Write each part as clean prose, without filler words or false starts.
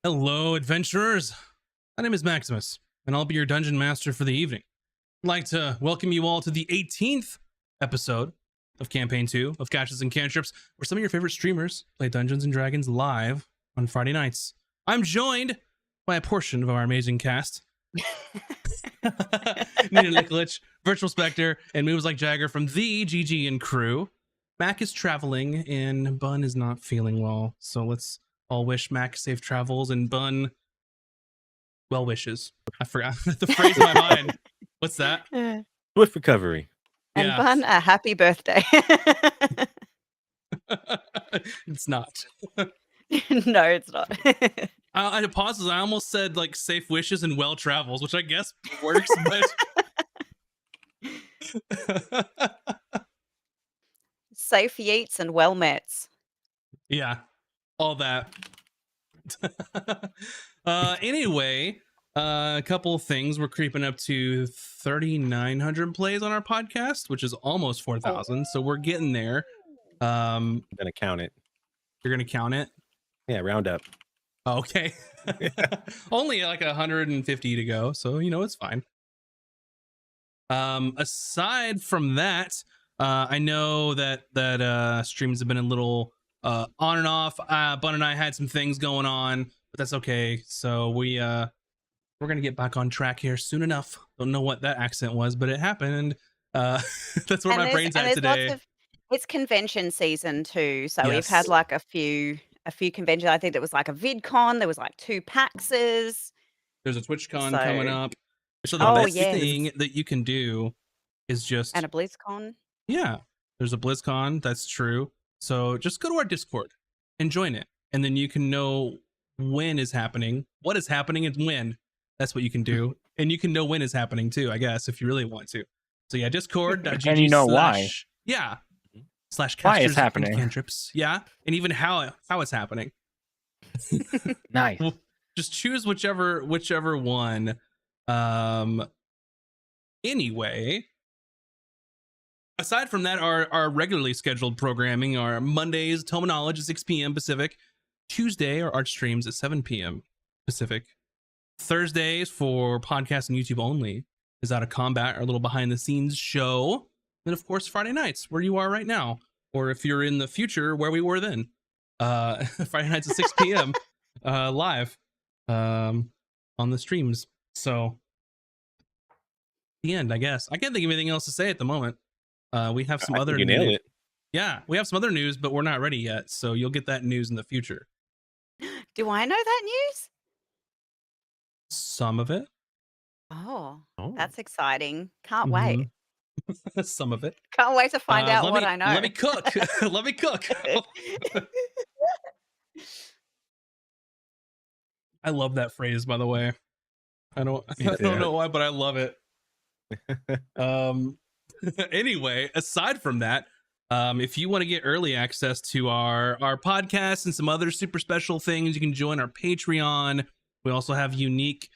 Hello, adventurers. My name is Maximus, and I'll be your dungeon master for the evening. I'd like to welcome you all to the 18th episode of Campaign 2 of Caches and Cantrips, where some of your favorite streamers play Dungeons & Dragons live on Friday nights. I'm joined by a portion of our amazing cast. Nina Nikolic, Virtual Spectre, and moves like Jagger from the GG and crew. Mac is traveling, and Bun is not feeling well, so let's all wish Mac safe travels and Bun well wishes. I forgot the phrase in my mind. What's that? Swift recovery. And Bun, a happy birthday. It's not. No, it's not. I pauses. I almost said like safe wishes and well travels, which I guess works, but Safe yeets and well mets. yeah, all that. Anyway, a couple of things. We're creeping up to 3,900 plays on our podcast, which is almost 4,000. So we're getting there. I'm gonna count it. You're gonna count it? Yeah, round up. Okay. Only like 150 to go, so you know it's fine. Aside from that, I know that streams have been a little on and off. Bun and I had some things going on, but that's okay. So we're gonna get back on track here soon enough. Don't know what that accent was, but it happened. That's where my brain's at today. It's convention season too, so Yes. we've had like a few conventions. I think there was like a VidCon. There was like 2 PAXs. There's a TwitchCon So- coming up. So the Oh, best yes. thing that you can do is just And a BlizzCon. yeah. There's a BlizzCon. That's true. So just go to our Discord and join it, and then you can know when is happening, what is happening, and when. That's what you can do, and you can know when is happening too, I guess, if you really want to. So yeah, Discord.gg And you know why. Yeah. / Why it's casters and happening. cantrips. Yeah. And even how it's happening. Nice. Well, just choose whichever one. Anyway, aside from that, our regularly scheduled programming are Mondays, Tome Knowledge at 6 p.m. Pacific. Tuesday, our art streams at 7 p.m. Pacific. Thursdays for podcasts and YouTube only is Out of Combat, our little behind the scenes show. And of course, Friday nights, where you are right now. Or if you're in the future, where we were then. Friday nights at 6 p.m. Live on the streams. So the end, I guess. I can't think of anything else to say at the moment. We have some other You news. nailed it. Yeah, we have some other news, but we're not ready yet. So you'll get that news in the future. Do I know that news? Some of it. Oh, Oh. that's exciting. Can't wait. Some of it. Can't wait to find out let what me- I know. Let me cook. Let me cook. I love that phrase, by the way. I don't know why, but I love it. Anyway, aside from that, if you want to get early access to our podcast and some other super special things, you can join our Patreon. We also have unique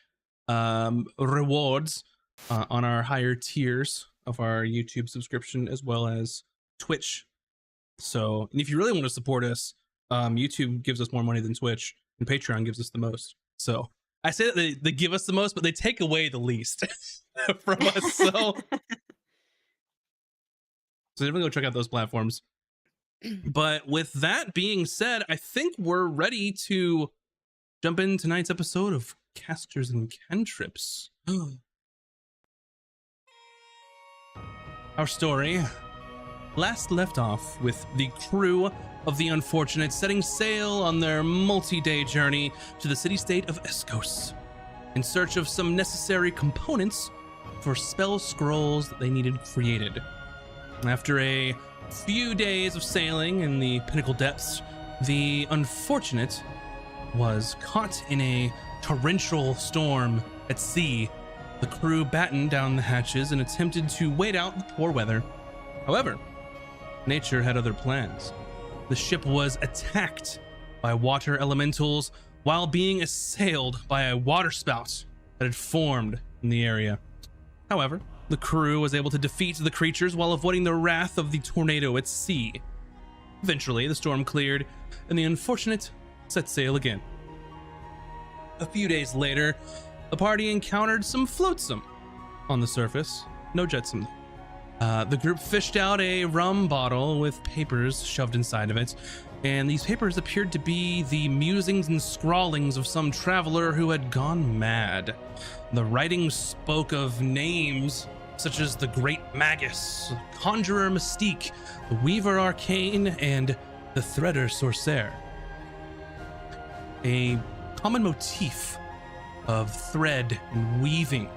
rewards on our higher tiers of our YouTube subscription, as well as Twitch. So, and if you really want to support us, YouTube gives us more money than Twitch, and Patreon gives us the most. So I say that they give us the most, but they take away the least from us. So definitely go check out those platforms. But with that being said, I think we're ready to jump into tonight's episode of Casters and Cantrips. Our story last left off with the crew of the Unfortunate setting sail on their multi-day journey to the city-state of Escos in search of some necessary components for spell scrolls that they needed created. After a few days of sailing in the pinnacle depths, the Unfortunate was caught in a torrential storm at sea. The crew battened down the hatches and attempted to wait out the poor weather. However, nature had other plans. The ship was attacked by water elementals while being assailed by a waterspout that had formed in the area. However, the crew was able to defeat the creatures while avoiding the wrath of the tornado at sea. Eventually, the storm cleared, and the Unfortunate set sail again. A few days later, the party encountered some flotsam on the surface. No jetsam. The group fished out a rum bottle with papers shoved inside of it, and these papers appeared to be the musings and scrawlings of some traveler who had gone mad. The writing spoke of names such as the Great Magus, Conjurer Mystique, the Weaver Arcane, and the Threader Sorcerer. A common motif of thread and weaving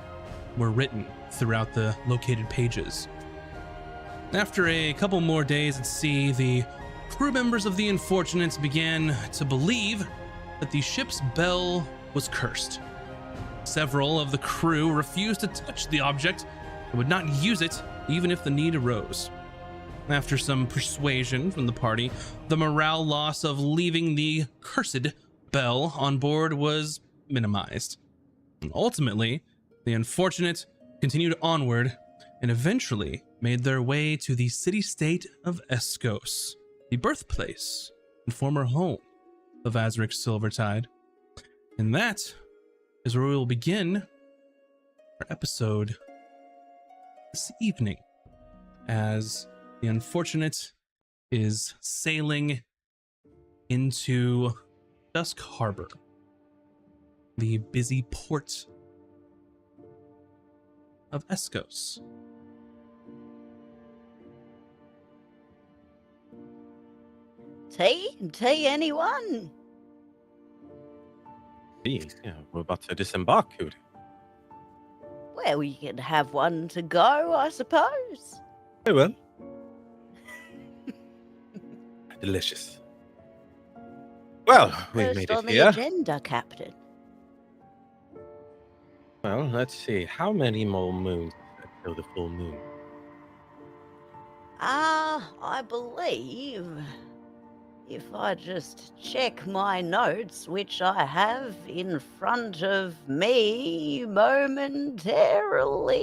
were written throughout the located pages. After a couple more days at sea, the crew members of the Unfortunates began to believe that the ship's bell was cursed. Several of the crew refused to touch the object and would not use it even if the need arose. After some persuasion from the party, the morale loss of leaving the cursed bell on board was minimized. And ultimately, the Unfortunate continued onward and eventually made their way to the city-state of Escos, the birthplace and former home of Azric Silvertide. And that is where we will begin our episode this evening, as the Unfortunate is sailing into Dusk Harbor, the busy port of Escos. Tea, anyone? Geez, yeah, we're about to disembark, Cootie. Well, you can have one to go, I suppose. Very well. Delicious. Well, we First made on it the here. agenda, Captain. Well, let's see. How many more moons until the full moon? I believe if I just check my notes, which I have in front of me momentarily.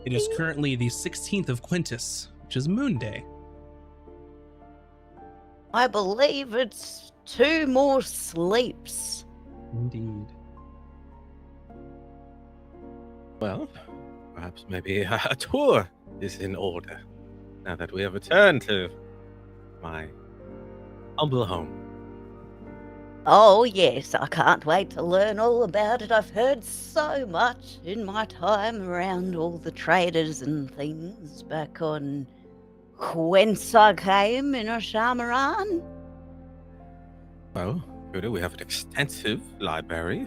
It is currently the 16th of Quintus, which is Moon Day. I believe it's 2 more sleeps. Indeed. Well, perhaps maybe a tour is in order now that we have returned to my humble home. Oh, yes, I can't wait to learn all about it. I've heard so much in my time around all the traders and things back on whence I came in Ashamaran. Well, Kuda, we have an extensive library,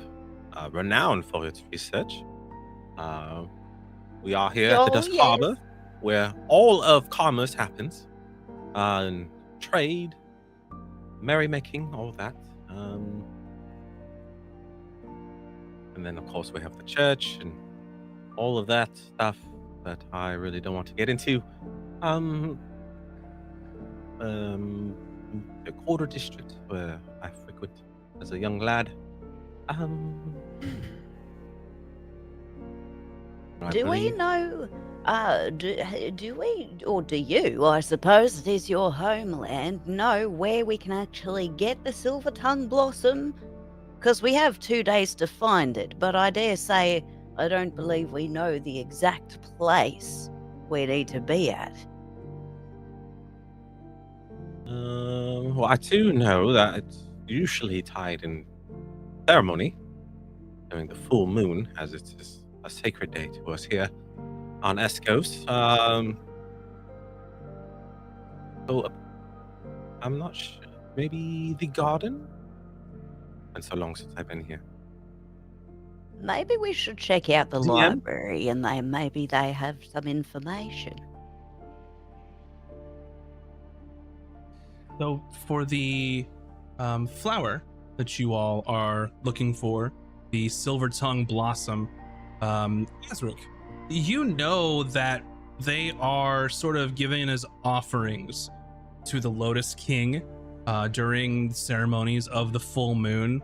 renowned for its research. We are here at the Oh, Dusk yes. Harbor, where all of commerce happens, and trade, merrymaking, all that. And then, of course, we have the church and all of that stuff that I really don't want to get into. The quarter district where I frequent as a young lad. I Do we believe- know, do we, or do you, I suppose it is your homeland, know where we can actually get the silver tongue blossom? Because we have 2 days to find it, but I dare say I don't believe we know the exact place we need to be at. Well, I do know that it's usually tied in ceremony during the full moon, as it is a sacred day to us here on Escos. So I'm not sure. Maybe the garden? And so long since I've been here. Maybe we should check out the DM? library and maybe they have some information. So for the flower that you all are looking for, the silver tongue blossom, Azric, you know that they are sort of given as offerings to the Lotus King during the ceremonies of the full moon.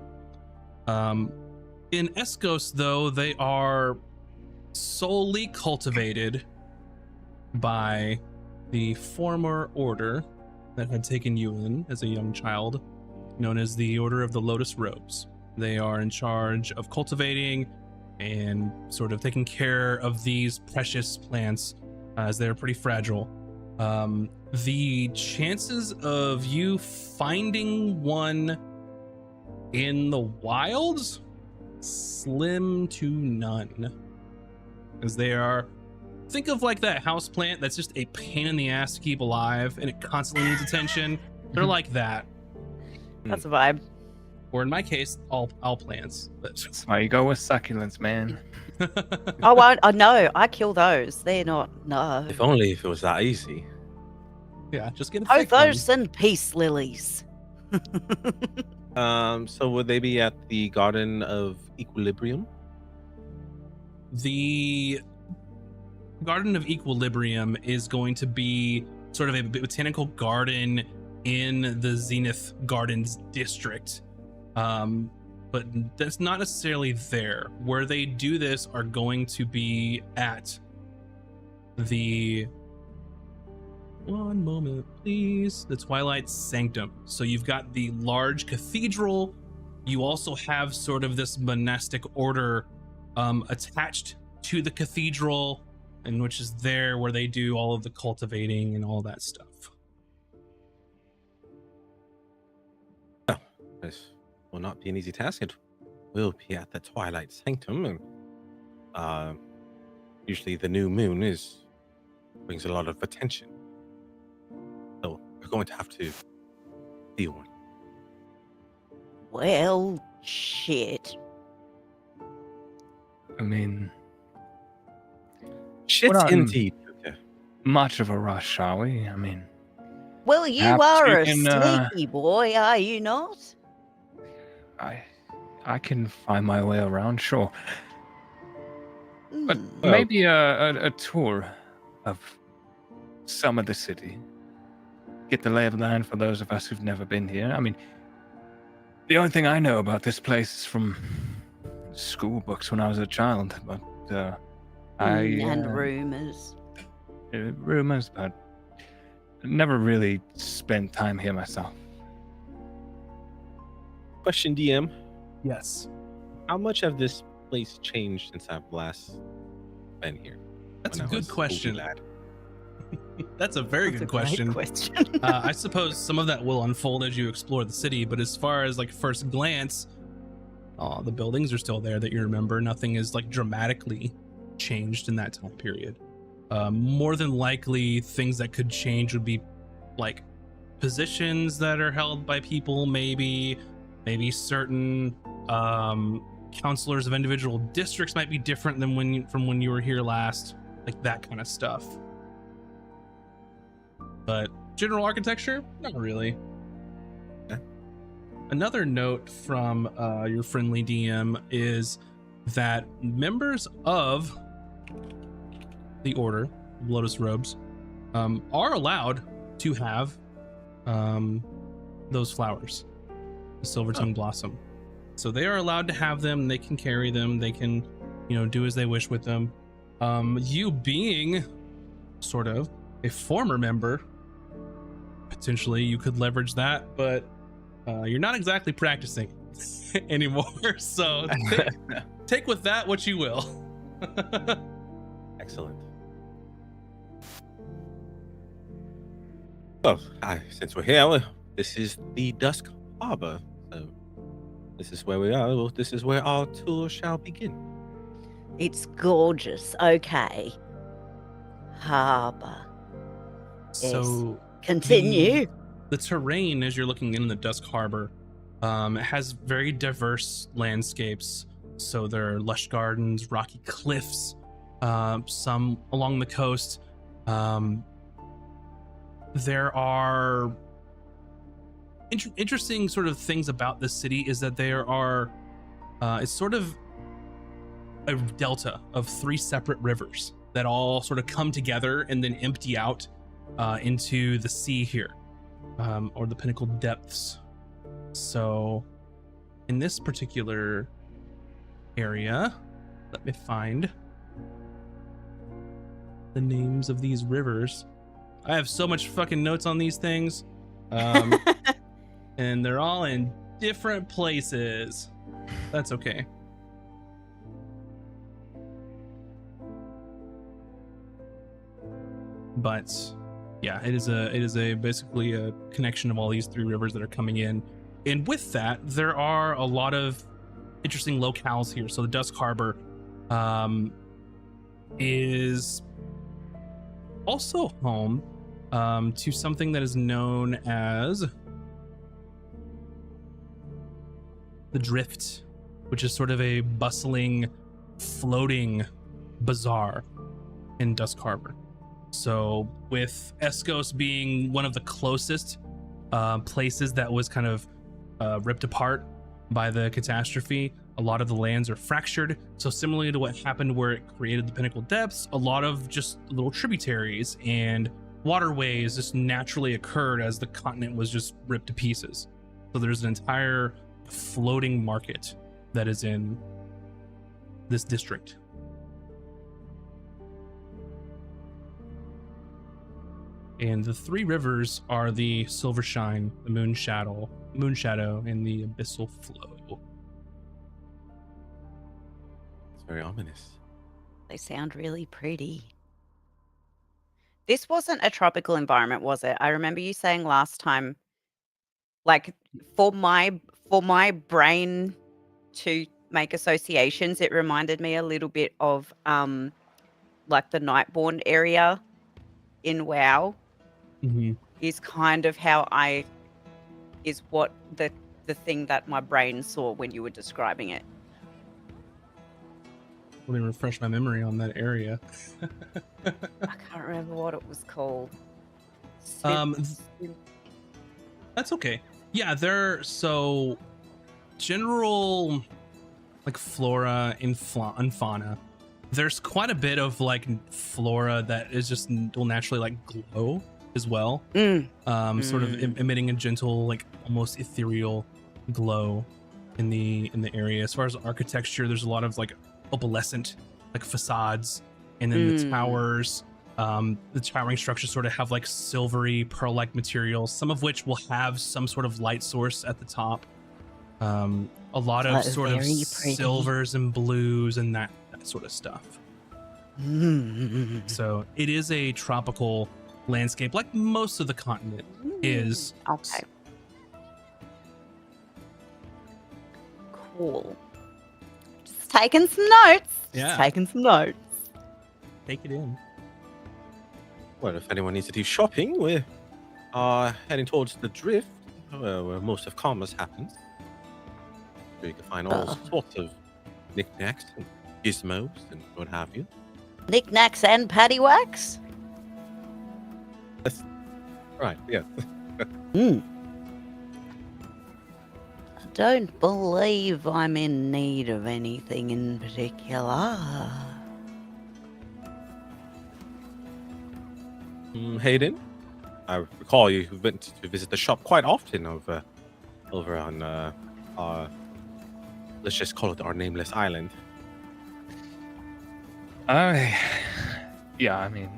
In Escos, though, they are solely cultivated by the former order that had taken you in as a young child, known as the Order of the Lotus Robes. They are in charge of cultivating and sort of taking care of these precious plants as they're pretty fragile. The chances of you finding one in the wilds, slim to none, as they are, think of like that house plant that's just a pain in the ass to keep alive and it constantly needs attention. They're like that. That's a vibe. Or in my case, all plants. But That's why you go with succulents, man. Oh, no, I kill those. They're not, no. If only if it was that easy. yeah, just get a Oh, thick one. those and peace lilies. So would they be at the Garden of Equilibrium? The Garden of Equilibrium is going to be sort of a botanical garden in the Zenith Gardens district. But that's not necessarily there. Where they do this are going to be at the, one moment please, the Twilight Sanctum. So you've got the large cathedral. You also have sort of this monastic order attached to the cathedral, and which is there where they do all of the cultivating and all that stuff. This will not be an easy task. It will be at the Twilight Sanctum, and usually the new moon brings a lot of attention. So we're going to have to deal one. Well, shit. I mean, Shit, not- indeed. Okay. much of a rush, are we? I mean, Well, you Perhaps are you a can, sneaky boy, are you not? I can find my way around, sure. But Hmm. Well- maybe a tour of some of the city. Get the lay of the land for those of us who've never been here. I mean, the only thing I know about this place is from school books when I was a child. But And rumors. rumors, but never really spent time here myself. Question, DM. Yes. How much have this place changed since I've last been here? That's when a I good was a question. lad? That's a very That's good a great question. question. I suppose some of that will unfold as you explore the city, but as far as like first glance, the buildings are still there that you remember. Nothing is like dramatically changed in that time period. More than likely, things that could change would be like positions that are held by people, maybe certain counselors of individual districts might be different than from when you were here last, like that kind of stuff. But general architecture, not really. Okay. Another note from your friendly DM is that members of the Order of Lotus Robes are allowed to have those flowers, the Silver Tongue Blossom. So they are allowed to have them. They can carry them. They can, do as they wish with them. You being sort of a former member, potentially you could leverage that, but you're not exactly practicing anymore. So take with that what you will. Excellent. Well, since we're here, this is the Dusk Harbor, so this is where we are. Well, this is where our tour shall begin. It's gorgeous. Okay. Harbor. So Continue. the terrain, as you're looking in the Dusk Harbor, has very diverse landscapes. So there are lush gardens, rocky cliffs, some along the coast. There are interesting sort of things about the city is that there are, it's sort of a delta of 3 separate rivers that all sort of come together and then empty out into the sea here, or the Pinnacle Depths. So in this particular area, let me find the names of these rivers. I have so much fucking notes on these things, and they're all in different places. That's okay. But yeah, it is a basically a connection of all these three rivers that are coming in. And with that, there are a lot of interesting locales here. So the Dusk Harbor is also home to something that is known as the Drift, which is sort of a bustling, floating bazaar in Dusk Harbor. So with Escos being one of the closest places that was kind of ripped apart by the catastrophe, a lot of the lands are fractured. So similarly to what happened where it created the Pinnacle Depths, a lot of just little tributaries and waterways just naturally occurred as the continent was just ripped to pieces. So there's an entire floating market that is in this district. And the three rivers are the Silvershine, the Moonshadow, and the Abyssal Flow. It's very ominous. They sound really pretty. This wasn't a tropical environment, was it? I remember you saying last time, like for my brain to make associations, it reminded me a little bit of like the Nightborn area in WoW. Mm-hmm. Is kind of how is what the thing that my brain saw when you were describing it. Let me refresh my memory on that area. I can't remember what it was called. That's okay. Yeah, they're so general like flora and fauna. There's quite a bit of like flora that is just will naturally like glow as well. Sort of emitting a gentle, like almost ethereal glow in the area. As far as architecture, there's a lot of like opalescent like facades, and then the towers, the towering structures sort of have like silvery pearl-like materials, some of which will have some sort of light source at the top. A lot of sort of silvers and blues and that sort of stuff. So it is a tropical landscape like most of the continent is. Okay. Cool. Just taking some notes. Yeah. Taking some notes. Take it in. Well, if anyone needs to do shopping, we're heading towards the Drift, where most of commerce happens. Where you can find all sorts of knickknacks and gizmos and what have you. Knickknacks and paddywhacks? Right, yeah. I don't believe I'm in need of anything in particular. Hayden, I recall you went to visit the shop quite often over on our, let's just call it our nameless island. Yeah, I mean,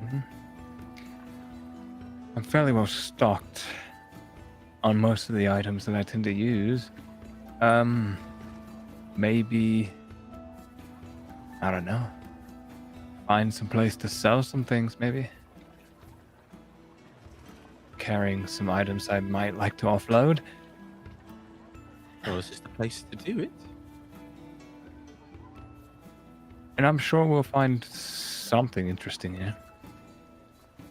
I'm fairly well stocked on most of the items that I tend to use. Maybe, I don't know, find some place to sell some things, maybe. Carrying some items I might like to offload. Well, this is the place to do it. And I'm sure we'll find something interesting here.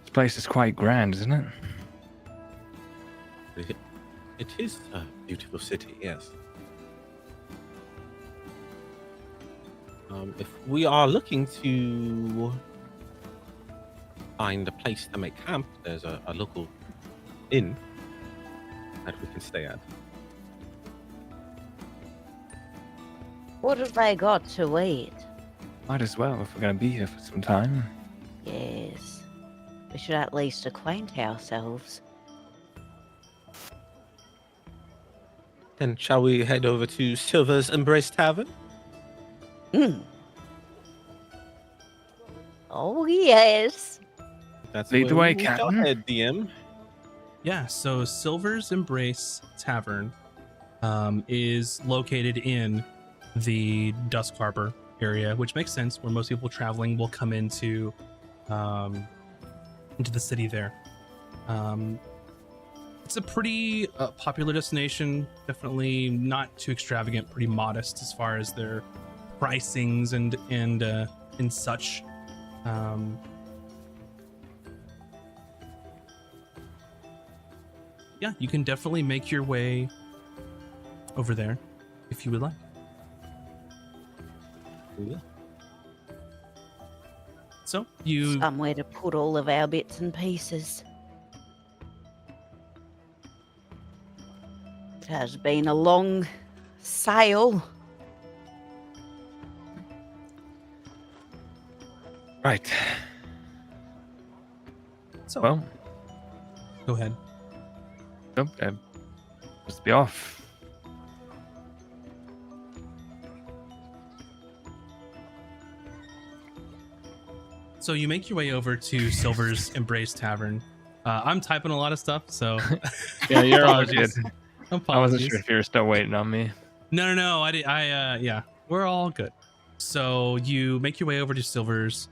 This place is quite grand, isn't it? It is a beautiful city, yes. If we are looking to find a place to make camp, there's a local inn that we can stay at. What have they got to eat? Might as well if we're going to be here for some time. Yes. We should at least acquaint ourselves. Then shall we head over to Silver's Embrace Tavern? Oh, yes. That's Lead the where way, we shall Captain. head, DM. Yeah, so Silver's Embrace Tavern is located in the Dusk Harbor area, which makes sense, where most people traveling will come into the city there. It's a pretty popular destination, definitely not too extravagant, pretty modest as far as their pricings and such. Yeah, you can definitely make your way over there if you would like. Yeah. So you Somewhere to put all of our bits and pieces. It has been a long sail. Right. so Well, go ahead. nope, must be off. So you make your way over to Silver's Embrace Tavern. I'm typing a lot of stuff, so Yeah, you're all good. Apologies. I wasn't Apologies. sure if you were still waiting on me. No. Yeah, we're all good. So you make your way over to Silver's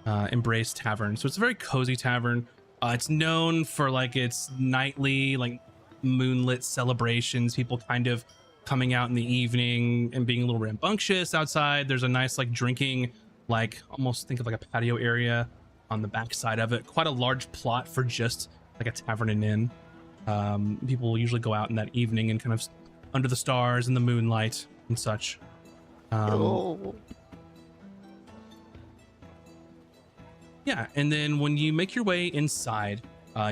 Embrace Tavern. So it's a very cozy tavern. It's known for like its nightly, like moonlit celebrations. People kind of coming out in the evening and being a little rambunctious outside. There's a nice like drinking, like almost think of like a patio area on the back side of it. Quite a large plot for just like a tavern and inn. People will usually go out in that evening and kind of under the stars and the moonlight and such. Oh. Yeah, and then when you make your way inside,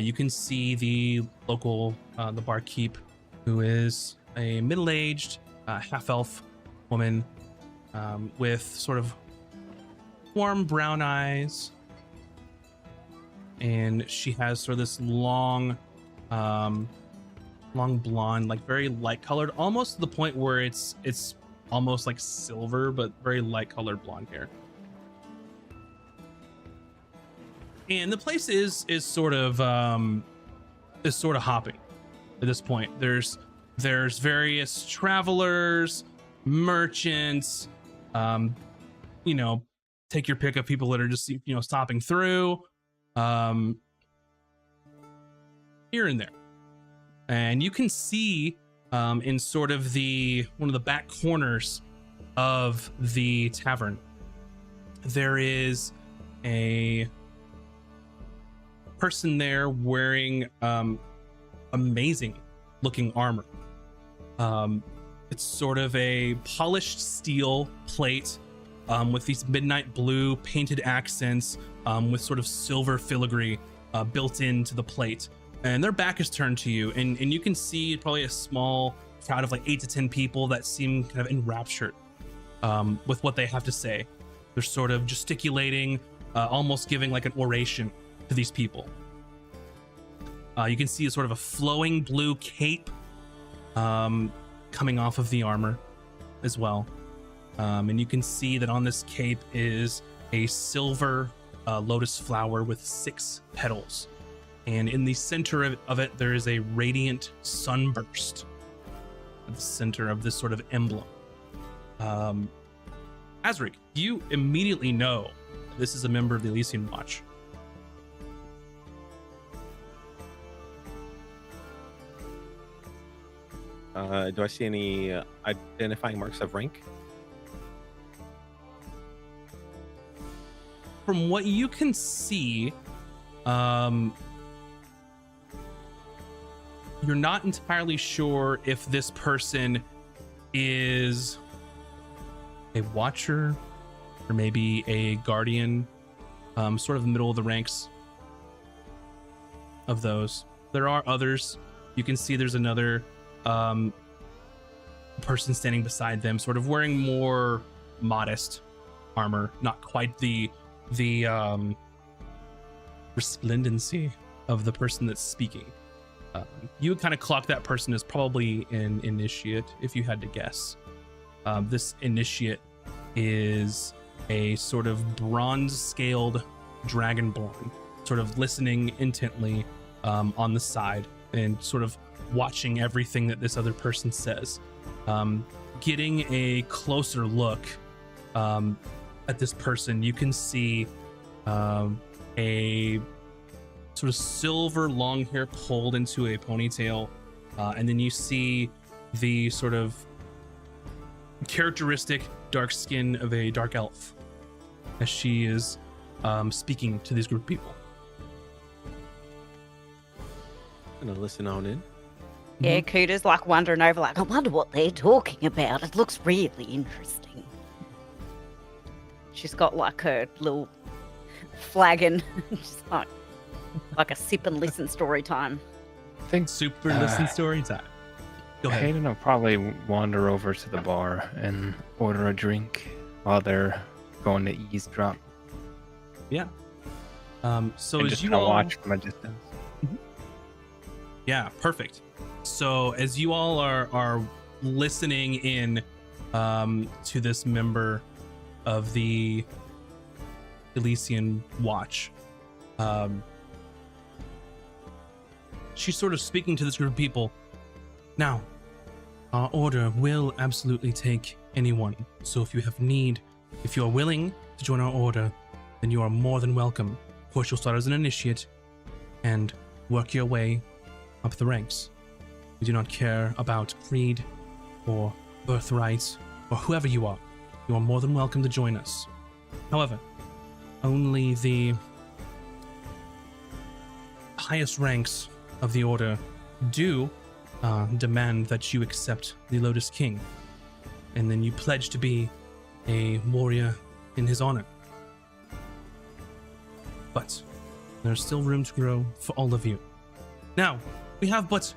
you can see the local, the barkeep, who is a middle-aged half-elf woman with sort of warm brown eyes, and she has sort of this long blonde, like very light-colored, almost to the point where it's almost like silver, but very light-colored blonde hair. And the place is sort of hopping at this point. There's various travelers, merchants, take your pick of people that are just stopping through, here and there. And you can see in sort of one of the back corners of the tavern, there is a person there wearing amazing looking armor. It's sort of a polished steel plate with these midnight blue painted accents with sort of silver filigree built into the plate. And their back is turned to you, and you can see probably a small crowd of like 8 to 10 people that seem kind of enraptured with what they have to say. They're sort of gesticulating, almost giving like an oration to these people. You can see sort of a flowing blue cape coming off of the armor as well. And you can see that on this cape is a silver lotus flower with 6 petals. And in the center of it, there is a radiant sunburst at the center of this sort of emblem. Azric, you immediately know this is a member of the Elysian Watch. Do I see any identifying marks of rank? From what you can see, you're not entirely sure if this person is a watcher or maybe a guardian, sort of the middle of the ranks of those. There are others. You can see there's another person standing beside them, sort of wearing more modest armor, not quite the resplendency of the person that's speaking. You would kind of clock that person as probably an initiate if you had to guess. This initiate is a sort of bronze-scaled dragonborn, sort of listening intently on the side and sort of watching everything that this other person says. getting a closer look at this person, you can see a sort of silver long hair pulled into a ponytail, and then you see the sort of characteristic dark skin of a dark elf as she is speaking to this group of people. I'm gonna listen on in. Yeah, Cooter's like wandering over, like, I wonder what they're talking about. It looks really interesting. She's got like her little flagon, just like a sip and listen story time. I think Super listen story time. Go ahead. Hayden will probably wander over to the bar and order a drink while they're going to eavesdrop. Yeah. So And as just you kind of all watch from a distance. Yeah, perfect. So as you all are listening in to this member of the Elysian Watch, she's sort of speaking to this group of people. Now, our order will absolutely take anyone. So if you have need, if you are willing to join our order, then you are more than welcome. Of course, you'll start as an initiate and work your way up the ranks. We do not care about creed or birthright or whoever you are. You are more than welcome to join us. However, only the highest ranks of the order do demand that you accept the Lotus King, and then you pledge to be a warrior in his honor. But there's still room to grow for all of you. Now, we have but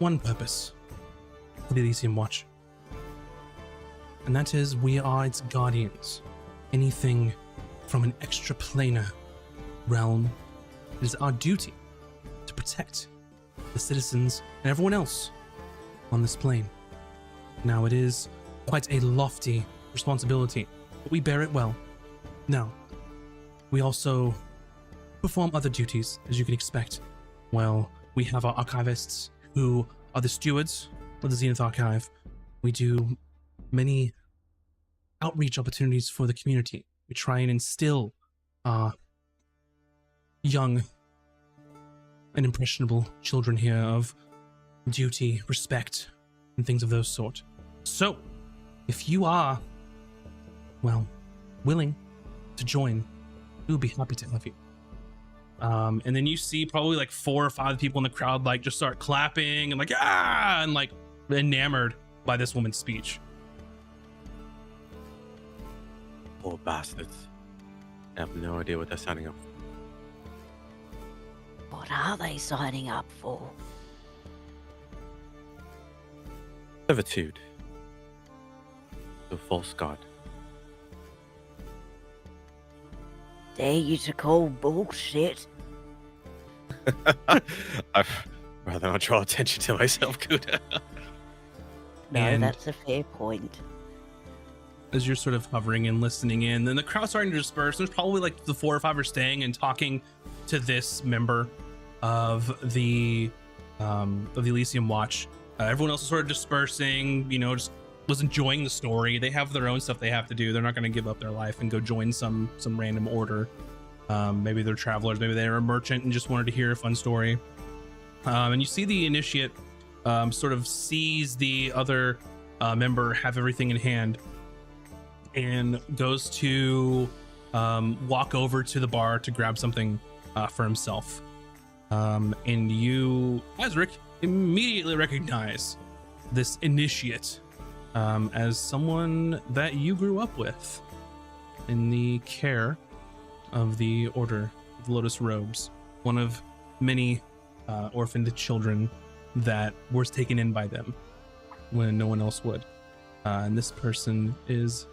one purpose for the Elysian Watch, and that is we are its guardians. Anything from an extraplanar realm, it is our duty to protect the citizens and everyone else on this plane. Now, it is quite a lofty responsibility, but we bear it well. Now, we also perform other duties, as you can expect. Well, we have our archivists, who are the stewards of the Zenith Archive. We do many outreach opportunities for the community. We try and instill young and impressionable children here of duty, respect, and things of those sort. So, if you are, well, willing to join, we will be happy to have you. And then you see probably like 4 or 5 people in the crowd like just start clapping and like and like enamored by this woman's speech. Poor bastards. I have no idea what they're signing up for. What are they signing up for? Servitude. The false god. Dare you to call bullshit? I'd rather not draw attention to myself, Kuda. No, And- that's a fair point. As you're sort of hovering and listening in, then the crowd's starting to disperse. There's probably like the 4 or 5 are staying and talking to this member of the Elysium Watch. Everyone else is sort of dispersing, you know, just was enjoying the story. They have their own stuff they have to do. They're not going to give up their life and go join some random order. Maybe they're travelers, maybe they're a merchant and just wanted to hear a fun story. And you see the initiate sort of sees the other member have everything in hand and goes to walk over to the bar to grab something for himself. And you, Azric, immediately recognize this initiate as someone that you grew up with in the care of the Order of the Lotus Robes, one of many orphaned children that was taken in by them when no one else would. And this person is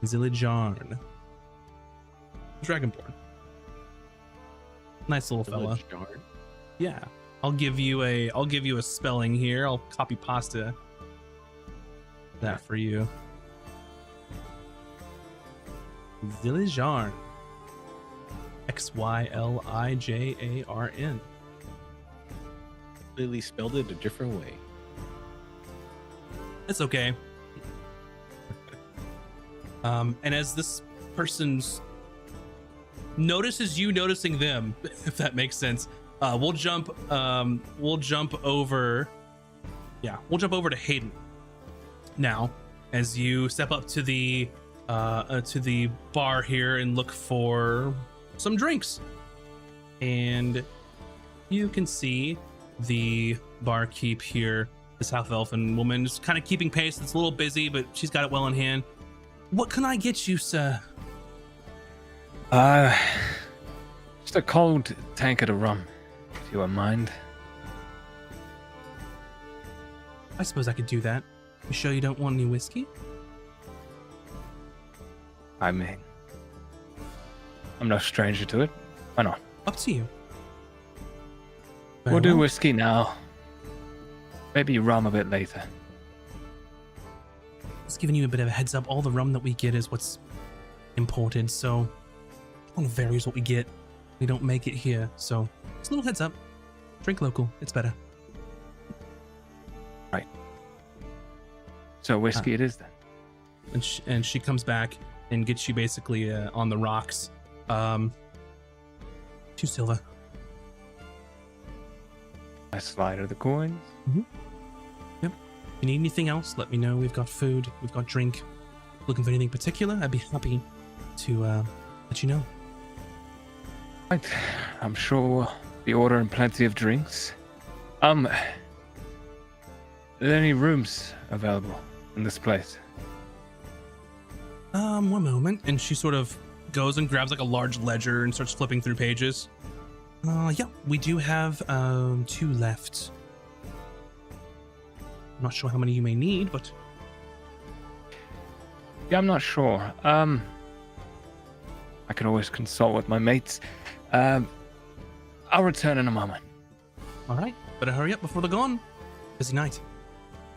Zilijarn, Dragonborn. Nice little fella. Yeah, I'll give you a spelling here. I'll copy pasta that for you. Zilijarn. Xylijarn. Lily spelled it a different way. It's okay. And as this person's notices you noticing them, if that makes sense, we'll jump over to Hayden now as you step up to the bar here and look for some drinks. And you can see the barkeep here, this half elfin woman, is kind of keeping pace. It's a little busy, but she's got it well in hand. What can I get you, sir? Just a cold tankard of rum, if you won't mind. I suppose I could do that. You sure you don't want any whiskey? I mean, I'm no stranger to it. Why not? Up to you. We'll do whiskey now. Maybe rum a bit later. Just giving you a bit of a heads up. All the rum that we get is what's imported, so it kind of varies what we get. We don't make it here, so just a little heads up. Drink local. It's better. Right. So whiskey it is then. And she comes back and gets you basically on the rocks. 2 silver. I slide her the coins. Mm-hmm. Yep. If you need anything else, let me know. We've got food. We've got drink. Looking for anything particular, I'd be happy to let you know. Right. I'm sure we'll be ordering plenty of drinks. Are there any rooms available in this place? One moment. And she sort of goes and grabs like a large ledger and starts flipping through pages. Yeah, we do have 2 left. I'm not sure how many you may need, but Yeah, I'm not sure. I can always consult with my mates. I'll return in a moment. all right. Better hurry up before they're gone. Busy night.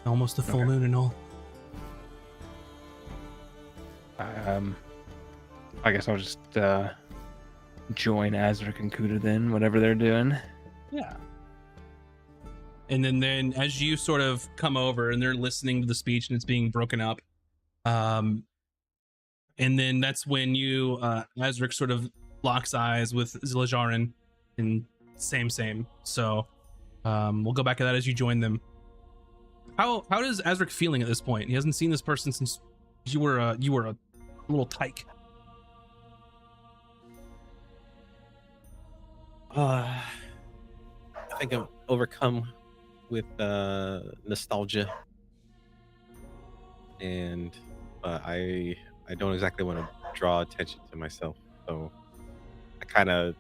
Almost the full moon and all. I guess I'll just join Azric and Kuda then, whatever they're doing. Yeah. And then as you sort of come over and they're listening to the speech and it's being broken up, and then that's when you, Azric sort of locks eyes with Zilajarin and same. So we'll go back to that as you join them. How does Azric feeling at this point? He hasn't seen this person since you were a little tyke. I think I'm overcome with nostalgia, and I don't exactly want to draw attention to myself, so I kind of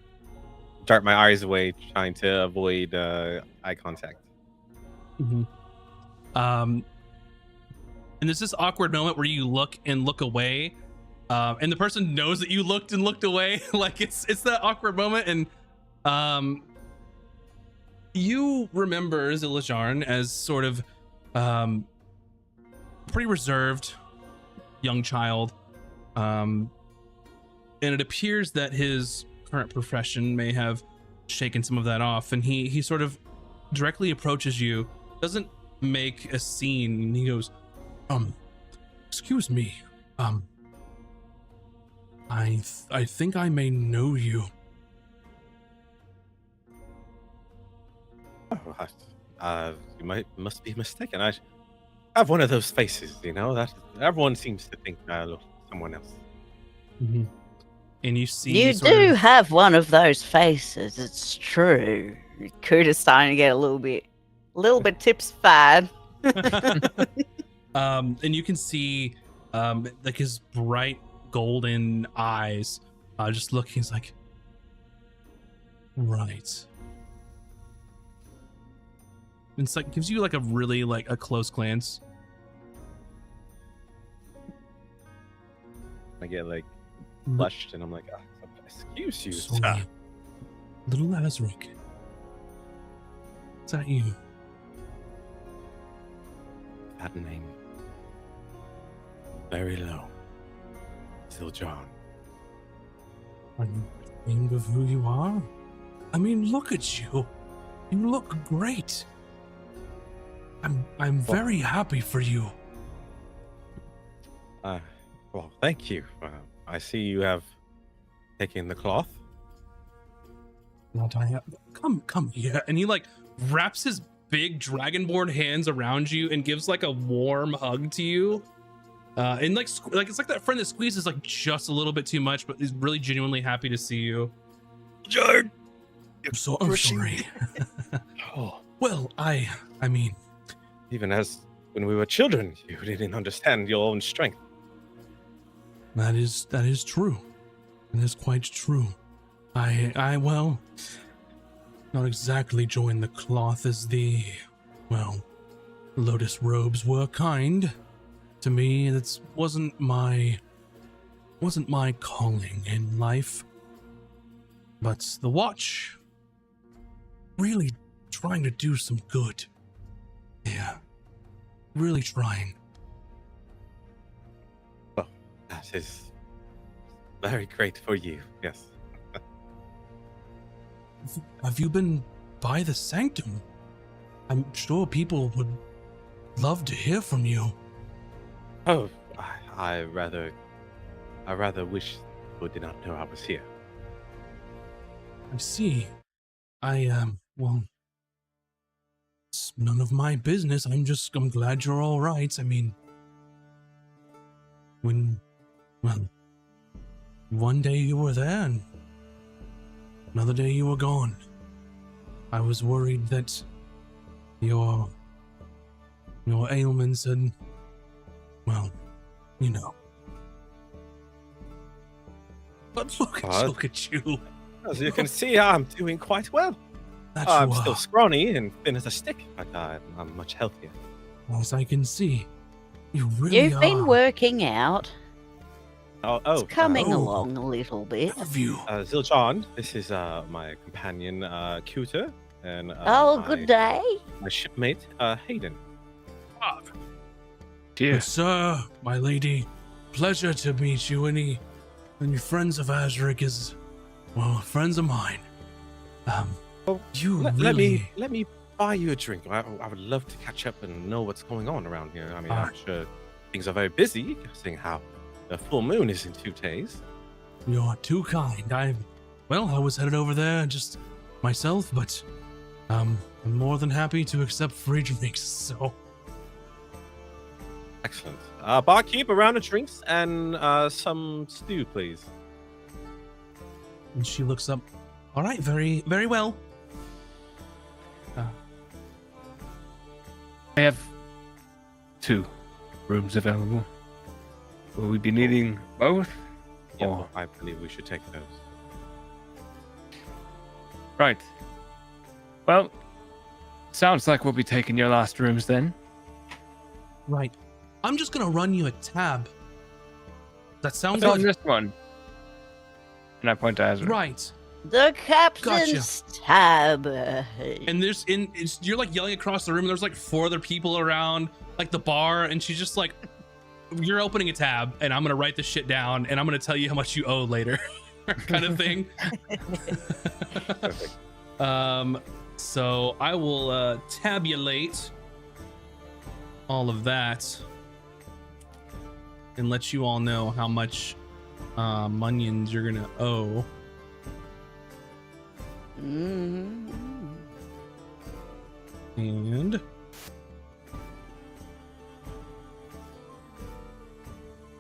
dart my eyes away, trying to avoid eye contact. Mm-hmm. And there's this awkward moment where you look away, and the person knows that you looked away. Like it's that awkward moment, and you remember Zilajarn as sort of pretty reserved young child, and it appears that his current profession may have shaken some of that off, and he sort of directly approaches you, doesn't make a scene, and he goes, excuse me, I think I may know you. Oh, you must be mistaken. I have one of those faces, that everyone seems to think I look like someone else. Mm-hmm. And you see, you do have one of those faces. It's true. Kuda's starting to get a little bit tipsy-fied. And you can see, like his bright golden eyes, just looking. He's like, right. It's like gives you like a really a close glance. I get flushed, and I'm like, excuse you, Sorry. sir. Little Azric. Is that you? That name. Very low. Zildjian. Are you ashamed of who you are? I mean, look at you. You look great. I'm very happy for you. Well, thank you. I see you have taken the cloth. Not I have. Come here. And he like wraps his big dragonborn hands around you and gives like a warm hug to you. And like it's like that friend that squeezes like just a little bit too much, but is really genuinely happy to see you. Jared. I'm sorry. Oh, Well, I mean, even as when we were children, you didn't understand your own strength. that is true. That is quite true. I well, not exactly joined the cloth as the, well, Lotus robes were kind to me. That wasn't my calling in life. But the watch, really trying to do some good. Yeah, really trying. Well, that is very great for you. Yes. Have you been by the sanctum? I'm sure people would love to hear from you. Oh, I rather wish people did not know I was here. I see. Well, it's none of my business. I'm glad you're all right. I mean, one day you were there and another day you were gone. I was worried that your ailments had, well, you know. But look at you. As you can see, I'm doing quite well. That I'm you still are. scrawny and thin as a stick, but I'm much healthier. As I can see, you really You've been are. working out. Oh, It's coming oh. along a little bit. Have you? Ziljan, this is my companion, Cuter, and Good day. my shipmate, Hayden. Yes, sir, my lady. Pleasure to meet you. Any friends of Azric is, well, friends of mine. You Let really... let me buy you a drink. I would love to catch up and know what's going on around here. I mean, I'm sure things are very busy, seeing how the full moon is in 2 days. You're too kind. I was headed over there just myself, but I'm more than happy to accept free drinks. So Excellent. Barkeep, a round of drinks and some stew, please. and she looks up. All right, very, very well. I have 2 rooms available. Will we be needing both? Yeah, Or- I believe we should take those. Right. Well, sounds like we'll be taking your last rooms then. Right. I'm just gonna run you a tab. That sounds What's on like this one? And I point to Azra. right. The captain's tab. And you're like yelling across the room. And there's like 4 other people around, like the bar, and she's just like, "You're opening a tab, and I'm gonna write this shit down, and I'm gonna tell you how much you owe later," kind of thing. Perfect. So I will tabulate all of that and let you all know how much monions you're gonna owe. Mhm. And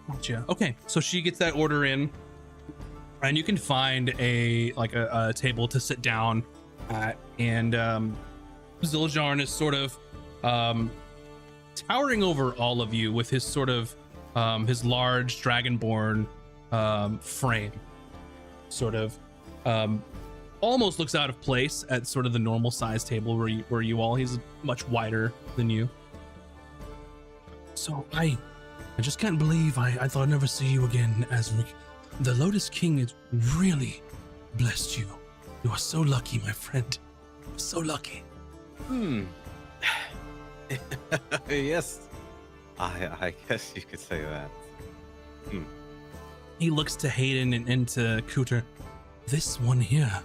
gotcha. Okay, so she gets that order in, and you can find a table to sit down at, and Ziljarn is sort of towering over all of you with his sort of his large dragonborn frame, sort of almost looks out of place at sort of the normal size table where you all. He's much wider than you. So I just can't believe I thought I'd never see you again, Azric. The Lotus King has really blessed you. You are so lucky, my friend. So lucky. Yes, I guess you could say that. He looks to Hayden and to Cooter. This one here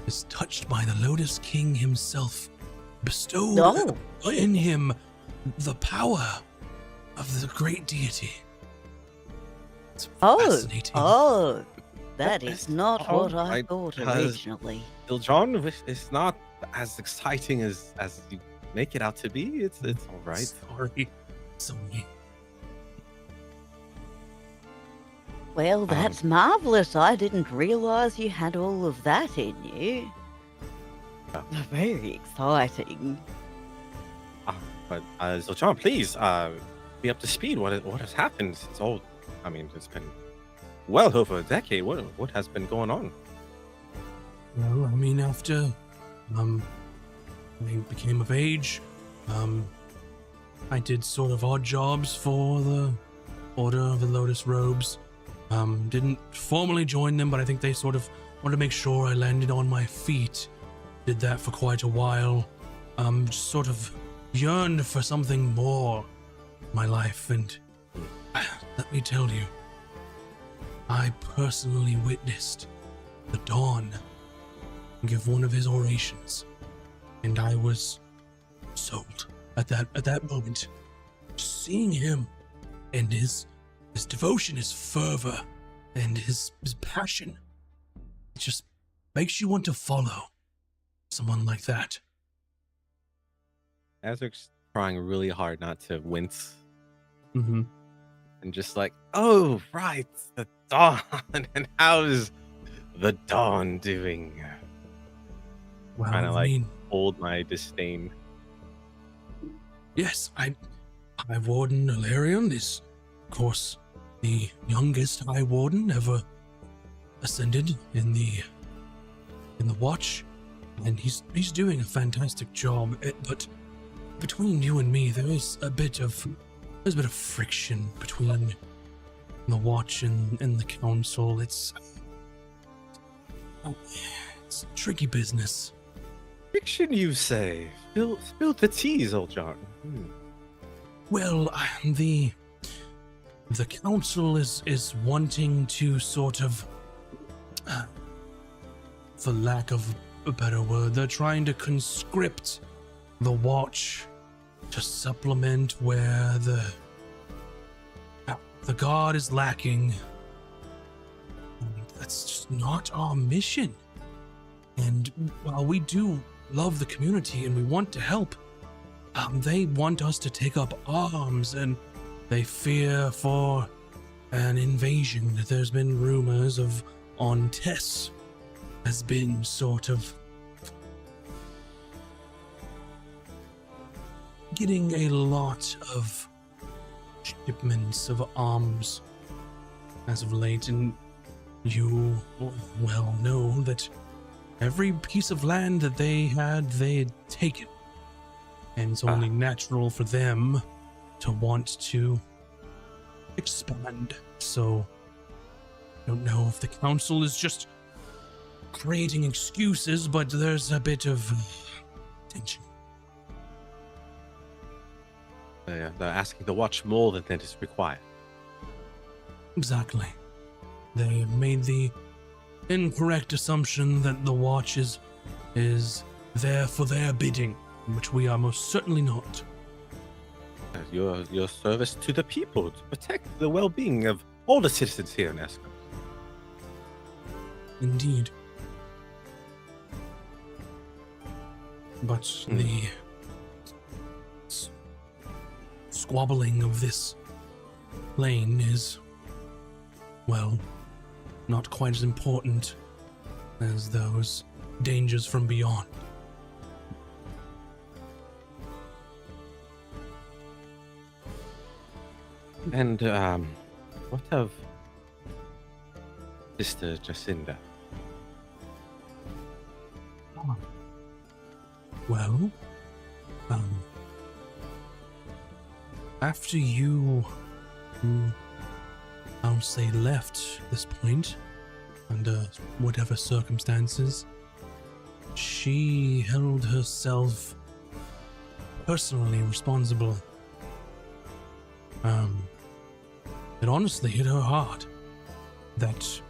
is touched by the Lotus King himself, bestowed Oh. in him the power of the great deity. It's Oh, fascinating. oh, that is not Oh, what I my thought God. originally. Still, John, it's not as exciting as you make it out to be. It's all right. Sorry. Well, that's marvelous. I didn't realize you had all of that in you. Yeah. Very exciting. But so, John, please be up to speed. What has happened? It's all. I mean, it's been well over a decade. What has been going on? Well, I mean, after I became of age, I did sort of odd jobs for the Order of the Lotus Robes. Didn't formally join them, but I think they sort of wanted to make sure I landed on my feet. Did that for quite a while. Just sort of yearned for something more in my life, and let me tell you, I personally witnessed the Dawn give one of his orations, and I was sold at that moment. Just seeing him and his devotion, his fervor, and his passion, it just makes you want to follow someone like that. Azric's trying really hard not to wince, Mm-hmm. and just like, oh right, the Dawn, and how's the Dawn doing? Well, Trying to I like mean, hold my disdain. yes, High Warden Ilarion is, of course, the youngest High Warden ever ascended in the Watch, and he's doing a fantastic job. But between you and me, there's a bit of friction between the Watch and the Council. It's tricky business. Fiction, you say? Spill the teas, old John. Well, the council is wanting to sort of, for lack of a better word, they're trying to conscript the Watch to supplement where the Guard is lacking. That's just not our mission. And while we do love the community and we want to help, they want us to take up arms, and they fear for an invasion. There's been rumors of Tess has been sort of getting a lot of shipments of arms as of late, and you well know that every piece of land that they had taken. And it's only natural for them to want to expand. So, I don't know if the council is just creating excuses, but there's a bit of tension. They're asking the Watch more than is required. Exactly. They made the incorrect assumption that the Watch is there for their bidding, which we are most certainly not. Your service to the people, to protect the well-being of all the citizens here in Escos. Indeed. But the squabbling of this plane is, well, not quite as important as those dangers from beyond. And what of Sister Jacinda? Well, after you, I'll say, left this point, under whatever circumstances, she held herself personally responsible. It honestly hit her hard that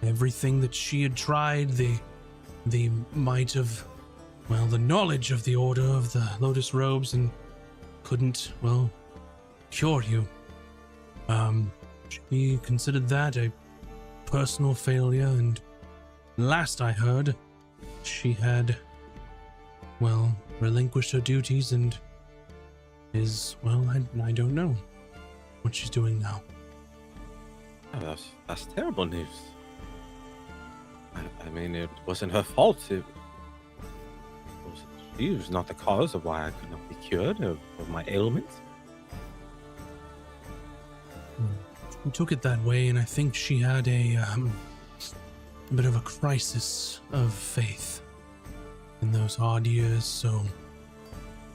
everything that she had tried, the might of, well, the knowledge of the Order of the Lotus Robes, and couldn't, well, cure you. She considered that a personal failure, and last I heard, she had, well, relinquished her duties and is, well, I don't know what she's doing now. Oh, that's terrible news. I mean, it wasn't her fault. She was not the cause of why I could not be cured of my ailments. We took it that way, and I think she had a bit of a crisis of faith in those hard years, so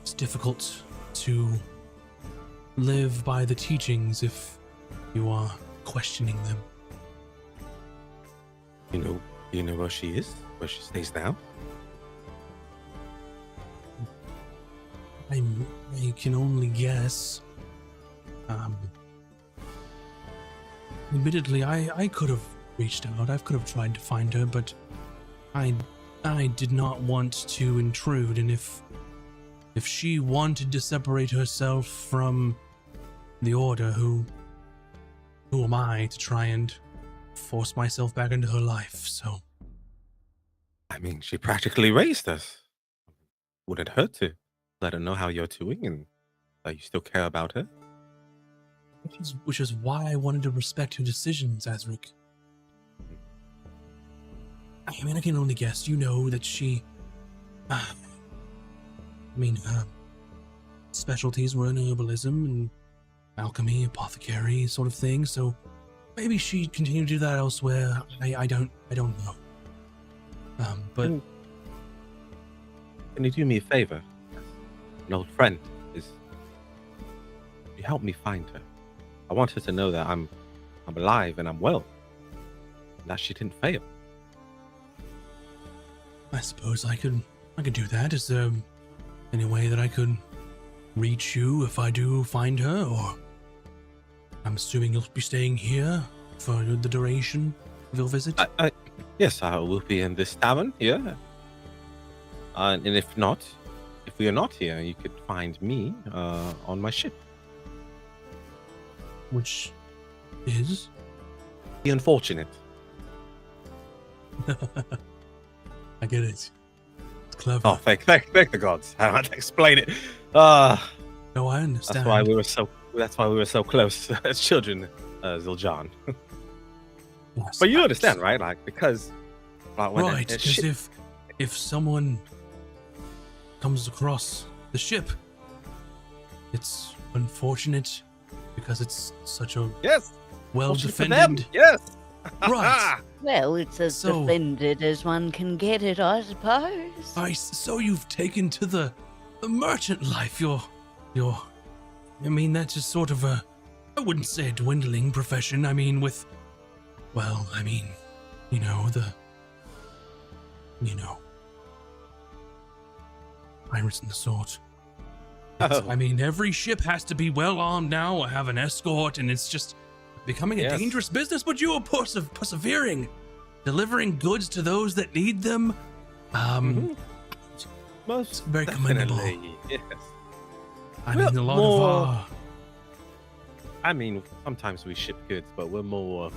it's difficult to live by the teachings if you are questioning them. You know where she is? Where she stays now? I can only guess. Admittedly, I could have reached out. I could have tried to find her, but I did not want to intrude. And if she wanted to separate herself from the Order, who am I to try and force myself back into her life? So, I mean, she practically raised us. Would it hurt to let her know how you're doing and that you still care about her? which is why I wanted to respect her decisions, Azric. I mean, I can only guess. You know that she... her specialties were in herbalism and alchemy, apothecary sort of thing, so maybe she continued to do that elsewhere. I don't know. But... Can you do me a favor? An old friend you help me find her. I want her to know that I'm alive and I'm well. And that she didn't fail. I suppose I could do that. Is there any way that I could reach you if I do find her? Or I'm assuming you'll be staying here for the duration of your visit? Yes, I will be in this tavern, yeah. And if we are not here, you could find me on my ship. Which is? The Unfortunate. I get it. It's clever. Oh, thank the gods. I can't explain it. No, I understand. That's why we were so close as children, Zildjian. Yes, But you understand, right? Like, because right, because if someone comes across the ship, it's unfortunate because it's such a well defended. Yes. Right. Well, it's as defended as one can get it, I suppose. So you've taken to the merchant life. You're. I mean, that's just sort of I wouldn't say a dwindling profession. I mean, pirates and the sword. I mean, every ship has to be well armed now or have an escort, and it's just becoming a dangerous business. But you are persevering, delivering goods to those that need them. Most very definitely, commendable. yes. I mean, a lot of our... I mean, sometimes we ship goods, but we're more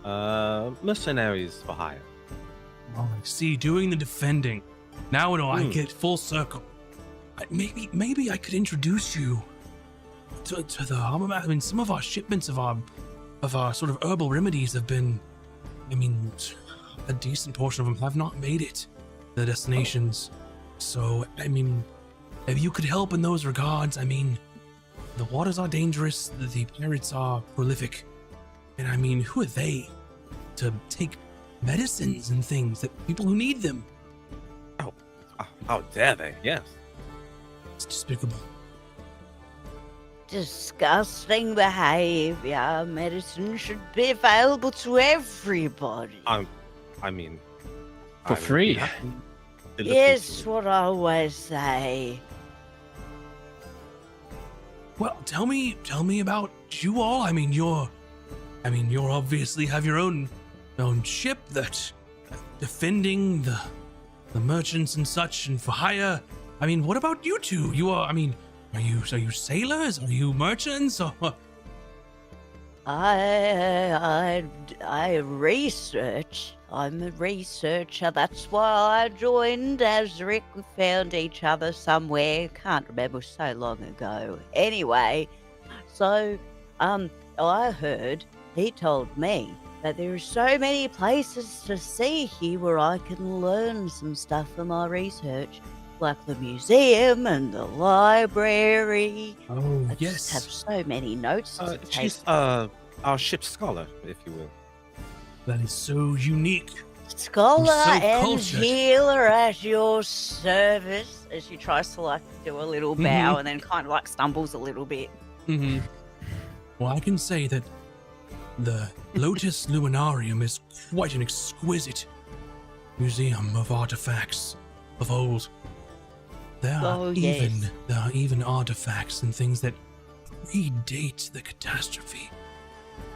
of mercenaries for hire. Oh, I see, doing the defending. Now I get full circle. Maybe I could introduce you to the... I mean, some of our shipments of our sort of herbal remedies have been... I mean, a decent portion of them have not made it to the destinations. So, I mean, if you could help in those regards, I mean, the waters are dangerous, the pirates are prolific. And I mean, who are they to take medicines and things that people who need them? Oh, how dare they? Yes. It's despicable. Disgusting behavior. Medicine should be available to everybody. I mean, for free. Yes, what I always say. Well, tell me about you all. I mean, you're obviously have your own ship that defending the merchants and such and for hire. I mean, what about you two? You are. I mean, are you sailors? Are you merchants? Or I research. I'm a researcher. That's why I joined Azric. We found each other somewhere. Can't remember, so long ago. Anyway, so I heard he told me that there are so many places to see here where I can learn some stuff for my research, like the museum and the library. Oh, I just have so many notes to take. She's our ship's scholar, if you will. That is so unique. Scholar so and cultured. healer at your service. As she tries to like do a little bow and then kind of like stumbles a little bit. Mm-hmm. Well, I can say that the Lotus Luminarium is quite an exquisite museum of artifacts of old. There are even artifacts and things that predate the catastrophe.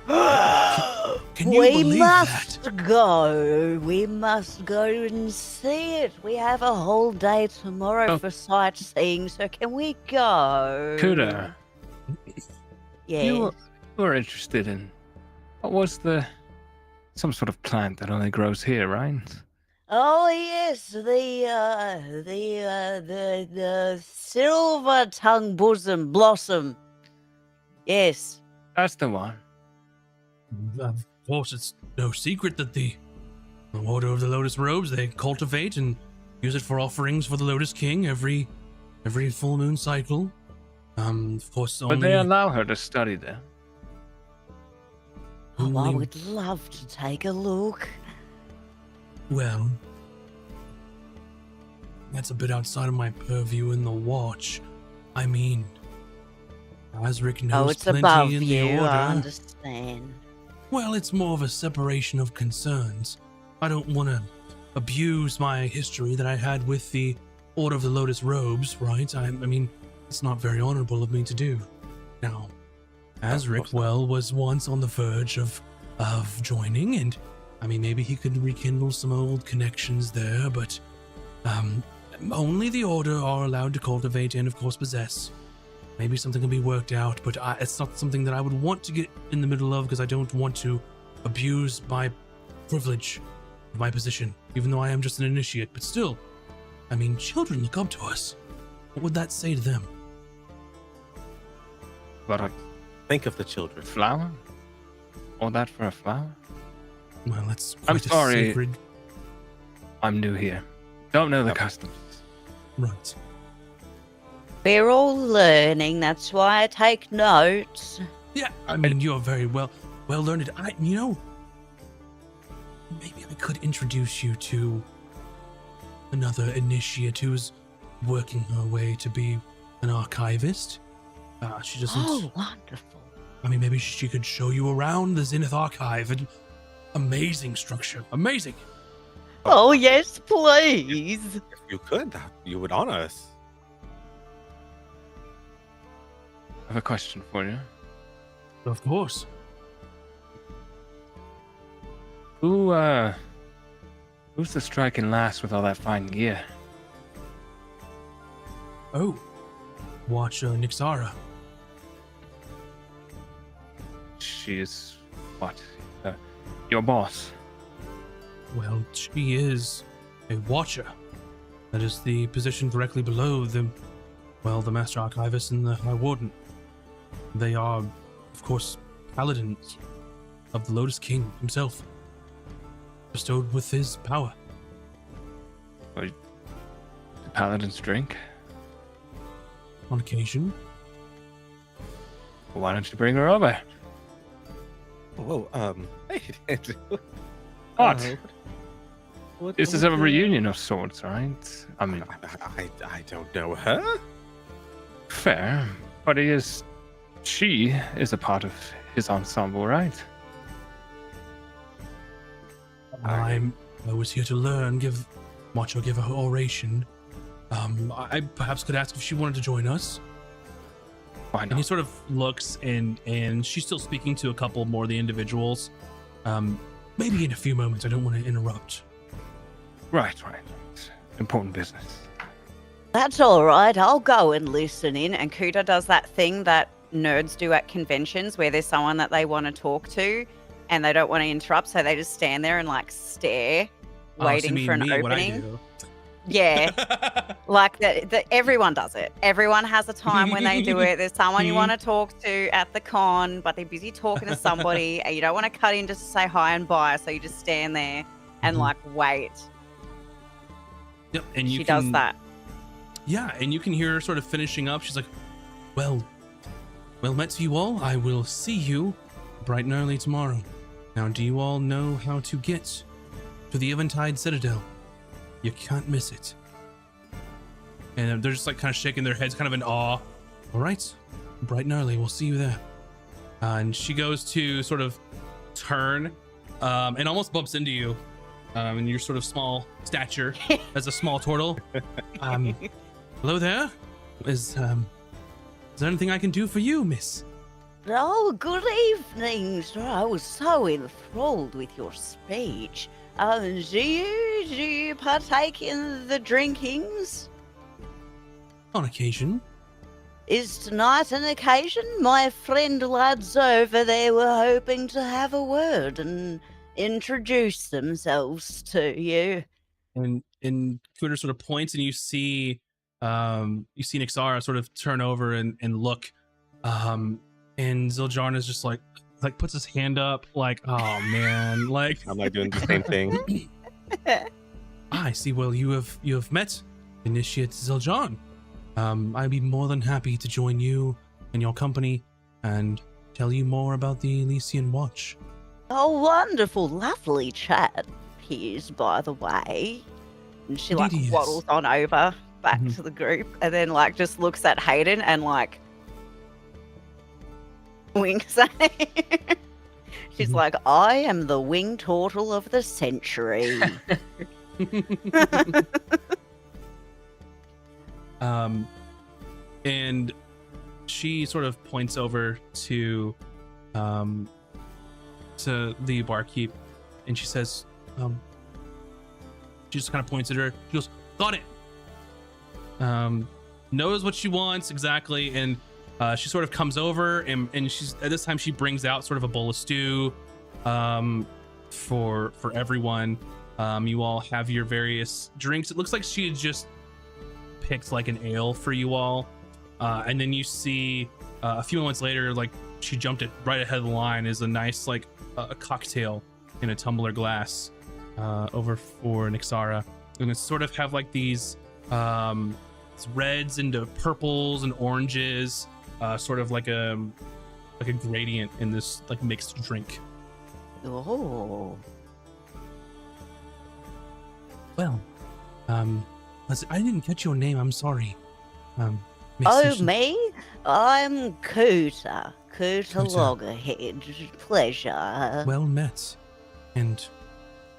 Can you We believe must that? go. We must go and see it. We have a whole day tomorrow Oh. for sightseeing, so can we go? Kuda, Yes. you were interested in what was some sort of plant that only grows here, right? Oh yes, the silver tongue bosom blossom. Yes. That's the one. Of course, it's no secret that the Order of the Lotus Robes, they cultivate and use it for offerings for the Lotus King every full moon cycle. Of course, But they allow her to study there. Oh, I only- would love to take a look. Well, that's a bit outside of my purview in the watch. I mean, Azric knows Oh, it's plenty above in the you, Order. I understand. Well, it's more of a separation of concerns. I don't want to abuse my history that I had with the Order of the Lotus Robes, right? I mean, it's not very honorable of me to do. Now, Azric, well, was once on the verge of joining, and I mean, maybe he could rekindle some old connections there, but only the Order are allowed to cultivate and, of course, possess. Maybe something can be worked out, but it's not something that I would want to get in the middle of because I don't want to abuse my privilege of my position, even though I am just an initiate. But still, I mean, children look up to us. What would that say to them? But a Think of the children. flower? All that for a flower? Well, that's I'm quite a sorry. sacred... I'm new here. Don't know the Yep. customs. Right. We're all learning, that's why I take notes. Yeah, I mean, you're very well learned. Maybe I could introduce you to another initiate who's working her way to be an archivist. She doesn't. Oh, wonderful. I mean, maybe she could show you around the Zenith Archive. Amazing structure. Amazing. Oh, yes, please. If you could, you would honor us. I have a question for you. Of course. Who's the striking last with all that fine gear? Oh, watch Nixara. She is what? Your boss. Well, she is a watcher. That is the position directly below the Master Archivist and the High Warden. They are, of course, paladins of the Lotus King himself, bestowed with his power. The paladins drink. On occasion. Well, why don't you bring her over? Whoa, hey, Andrew. What? What? This is a reunion of sorts, right? I mean, I don't know her. fair, but she is a part of his ensemble, right? I was here to learn, watch her give her oration. I perhaps could ask if she wanted to join us. Why And he not? sort of looks and she's still speaking to a couple more of the individuals. Maybe in a few moments. I don't want to interrupt. Right. Important business. That's all right. I'll go and listen in. And Kuda does that thing that nerds do at conventions, where there's someone that they want to talk to and they don't want to interrupt, so they just stand there and like stare, waiting for an opening. Yeah, like that. Everyone does it. Everyone has a time when they do it. There's someone you want to talk to at the con, but they're busy talking to somebody, and you don't want to cut in just to say hi and bye. So you just stand there and like wait. Yep, and she does that. Yeah, and you can hear her sort of finishing up. She's like, well met to you all. I will see you bright and early tomorrow. Now, do you all know how to get to the Eventide Citadel? You can't miss it. And they're just like kind of shaking their heads, kind of in awe. All right, bright and early. We'll see you there. And she goes to sort of turn and almost bumps into you. And your sort of small stature as a small turtle. Hello there. Is there anything I can do for you, miss? Oh, good evening, sir. I was so enthralled with your speech. Do you partake in the drinkings? On occasion. Is tonight an occasion? My friend lads over there were hoping to have a word and introduce themselves to you. And Cooter sort of points, and you see Nixara sort of turn over and look, and Zildjarn is just like puts his hand up, like, oh man, like I'm like doing the same thing. I see. Well, you have met Initiate Zildjarn. I'd be more than happy to join you in your company and tell you more about the Elysian Watch. Oh, wonderful, lovely chat, Piers, by the way. And she like waddles on over back to the group, and then like just looks at Hayden and like winks at him. She's like, I am the winged turtle of the century. And she sort of points over to the barkeep, and she says, she just kind of points at her. She goes, got it. Knows what she wants exactly, and she sort of comes over, and she's at this time she brings out sort of a bowl of stew for everyone. You all have your various drinks. It looks like she had just picked like an ale for you all, and then you see a few moments later, like she jumped it right ahead of the line, is a nice like a cocktail in a tumbler glass over for Nixara, and it sort of have like these reds into purples and oranges, sort of like a gradient in this like mixed drink. Oh. Well, I didn't catch your name. I'm sorry. Oh, me? I'm Cooter. Cooter Loggerhead. Pleasure. Well met. And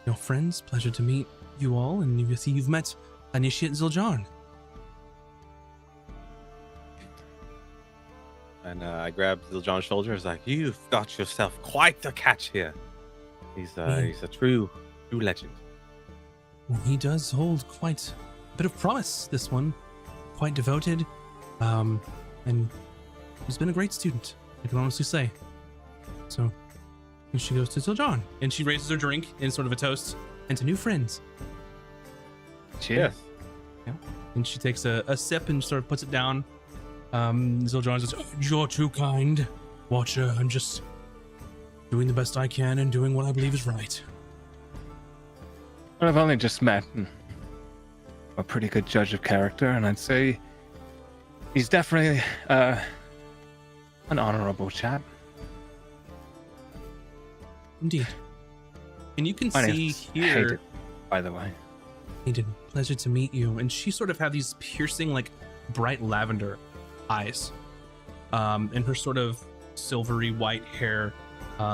your friends, pleasure to meet you all. And you see you've met Initiate Zildjarn. And I grabbed Zildjarn's shoulder. It's like, you've got yourself quite the catch here. He's a true legend. Well, he does hold quite a bit of promise, this one. Quite devoted. And he's been a great student, I can honestly say. So, and she goes to Zildjarn, and she raises her drink in sort of a toast, and to new friends. Cheers. Yeah. And she takes a sip and sort of puts it down. Zildjarn says, you're too kind, Watcher. I'm just doing the best I can and doing what I believe is right. Well, I've only just met and a pretty good judge of character, and I'd say he's definitely an honorable chap. Indeed. And you can see here, Hayden, by the way. Hayden, pleasure to meet you. And she sort of have these piercing, like bright lavender eyes. And her sort of silvery white hair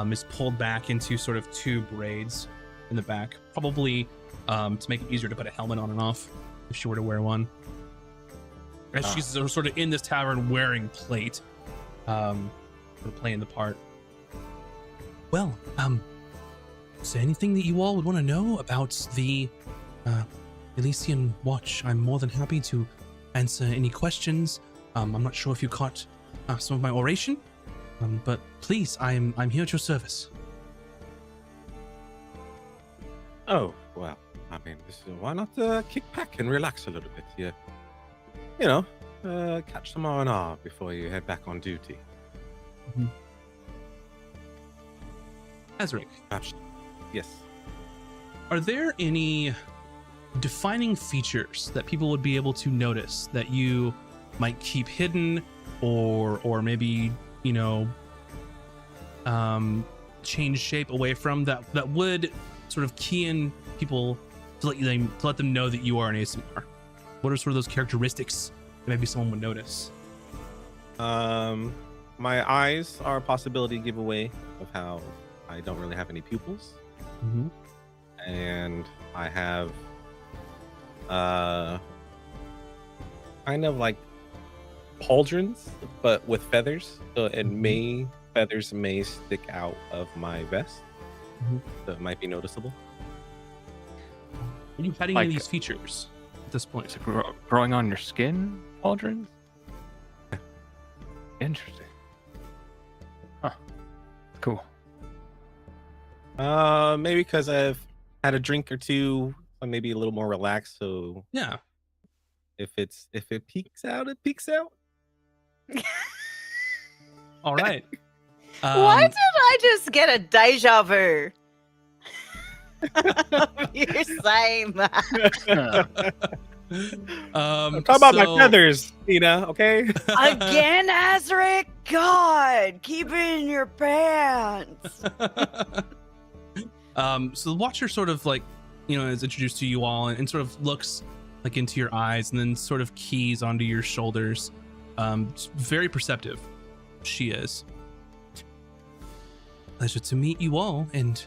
is pulled back into sort of two braids in the back, probably to make it easier to put a helmet on and off if she were to wear one. As she's sort of in this tavern wearing plate, sort of playing the part. Well, is there anything that you all would want to know about the Elysian Watch? I'm more than happy to answer any questions. I'm not sure if you caught some of my oration. But please, I'm here at your service. Oh, well, I mean, why not kick back and relax a little bit? You know, catch some R&R before you head back on duty. Azric, Perhaps. Yes. are there any defining features that people would be able to notice that you might keep hidden, or maybe, you know, change shape away from that would sort of key in people to let them know that you are an ASMR? What are sort of those characteristics that maybe someone would notice? My eyes are a possibility giveaway of how I don't really have any pupils, and I have kind of like pauldrons, but with feathers. So feathers may stick out of my vest, so it might be noticeable. Are you hiding any of these features at this point? Is it growing on your skin, pauldrons? Interesting. Huh. Cool. Maybe because I've had a drink or two, I'm maybe a little more relaxed. So Yeah. if it peeks out, it peeks out. All right. Why did I just get a deja vu? You saying that I'm talking about my feathers, Nina. Okay. again, Azric? God, keep it in your pants. So the Watcher sort of like, you know, is introduced to you all and sort of looks like into your eyes and then sort of keys onto your shoulders. Very perceptive, she is. Pleasure to meet you all, and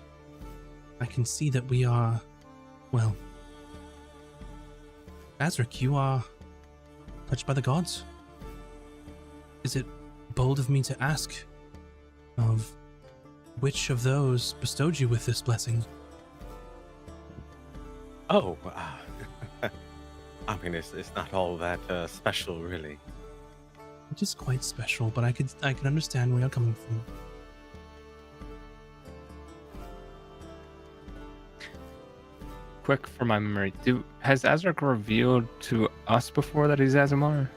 I can see that we are, well, Azric, you are touched by the gods. Is it bold of me to ask of which of those bestowed you with this blessing? Oh, I mean, it's not all that special, really. It is quite special, but I can understand where you're coming from. Quick for my memory, has Azric revealed to us before that he's Azamar?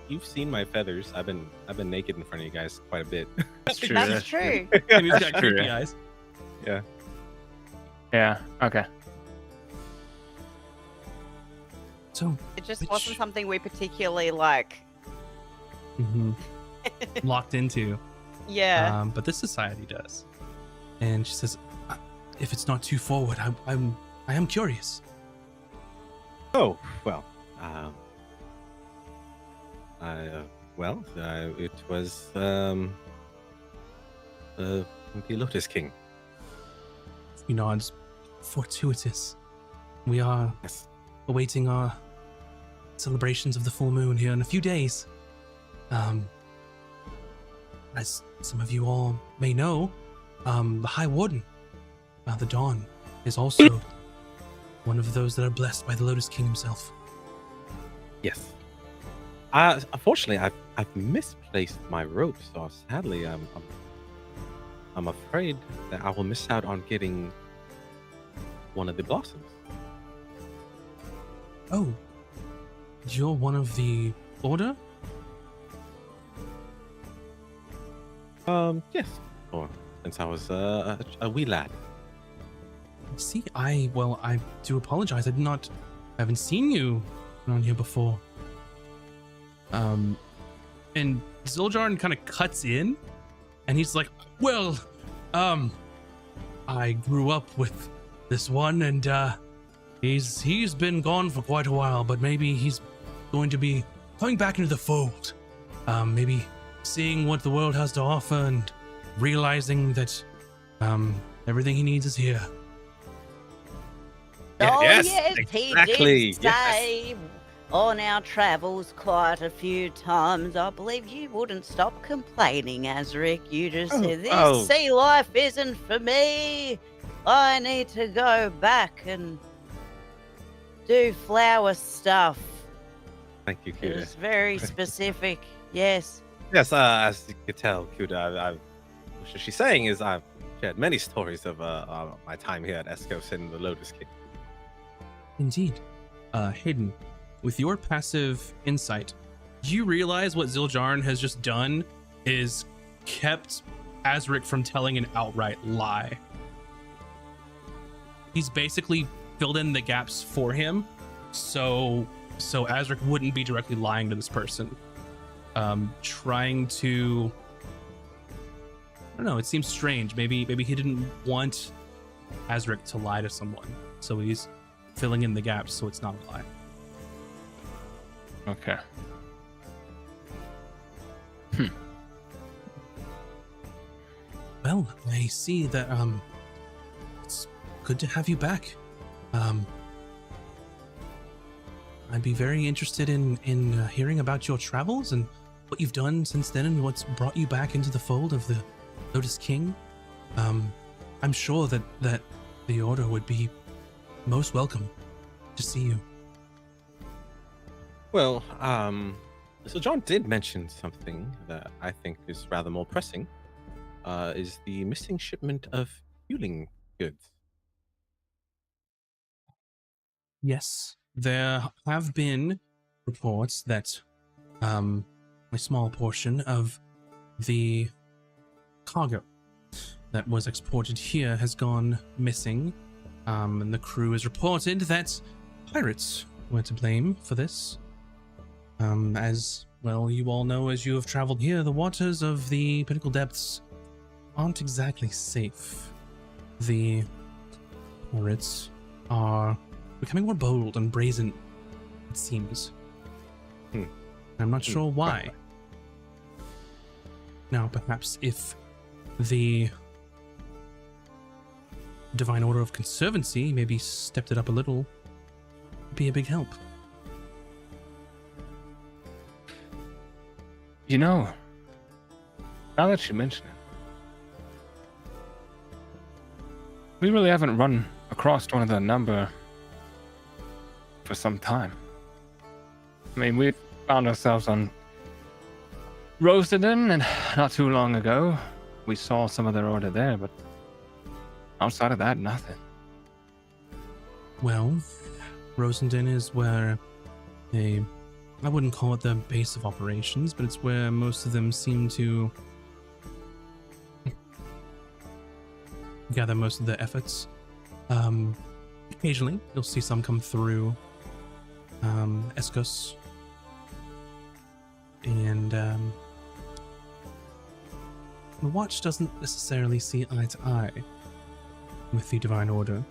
You've seen my feathers. I've been naked in front of you guys quite a bit. That's true. That's true. And he's got creepy eyes. Yeah. Yeah. Okay. So It just wasn't something we particularly like. locked into. Yeah. But this society does. And she says, if it's not too forward, I am curious. Oh, well. It was the Lotus King. He nods. Fortuitous. We are awaiting our celebrations of the full moon here in a few days. As some of you all may know, the High Warden, the Dawn, is also one of those that are blessed by the Lotus King himself. Yes. Unfortunately, I've misplaced my rope, so sadly, I'm afraid that I will miss out on getting one of the blossoms. Oh, you're one of the Order? Yes. Or since I was a wee lad. See, I do apologize. I haven't seen you around here before. And Zildjarn kind of cuts in, and he's like, well, I grew up with this one, and he's been gone for quite a while, but maybe he's going to be coming back into the fold. Maybe seeing what the world has to offer and realizing that everything he needs is here. Oh, yes, yes, exactly, he did say on our travels quite a few times. I believe you wouldn't stop complaining, Azric. You just said, this sea life isn't for me. I need to go back and do flower stuff. Thank you, It Kuda. was very specific. Yes. Yes, as you could tell, Kuda, what she's saying is I've shared many stories of my time here at Escos in the Lotus King. Indeed. Hayden, with your passive insight, you realize what Ziljarn has just done is kept Azric from telling an outright lie. He's basically filled in the gaps for him, so Azric wouldn't be directly lying to this person. Trying to, I don't know, it seems strange. Maybe he didn't want Azric to lie to someone, so he's filling in the gaps so it's not a lie. Okay. Well, I see that it's good to have you back. I'd be very interested in hearing about your travels and what you've done since then and what's brought you back into the fold of the Lotus King. I'm sure that the Order would be most welcome to see you. Well, so John did mention something that I think is rather more pressing, is the missing shipment of fueling goods. Yes, there have been reports that a small portion of the cargo that was exported here has gone missing, and the crew has reported that pirates were to blame for this. As well, you all know, as you have traveled here, the waters of the Pinnacle Depths aren't exactly safe. The pirates are becoming more bold and brazen, it seems. I'm not sure why. Now, perhaps if the Divine Order of Conservancy maybe stepped it up a little, it'd be a big help. You know, now that you mention it, we really haven't run across one of the number for some time. I mean, we found ourselves on Rosenden, and not too long ago, we saw some of their order there, but outside of that, nothing. Well, Rosenden is where I wouldn't call it the base of operations, but it's where most of them seem to gather most of their efforts. Occasionally, you'll see some come through Escos, and the Watch doesn't necessarily see eye to eye with the Divine Order,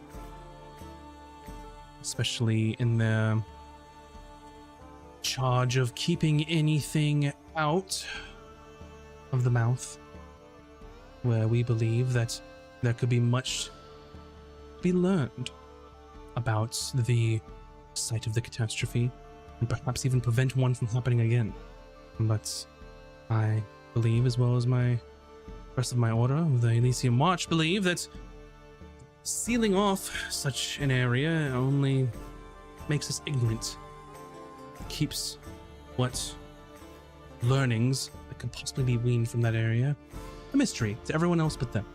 especially in their charge of keeping anything out of the mouth, where we believe that there could be much to be learned about the site of the catastrophe, and perhaps even prevent one from happening again. But I believe, as well as my rest of my order of the Elysium Watch, believe that sealing off such an area only makes us ignorant, keeps what learnings that could possibly be weaned from that area a mystery to everyone else but them.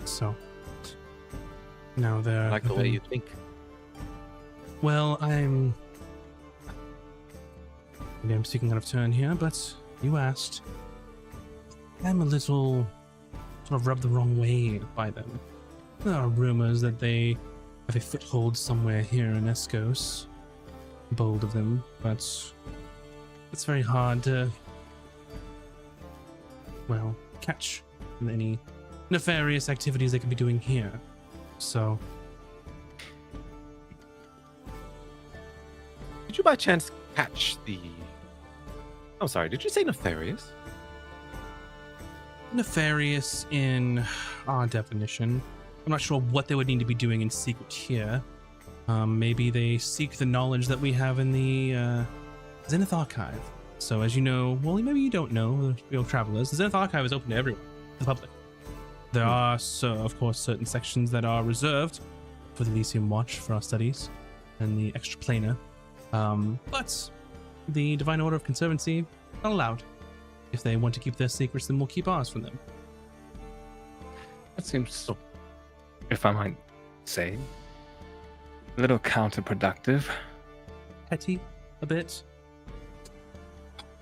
So now there. I like the way you think. Well, maybe I'm speaking out of turn here, but you asked. I'm a little sort of rubbed the wrong way by them. There are rumors that they have a foothold somewhere here in Escos. Bold of them, but it's very hard to, well, catch any nefarious activities they could be doing here. So, Did you by chance catch the... I'm sorry, did you say nefarious? nefarious in our definition. I'm not sure what they would need to be doing in secret here. Maybe they seek the knowledge that we have in the Zenith Archive. So as you know, well, maybe you don't know, real travelers, the Zenith Archive is open to everyone, the public. There are, of course, certain sections that are reserved for the Elysium Watch for our studies and the extraplanar. But the Divine Order of Conservancy, not allowed. If they want to keep their secrets, then we'll keep ours from them. That seems, if I might say, a little counterproductive. Petty, a bit.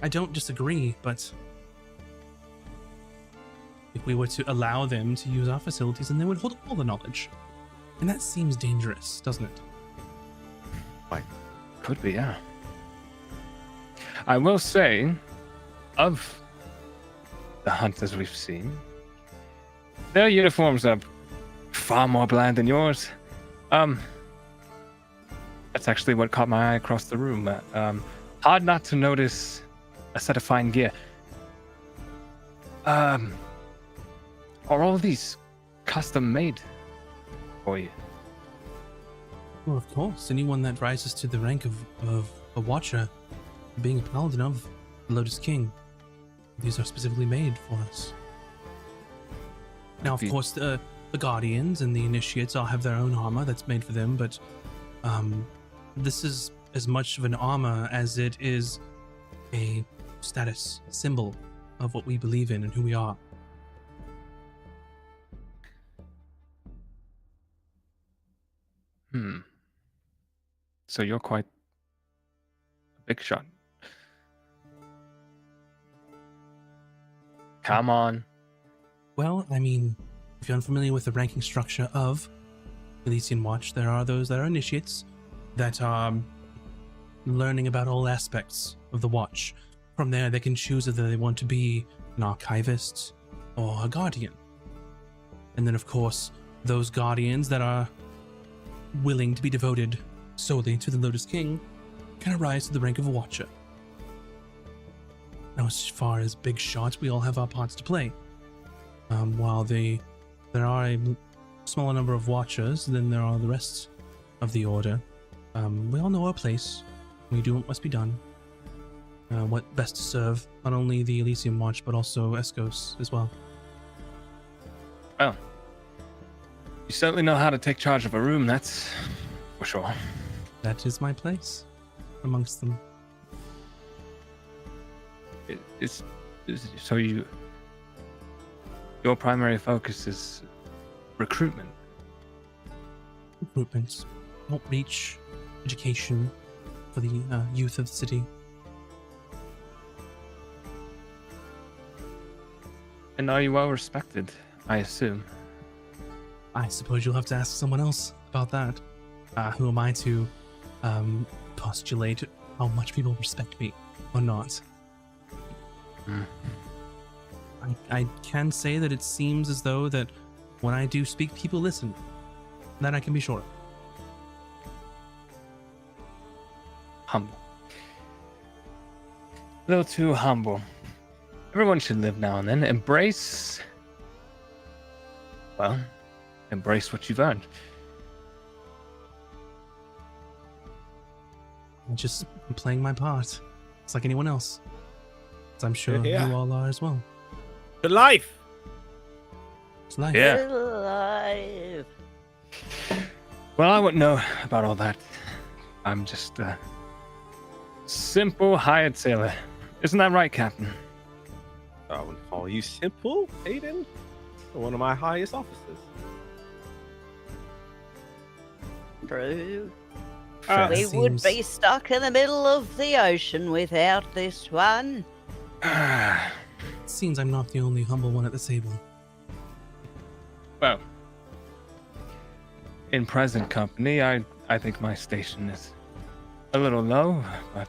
I don't disagree, but if we were to allow them to use our facilities, then they would hold all the knowledge. And that seems dangerous, doesn't it? Could be, yeah. I will say, of the hunters we've seen, their uniforms are far more bland than yours. That's actually what caught my eye across the room. Hard not to notice a set of fine gear. Are all these custom made for you? Well, of course, anyone that rises to the rank of a Watcher, being a paladin of the Lotus King, these are specifically made for us. Now, of course, the Guardians and the Initiates all have their own armor that's made for them, but this is as much of an armor as it is a status symbol of what we believe in and who we are. So you're quite a big shot. Come on. Well, I mean, if you're unfamiliar with the ranking structure of Elysian Watch, there are those that are initiates that are learning about all aspects of the Watch. From there, they can choose whether they want to be an archivist or a guardian. And then, of course, those guardians that are willing to be devoted solely to the Lotus King can rise to the rank of a Watcher. Now, as far as big shots, we all have our parts to play. While there are a smaller number of Watchers than there are the rest of the Order, we all know our place. We do what must be done. What best to serve not only the Elysium Watch, but also Escos as well. Well, you certainly know how to take charge of a room, that's for sure. That is my place amongst them. So your primary focus is recruitment. Recruitment, outreach, education for the youth of the city. And are you well respected, I assume? I suppose you'll have to ask someone else about that. Who am I to postulate how much people respect me or not? I can say that it seems as though that when I do speak, people listen. That I can be sure of. Humble. A little too humble. Everyone should live now and then. Embrace what you've earned. I'm just playing my part. It's like anyone else. As I'm sure Yeah. you all are as well. To life. It's life. Yeah. Alive. Well, I wouldn't know about all that. I'm just a simple hired sailor. Isn't that right, Captain? I wouldn't call you simple, Aiden. You're one of my highest officers. True. That We would seems- be stuck in the middle of the ocean without this one. It seems I'm not the only humble one at the table. Well, in present company, I think my station is a little low, but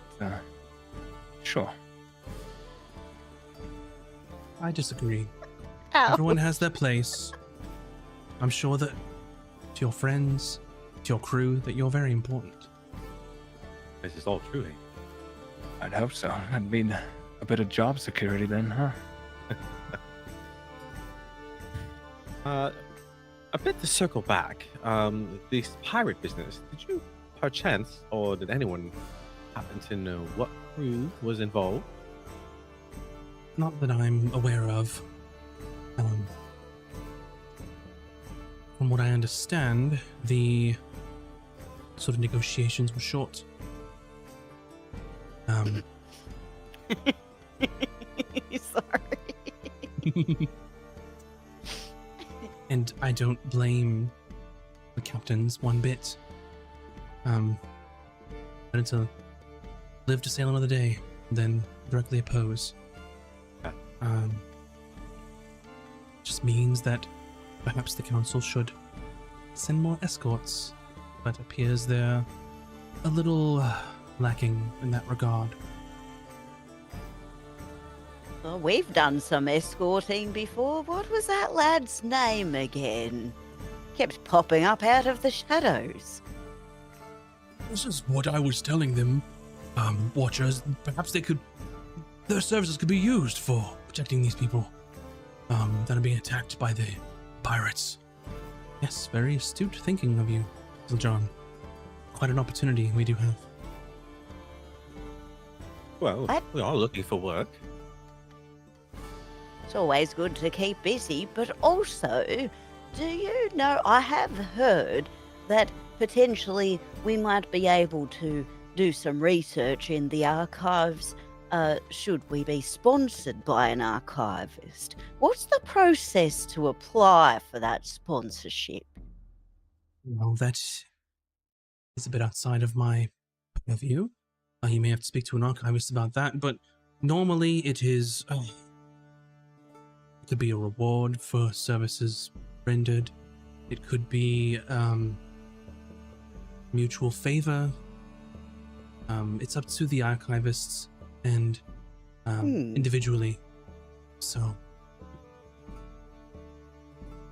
sure. I disagree. Ow. Everyone has their place. I'm sure that to your friends, to your crew, that you're very important. This is all true, eh? I'd hope so. I'd mean a bit of job security then, huh? A bit to circle back. This pirate business, did you, perchance, or did anyone happen to know what crew was involved? Not that I'm aware of. From what I understand, the sort of negotiations were short. Sorry. And I don't blame the captains one bit. Better to live to sail another day than directly oppose. Just means that perhaps the council should send more escorts, but appears they're a little lacking in that regard. Well, we've done some escorting before. What was that lad's name again? Kept popping up out of the shadows. This is what I was telling them, Watchers. Perhaps their services could be used for protecting these people that are being attacked by the pirates. Yes, very astute thinking of you, Little John. Quite an opportunity we do have. Well, we are looking for work. It's always good to keep busy, but also, do you know, I have heard that potentially we might be able to do some research in the archives, should we be sponsored by an archivist. What's the process to apply for that sponsorship? Well, that is a bit outside of my purview. You may have to speak to an archivist about that, but normally it is... it could be a reward for services rendered. It could be mutual favor. It's up to the archivists and individually. So.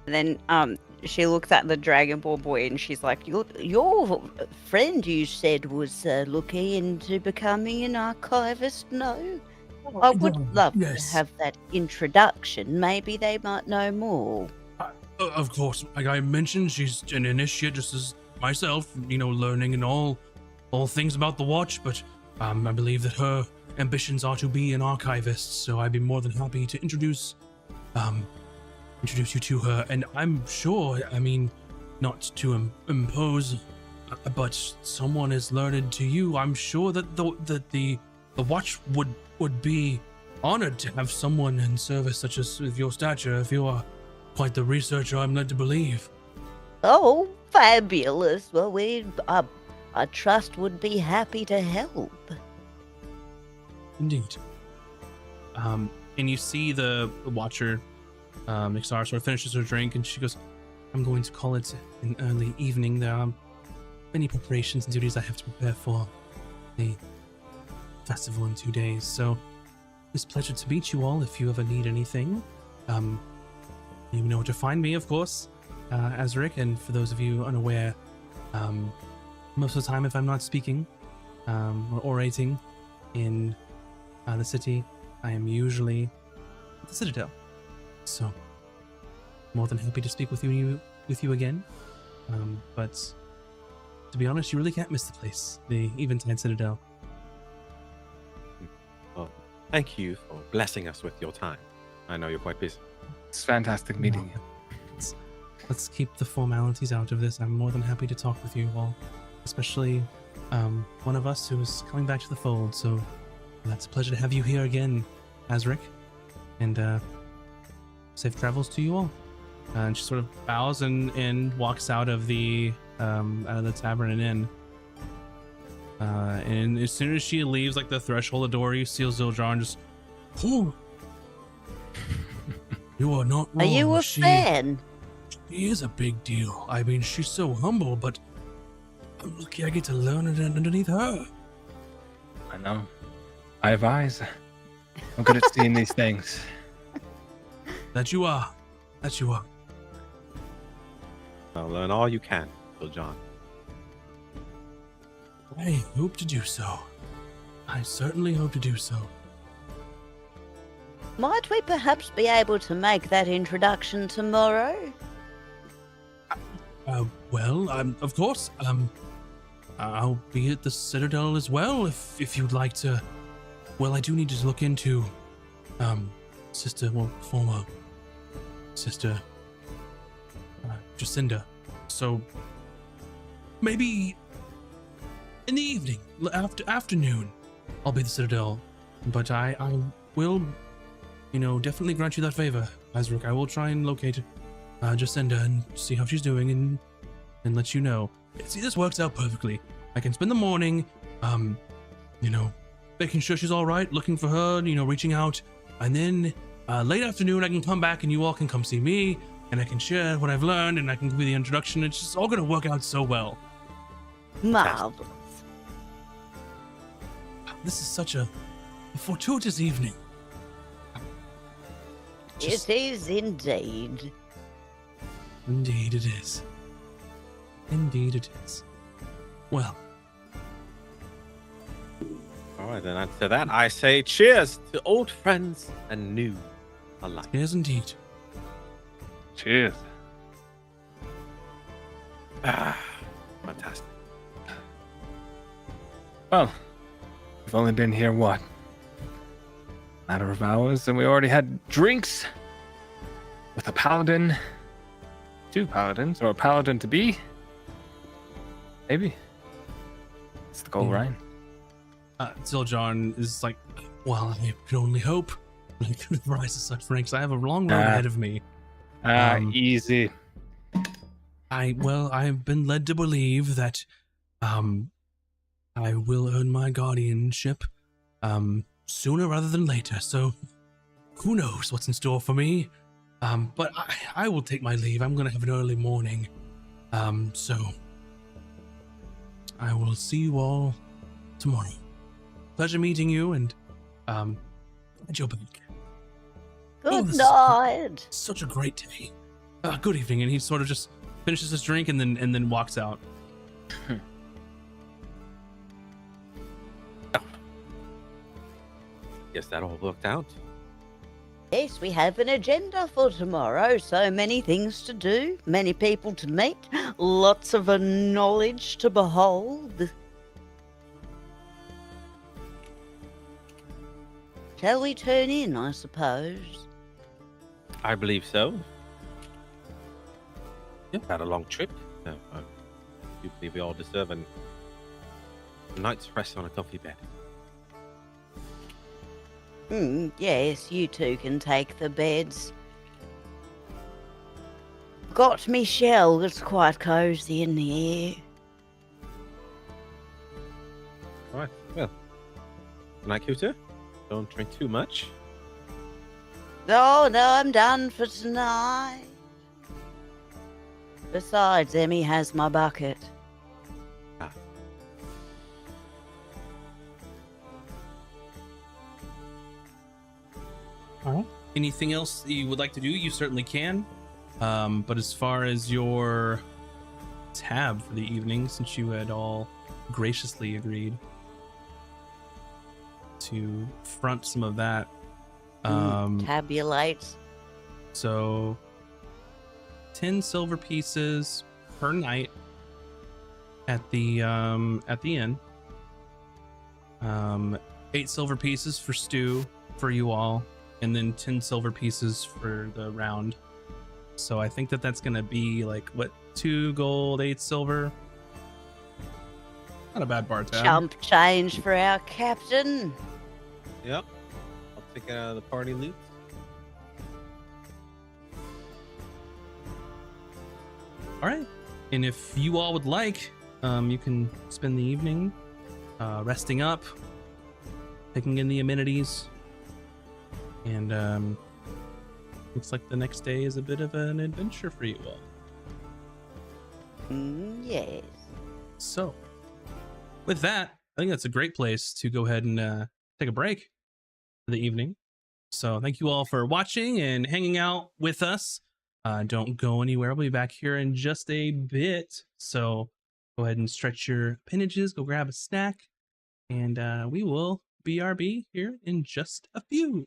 And then she looks at the Dragonborn boy and she's like, your friend you said was looking into becoming an archivist? No? I would love to have that introduction. Maybe they might know more. Of course, like I mentioned, she's an initiate just as myself, learning and all things about the Watch, but I believe that her ambitions are to be an archivist, so I'd be more than happy to introduce you to her. And I'm sure, not to impose, but someone as learned to you, I'm sure that the Watch would be honored to have someone in service such as with your stature, if you are quite the researcher I'm led to believe. Oh, fabulous. Well, I trust would be happy to help. Indeed. And you see the Watcher, Nixar, sort of finishes her drink and she goes, I'm going to call it an early evening. There are many preparations and duties I have to prepare for the festival in 2 days. So it's a pleasure to meet you all. If you ever need anything, you know where to find me, of course, as Rick. And for those of you unaware, most of the time, if I'm not speaking or orating in the city, I am usually at the Citadel. So, more than happy to speak with you again. But to be honest, you really can't miss the place, the Eventide Citadel. Well, thank you for blessing us with your time. I know you're quite busy. It's fantastic meeting you. Let's keep the formalities out of this. I'm more than happy to talk with you all, especially one of us who is coming back to the fold. So that's a pleasure to have you here again, Azric. And safe travels to you all. And she sort of bows and walks out of the tavern and inn. And as soon as she leaves, like the threshold of the door, you see Zildjian just, oh, you are not wrong. Are you a fan? She is a big deal. I mean, she's so humble, but I'm lucky I get to learn it underneath her. I know. I have eyes. I'm good at seeing these things. That you are. Well, learn all you can, Bill John. I hope to do so. I certainly hope to do so. Might we perhaps be able to make that introduction tomorrow? Well, of course. I'll be at the Citadel as well if you'd like to. Well, I do need to look into former sister Jacinda. So maybe in the evening, afternoon, I'll be the Citadel, but I will, definitely grant you that favor, Azric. I will try and locate Jacinda and see how she's doing and let you know. See, this works out perfectly. I can spend the morning, making sure she's all right, looking for her, reaching out, and then late afternoon I can come back and you all can come see me, and I can share what I've learned, and I can give you the introduction. It's just all gonna work out so well. Marvelous. This is such a fortuitous evening. It is indeed. Indeed it is. Indeed it is. Well. All right, then after that, I say cheers to old friends and new alike. Yes, indeed. Cheers. Fantastic. Well, we've only been here, what? Matter of hours, and we already had drinks with a paladin. 2 paladins, or a paladin to be. Maybe. It's the goal, right? Zildjian is like, well, I could only hope. I couldn't rise to such ranks. I have a long road ahead of me. Easy. I've been led to believe that I will earn my guardianship sooner rather than later, so who knows what's in store for me. But I will take my leave. I'm gonna have an early morning. So I will see you all tomorrow. Pleasure meeting you, and glad you're back. Good night. Such a great day. Good evening. And he sort of just finishes his drink and then walks out. Guess that all worked out. Yes, we have an agenda for tomorrow. So many things to do, many people to meet, lots of knowledge to behold. Shall we turn in, I suppose? I believe so. Yep. Had a long trip. So, you believe we all deserve a night's rest on a comfy bed. Yes, you two can take the beds. Got me shell. It's quite cosy in here. All right. Well, good night, Kuta. Don't drink too much. Oh, no, I'm done for tonight. Besides, Emmy has my bucket. All right. Anything else that you would like to do, you certainly can. But as far as your tab for the evening, since you had all graciously agreed to front some of that, Tabulate. so 10 silver pieces per night at the inn. 8 silver pieces for stew for you all, and then 10 silver pieces for the round. So I think that's gonna be like, what, 2 gold, 8 silver? Not a bad bar tab. Chump change for our captain. Yep. I'll take it out of the party loot. All right. And if you all would like, you can spend the evening resting up, taking in the amenities, and looks like the next day is a bit of an adventure for you all. Yes. So, with that, I think that's a great place to go ahead and take a break for the evening. So, thank you all for watching and hanging out with us. Don't go anywhere. We'll be back here in just a bit. So, go ahead and stretch your appendages, go grab a snack, and we will BRB here in just a few.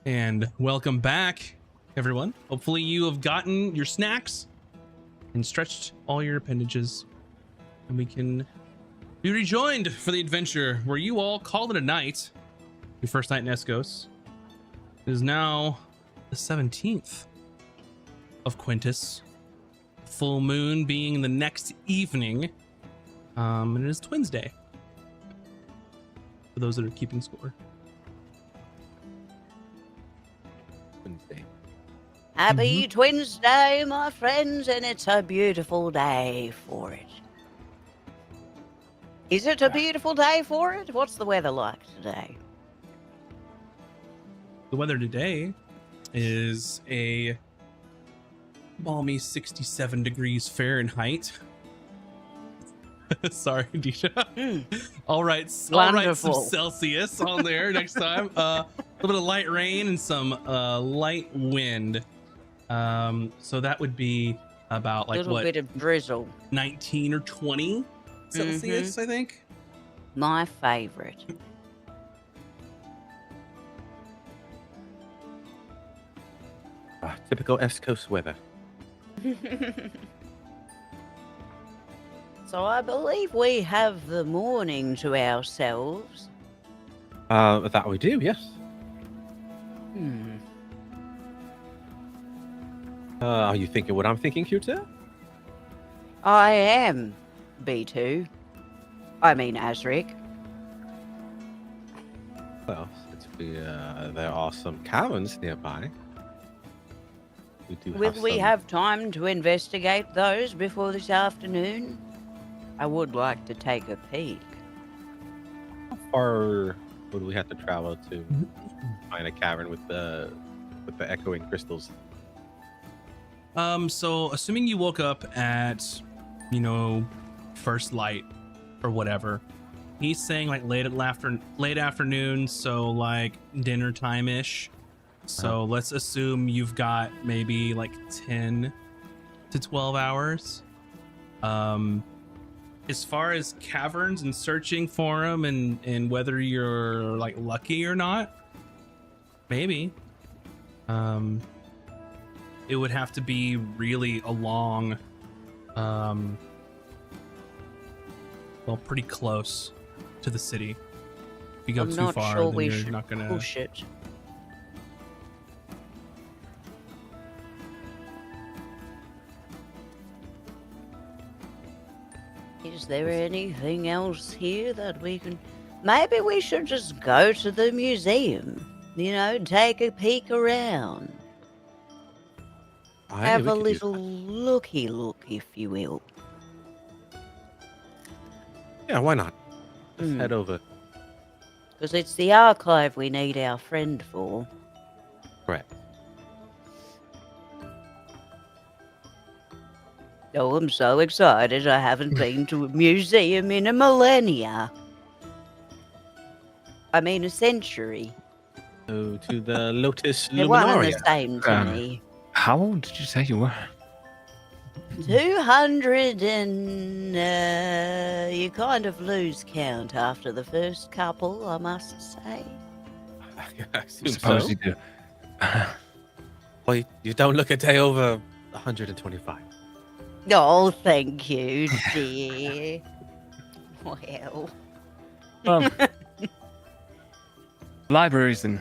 And welcome back, everyone. Hopefully you have gotten your snacks and stretched all your appendages, and we can be rejoined for the adventure where you all called it a night. Your first night in Escos. It is now the 17th of Quintus. Full moon being the next evening. And it is Twins Day. For those that are keeping score. Wednesday. Happy Twins Day, my friends, and it's a beautiful day for it. Is it a beautiful day for it? What's the weather like today? The weather today is a balmy 67 degrees Fahrenheit. Sorry, Disha. All right, some Wonderful. Celsius on there next time. A little bit of light rain and some light wind. So that would be about like A little what, bit of drizzle. 19 or 20 Celsius, I think. My favorite. Typical Escos weather. So I believe we have the morning to ourselves. That we do, yes. Are you thinking what I'm thinking, Cuter? I am B2. I mean Azric. Well, since there are some caverns nearby, we do Will have we some... have time to investigate those before this afternoon? I would like to take a peek. How far would we have to travel to find a cavern with the echoing crystals? So assuming you woke up at, first light or whatever, he's saying like late afternoon, so like dinner time ish. So let's assume you've got maybe like 10 to 12 hours. As far as caverns and searching for them and whether you're like lucky or not, maybe. It would have to be really a long, pretty close to the city. If you go I'm too not far, sure then we you're should not gonna push it. Is there anything else here that we can... Maybe we should just go to the museum. Take a peek around. Have we a could do little that. looky look, if you will. Yeah, why not? Let's head over. Because it's the archive we need our friend for. Correct. Oh, I'm so excited. I haven't been to a museum in a millennia. I mean, a century. So to the Lotus They're one and the Luminaria. same to me. How old did you say you were? 200 and... you kind of lose count after the first couple, I must say. I I assume suppose so. you do. Well, you don't look a day over 125. Oh, thank you, dear. Well... Well, libraries and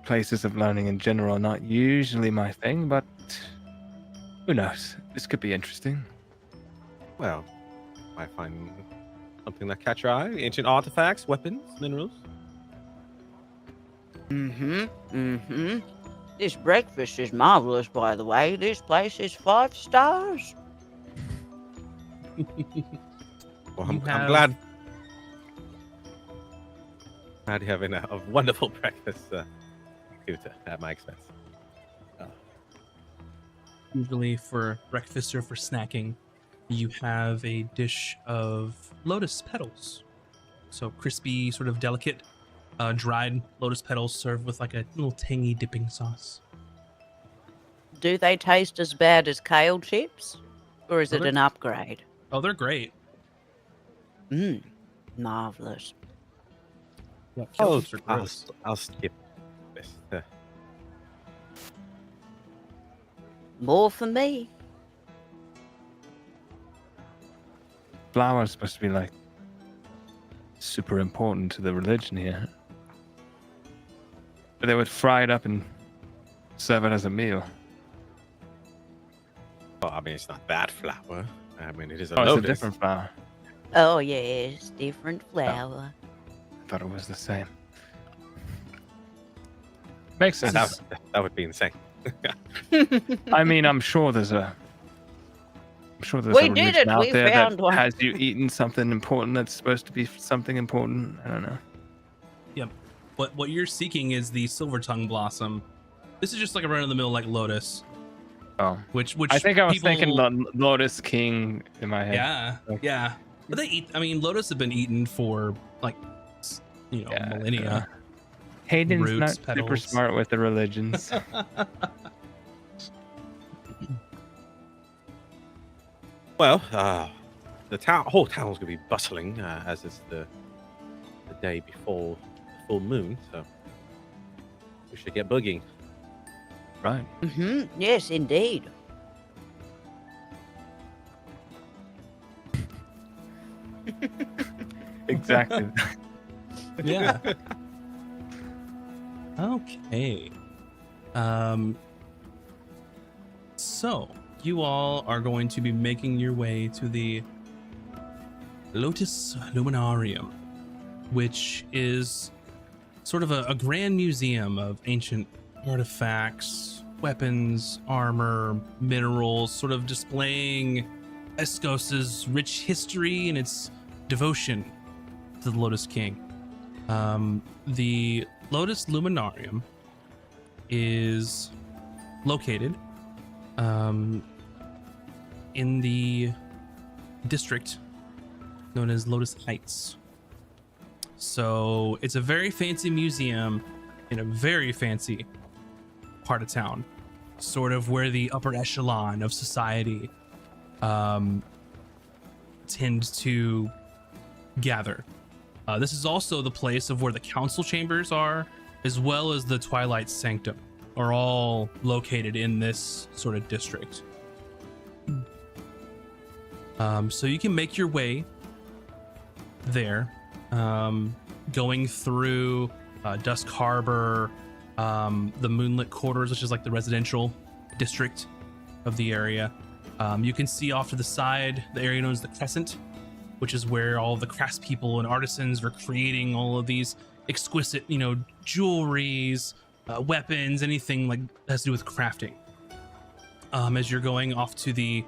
places of learning in general are not usually my thing, but who knows? This could be interesting. Well, might find something that catch your eye. Ancient artifacts, weapons, minerals. This breakfast is marvelous, by the way. This place is 5 stars. Well, I'm have- glad. Glad you're having a wonderful breakfast, Kuta, at my expense. usually for breakfast or for snacking, you have a dish of lotus petals. So crispy, sort of delicate, dried lotus petals served with like a little tangy dipping sauce. Do they taste as bad as kale chips? Or is Oh, it they're- an upgrade? Oh, they're great. Marvelous. Yep, Oh, chips are gross. I'll skip this. More for me. Flour's supposed to be like super important to the religion here. But they would fry it up and serve it as a meal. Well, I mean, it's not that flour. I mean, it is a Oh, it's a lotus. different flour. Oh, yes, different flour. I thought it was the same. Makes sense. That would be insane. I mean, I'm sure there's a We a did religion it, out we there found that one. has you eaten something important that's supposed to be something important. I don't know. Yep. What you're seeking is the silver tongue blossom. This is just like a run-of-the-mill like lotus, Oh, which I think I was people- thinking Lotus King in my head. Yeah, yeah. But they eat. I mean, lotus have been eaten for like, Yeah, millennia. Hayden's Roots, not super petals. smart with the religions. Well, the whole town's gonna be bustling, as is the day before the full moon. So we should get boogieing. Right. Yes, indeed. Exactly. Yeah. Okay. So you all are going to be making your way to the Lotus Luminarium, which is sort of a grand museum of ancient artifacts, weapons, armor, minerals, sort of displaying Escos's rich history and its devotion to the Lotus King. The Lotus Luminarium is located in the district known as Lotus Heights. So it's a very fancy museum in a very fancy part of town, sort of where the upper echelon of society tend to gather. This is also the place of where the council chambers are, as well as the Twilight Sanctum, are all located in this sort of district. So you can make your way there, going through Dusk Harbor, the Moonlit Quarters, which is like the residential district of the area. You can see off to the side the area known as the Crescent, which is where all the craftspeople and artisans are creating all of these exquisite, jewelries, weapons, anything like that has to do with crafting. As you're going off to the,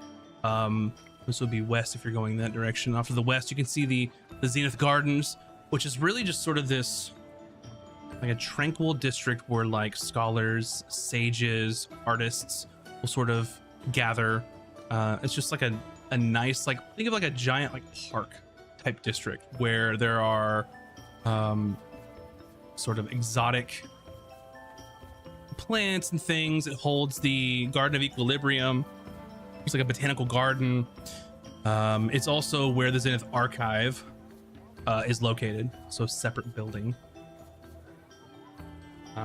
this would be west if you're going that direction. Off to the west, you can see the Zenith Gardens, which is really just sort of this, like a tranquil district where like scholars, sages, artists will sort of gather. It's just like a nice, like, think of like a giant like park type district where there are sort of exotic plants and things. It holds the Garden of Equilibrium. It's like a botanical garden. It's also where the Zenith Archive is located, so a separate building.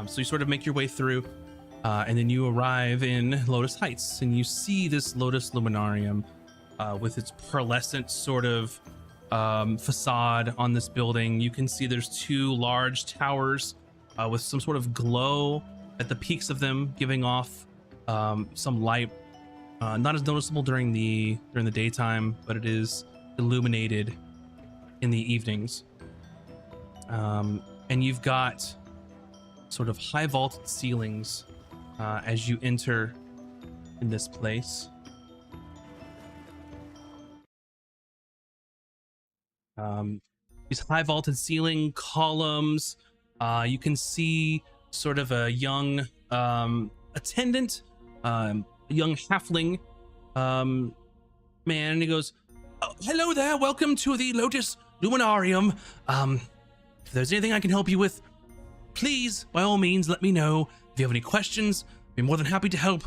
So you sort of make your way through, and then you arrive in Lotus Heights, and you see this Lotus Luminarium with its pearlescent sort of facade on this building. You can see there's two large towers with some sort of glow at the peaks of them, giving off some light. Not as noticeable during the daytime, but it is illuminated in the evenings. And you've got sort of high vaulted ceilings as you enter in this place. These high vaulted ceiling columns. You can see sort of a young attendant, a young halfling man, and he goes, "Oh, hello there, welcome to the Lotus Luminarium. If there's anything I can help you with, please, by all means, let me know. If you have any questions, I'd be more than happy to help.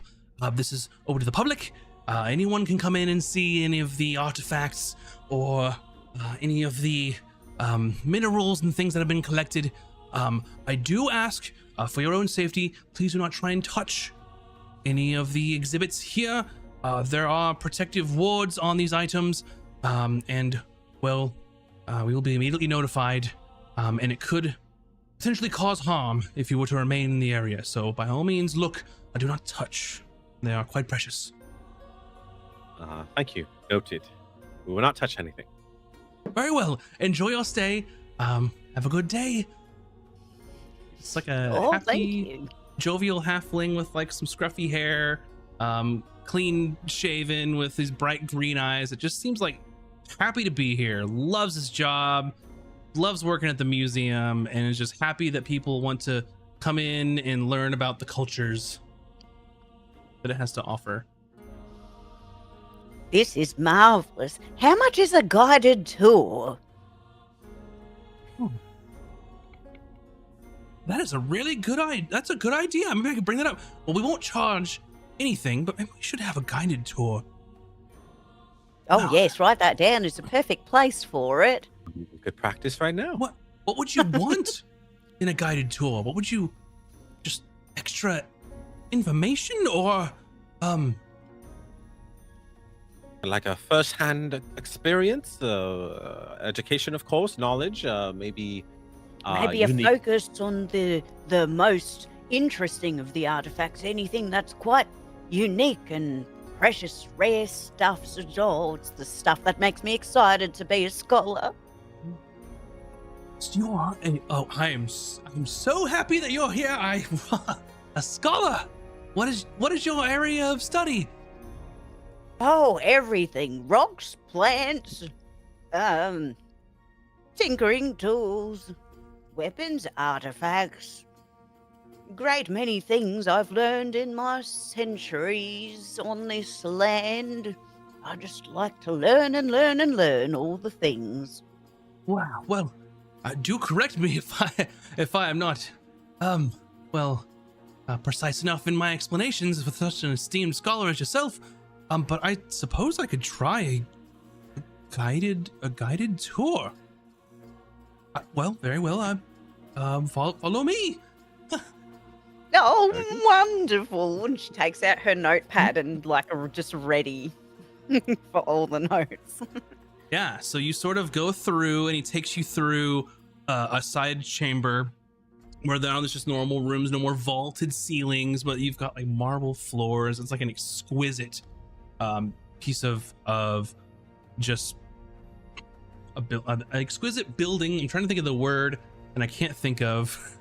This is open to the public. Anyone can come in and see any of the artifacts or any of the minerals and things that have been collected I do ask for your own safety, please do not try and touch any of the exhibits here. There are protective wards on these items, and well, we will be immediately notified, and it could potentially cause harm if you were to remain in the area. So by all means, look, do not touch. They are quite precious. Thank you. Noted. We will not touch anything. Very well. Enjoy your stay. Have a good day. It's like a Thank happy, you. jovial halfling with like some scruffy hair, clean shaven with his bright green eyes. It just seems like happy to be here. Loves his job, loves working at the museum, and is just happy that people want to come in and learn about the cultures that it has to offer. This is marvelous. How much is a guided tour? That is a really good idea. That's a good idea. Maybe I could bring that up. Well, we won't charge anything, but maybe we should have a guided tour. Oh, Wow. yes, write that down. It's a perfect place for it. We could practice right now. What would you want in a guided tour? What would you, just extra information or Like a first-hand experience, education, of course, knowledge, maybe Maybe a unique. focus on the most interesting of the artifacts, anything that's quite unique and precious, rare stuff. So it's the stuff that makes me excited to be a scholar. you are I'm so happy that you're here. A scholar. What is your area of study? Oh, everything. Rocks, plants, tinkering tools, weapons, artifacts. Great many things I've learned in my centuries on this land. I just like to learn and learn and learn all the things. Wow. Well, do correct me if I am not precise enough in my explanations with such an esteemed scholar as yourself. But I suppose I could try a guided tour. Well, very well. Follow me. Oh, wonderful. And she takes out her notepad and just ready for all the notes. Yeah. So you sort of go through, and he takes you through a side chamber where there's just normal rooms, no more vaulted ceilings, but you've got like marble floors. It's like an exquisite piece of just an exquisite building. I'm trying to think of the word and I can't think of,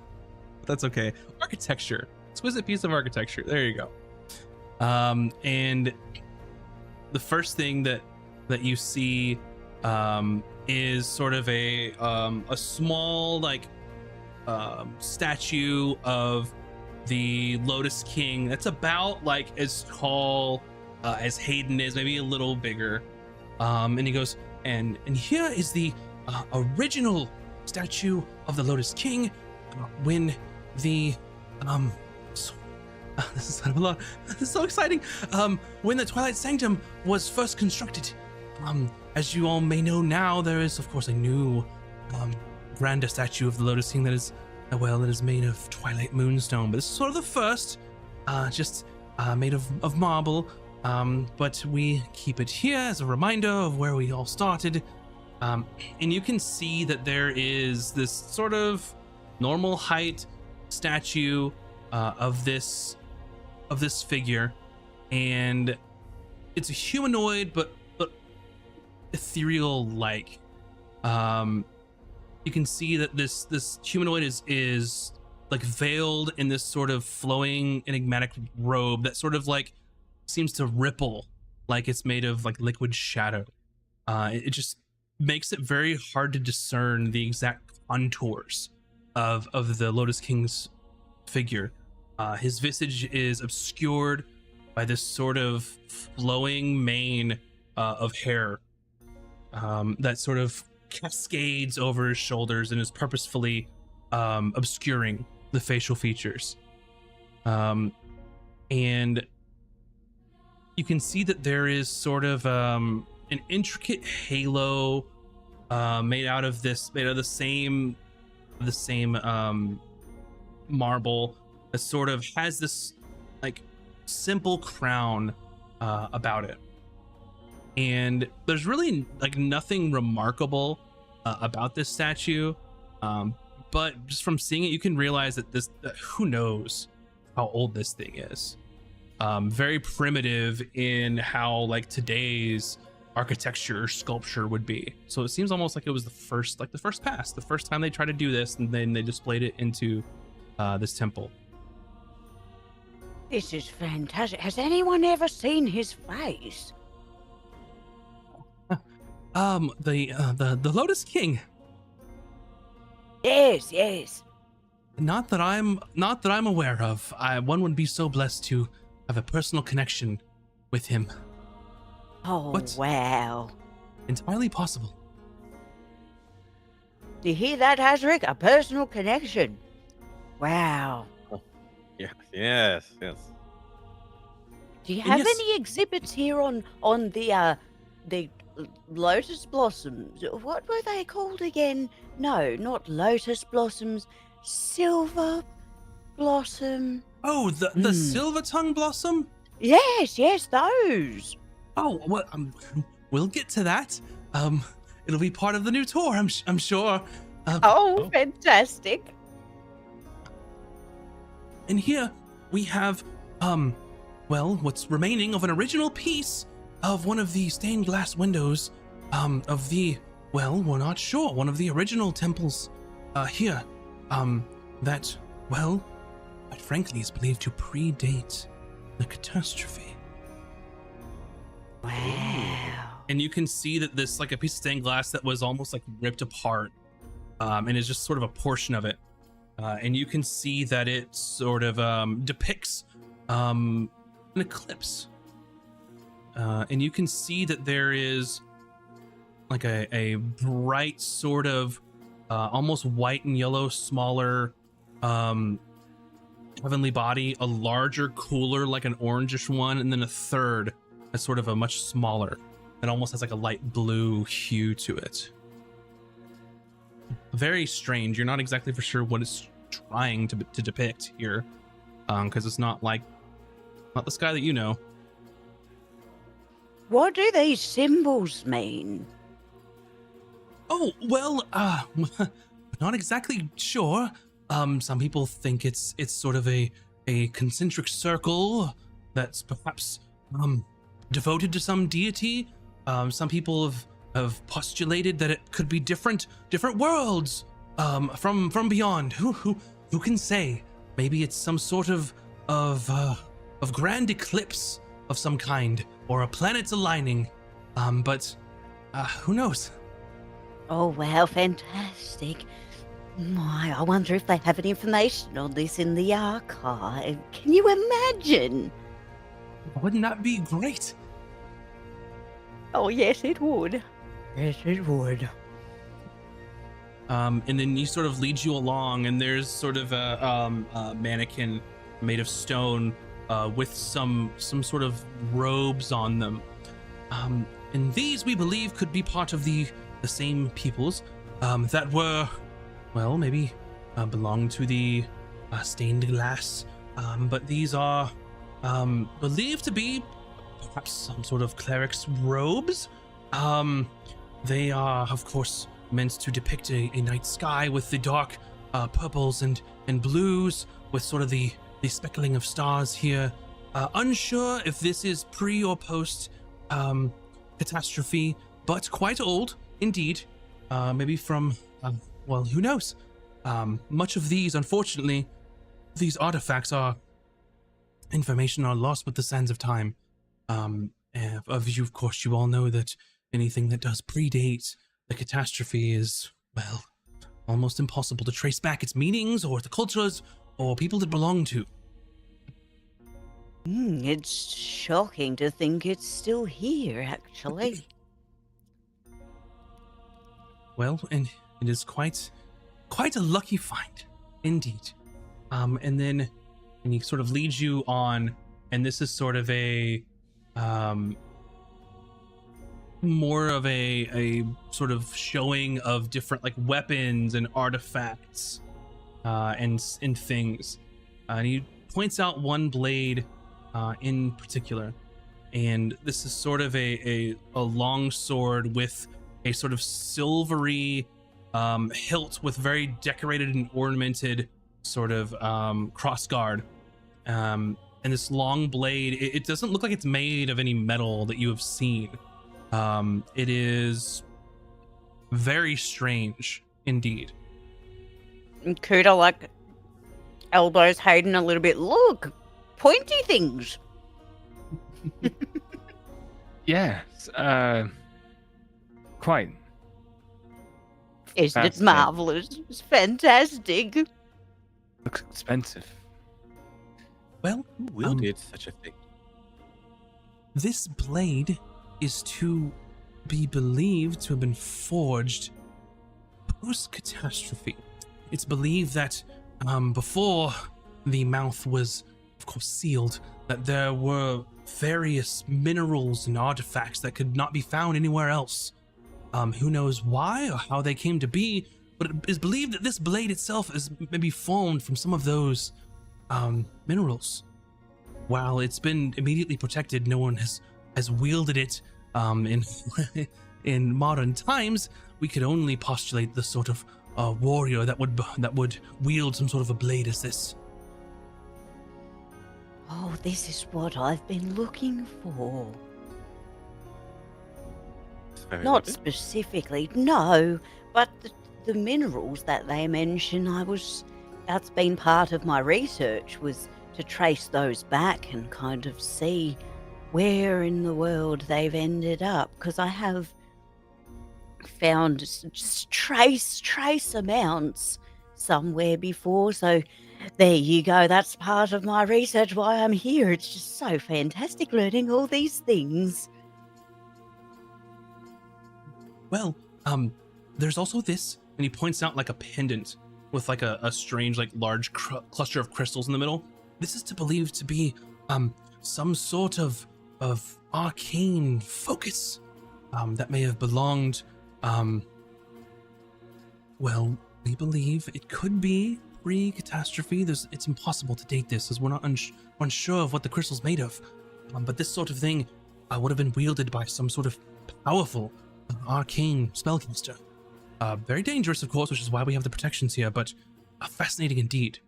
but that's okay. Architecture, exquisite piece of architecture. There you go. And the first thing that you see is sort of a small statue of the Lotus King that's about like as tall as Hayden is, maybe a little bigger. And he goes, and here is the original statue of the Lotus King when the this is kind of a lot. This is so exciting. When the Twilight Sanctum was first constructed, as you all may know now, there is of course a new grander statue of the Lotus King that is made of Twilight Moonstone. But this is sort of the first, just made of marble. But we keep it here as a reminder of where we all started. And you can see that there is this sort of normal height statue of this figure, and it's a humanoid, but ethereal like. You can see that this humanoid is like veiled in this sort of flowing enigmatic robe that sort of like seems to ripple like it's made of like liquid shadow. It just makes it very hard to discern the exact contours of the Lotus King's figure. His visage is obscured by this sort of flowing mane of hair that sort of cascades over his shoulders and is purposefully obscuring the facial features. And you can see that there is sort of an intricate halo made out of the the same marble that sort of has this like simple crown about it. And there's really like nothing remarkable about this statue, but just from seeing it, you can realize that who knows how old this thing is. Very primitive in how like today's architecture or sculpture would be. So it seems almost like it was the first time they tried to do this, and then they displayed it into this temple. This is fantastic. Has anyone ever seen his face? The Lotus King. Yes. Not that I'm aware of. One would be so blessed to have a personal connection with him. Oh, What? wow. Entirely possible. Do you hear that, Hazrick? A personal connection. Wow. Yes. Do you have Yes. any exhibits here on the lotus blossoms? What were they called again? No, not lotus blossoms. Silver blossom. Oh, the silver tongue blossom. Yes, those. Oh, well, we'll get to that. It'll be part of the new tour, I'm sure. Oh, fantastic. And here we have, what's remaining of an original piece of one of the stained glass windows, of the, we're not sure, one of the original temples, here, that, quite frankly, is believed to predate the catastrophe. Wow. And you can see that this, like a piece of stained glass that was almost like ripped apart, and is just sort of a portion of it. And you can see that it sort of depicts an eclipse. And you can see that there is like a bright sort of almost white and yellow, smaller heavenly body, a larger, cooler, like an orangish one, and then a third that's sort of a much smaller that almost has like a light blue hue to it. Very strange. You're not exactly for sure what it's trying to depict here, because it's not the sky that you know. What do these symbols mean? Oh, well, not exactly sure. Some people think it's sort of a concentric circle that's perhaps devoted to some deity. Some people have postulated that it could be different worlds from beyond. Who can say? Maybe it's some sort of grand eclipse of some kind, or a planet's aligning. But who knows? Oh, wow, fantastic. My, I wonder if they have any information on this in the archive. Can you imagine? Wouldn't that be great? Oh, yes, it would. Yes, it would. And then he sort of leads you along, and there's sort of a mannequin made of stone with some sort of robes on them. And these, we believe, could be part of the same peoples that were, maybe belong to the stained glass. But these are believed to be perhaps some sort of cleric's robes. They are, of course, meant to depict a night sky with the dark purples and blues, with sort of the speckling of stars here. Unsure if this is pre or post catastrophe, but quite old indeed. Maybe from, who knows? Much of these, unfortunately, these artifacts information are lost with the sands of time. Of course, you all know that anything that does predate the catastrophe is, almost impossible to trace back its meanings or the cultures or people that belong to. It's shocking to think it's still here, actually. And it is quite a lucky find, indeed. And he sort of leads you on, and this is sort of a more of a sort of showing of different like weapons and artifacts and things. And he points out one blade in particular, and this is sort of a long sword with a sort of silvery hilt with very decorated and ornamented sort of crossguard. And this long blade, it doesn't look like it's made of any metal that you have seen. It is very strange indeed. And Kuda, like, elbows Hayden a little bit. Look, pointy things. Yes, quite. Isn't it Fascinating. marvelous? It's fantastic. Looks expensive. Well, Who wielded such a thing? this blade is to be believed to have been forged post-catastrophe. It's believed that before the mouth was, of course, sealed, that there were various minerals and artifacts that could not be found anywhere else. Who knows why or how they came to be, but it is believed that this blade itself is maybe formed from some of those minerals. While it's been immediately protected, no one has wielded it in in modern times. We could only postulate the sort of warrior that would wield some sort of a blade as this. Oh, this is what I've been looking for. It's very Not good. specifically, no, but the minerals that they mention, that's been part of my research, was to trace those back and kind of see where in the world they've ended up, because I have found just trace amounts somewhere before. So there you go, that's part of my research, why I'm here. It's just so fantastic learning all these things. Well, there's also this, and he points out like a pendant with like a strange, like large cluster of crystals in the middle. This is to believe to be some sort of arcane focus that may have belonged. Well, we believe it could be pre-catastrophe. It's impossible to date this, as we're not unsure of what the crystal's made of. But this sort of thing would have been wielded by some sort of powerful arcane spellcaster. Very dangerous, of course, which is why we have the protections here, but fascinating indeed.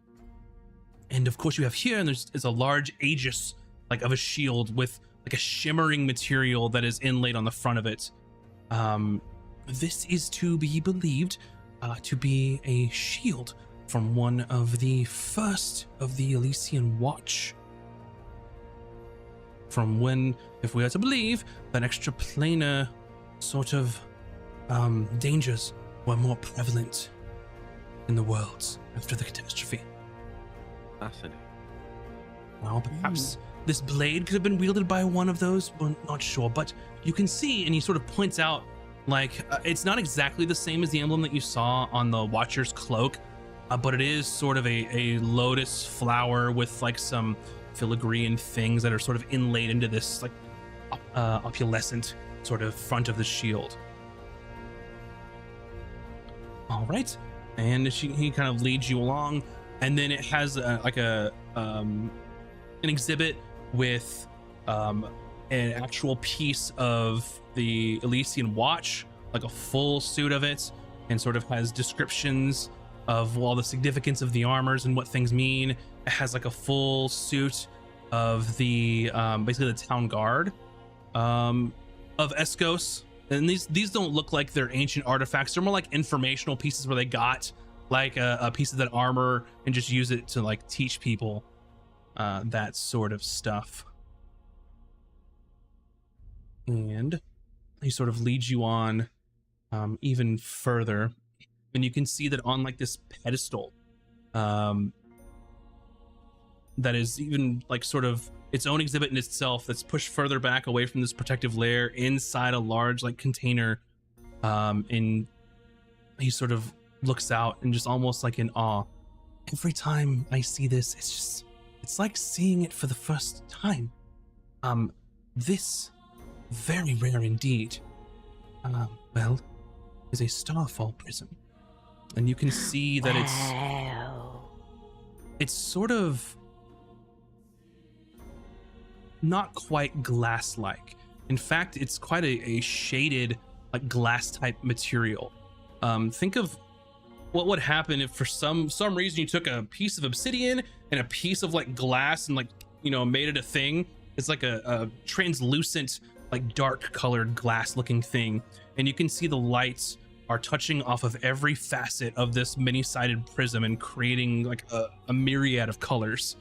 And of course you have here, and there's a large aegis, like of a shield with like a shimmering material that is inlaid on the front of it. This is to be believed to be a shield from one of the first of the Elysian Watch. From when, if we are to believe, that extraplanar sort of dangers were more prevalent in the worlds after the catastrophe. Fascinating. Well, perhaps this blade could have been wielded by one of those. We're not sure, but you can see, and he sort of points out, like, it's not exactly the same as the emblem that you saw on the Watcher's cloak, but it is sort of a lotus flower with like some filigree and things that are sort of inlaid into this like opulescent sort of front of the shield. All right, and he kind of leads you along, and then it has an exhibit with an actual piece of the Elysian Watch, like a full suit of it, and sort of has descriptions of all the significance of the armors and what things mean. It has like a full suit of the basically the town guard of Escos. And these don't look like they're ancient artifacts. They're more like informational pieces where they got like a piece of that armor and just use it to like teach people that sort of stuff. And he sort of leads you on even further, and you can see that on like this pedestal that is even like sort of its own exhibit in itself, that's pushed further back away from this protective layer inside a large like container, and he sort of looks out and just almost like in awe. Every time I see this, it's like seeing it for the first time. This very rare indeed. Well, is a starfall prism. And you can see that Wow. it's sort of not quite glass-like. In fact, it's quite a shaded, like glass-type material. Think of what would happen if for some reason you took a piece of obsidian and a piece of like glass and like, you know, made it a thing. It's like a translucent, like dark colored glass looking thing. And you can see the lights are touching off of every facet of this many-sided prism and creating like a myriad of colors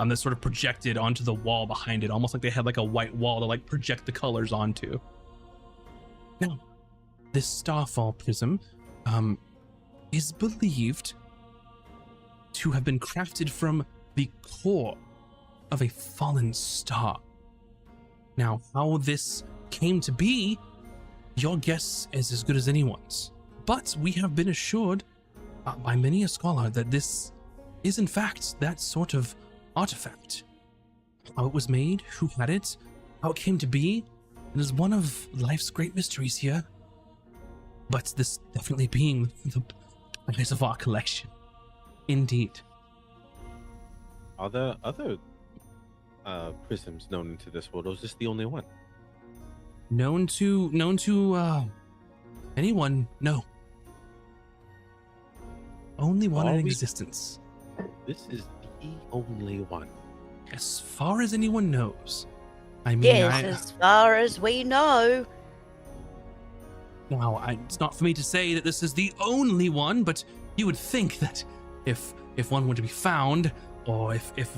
that's sort of projected onto the wall behind it, almost like they had like a white wall to like project the colors onto. Now, this starfall prism is believed to have been crafted from the core of a fallen star. Now, how this came to be, your guess is as good as anyone's. But we have been assured by many a scholar that this is in fact that sort of artifact. How it was made, who had it, how it came to be, it is one of life's great mysteries here. But this definitely being the prize of our collection. Indeed. Are there other prisms known into this world, or is this the only one? Known to anyone? No. Only one in existence. This is the only one. As far as anyone knows. I mean, Yes, as far as we know. Now, it's not for me to say that this is the only one, but you would think that if one were to be found, or if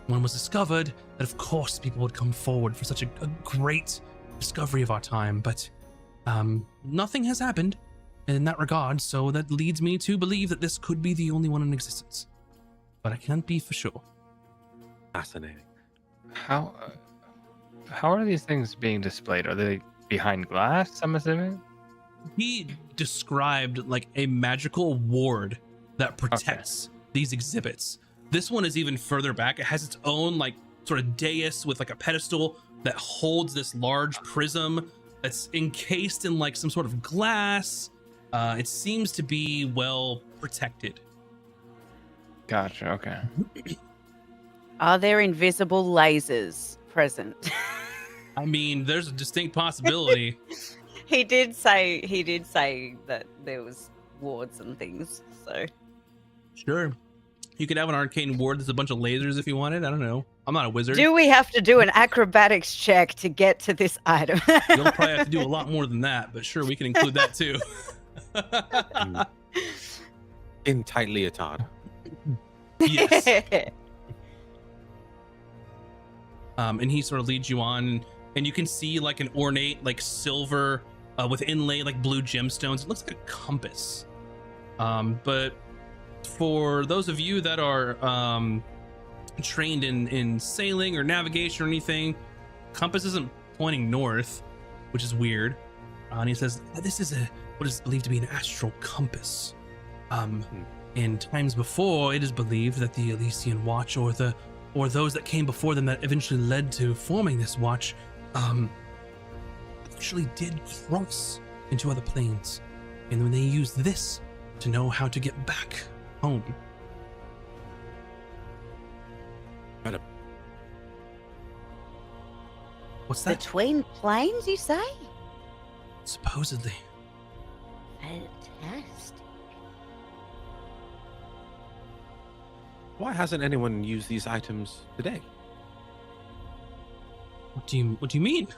one was discovered, that of course people would come forward for such a great discovery of our time. But nothing has happened in that regard, so that leads me to believe that this could be the only one in existence. But I can't be for sure. Fascinating. How are these things being displayed? Are they behind glass, I'm assuming? He described like a magical ward that protects these exhibits. This one is even further back. It has its own like sort of dais with like a pedestal that holds this large prism that's encased in like some sort of glass. It seems to be well protected. Gotcha, okay. Are there invisible lasers present? I mean, there's a distinct possibility. He did say that there was wards and things, so Sure. You could have an arcane ward that's a bunch of lasers if you wanted. I don't know. I'm not a wizard. do we have to do an acrobatics check to get to this item? You'll probably have to do a lot more than that, but sure, we can include that too. In tight leotard. Yes. And he sort of leads you on, and you can see like an ornate, like silver with inlay like blue gemstones. It looks like a compass. But for those of you that are trained in sailing or navigation or anything, compass isn't pointing north, which is weird. And he says, this is what is believed to be an astral compass. In times before, it is believed that the Elysian Watch or those that came before them that eventually led to forming this watch actually did cross into other planes. And when they used this to know how to get back home. What's that? Between planes, you say? Supposedly. Fantastic. Why hasn't anyone used these items today? What do you mean?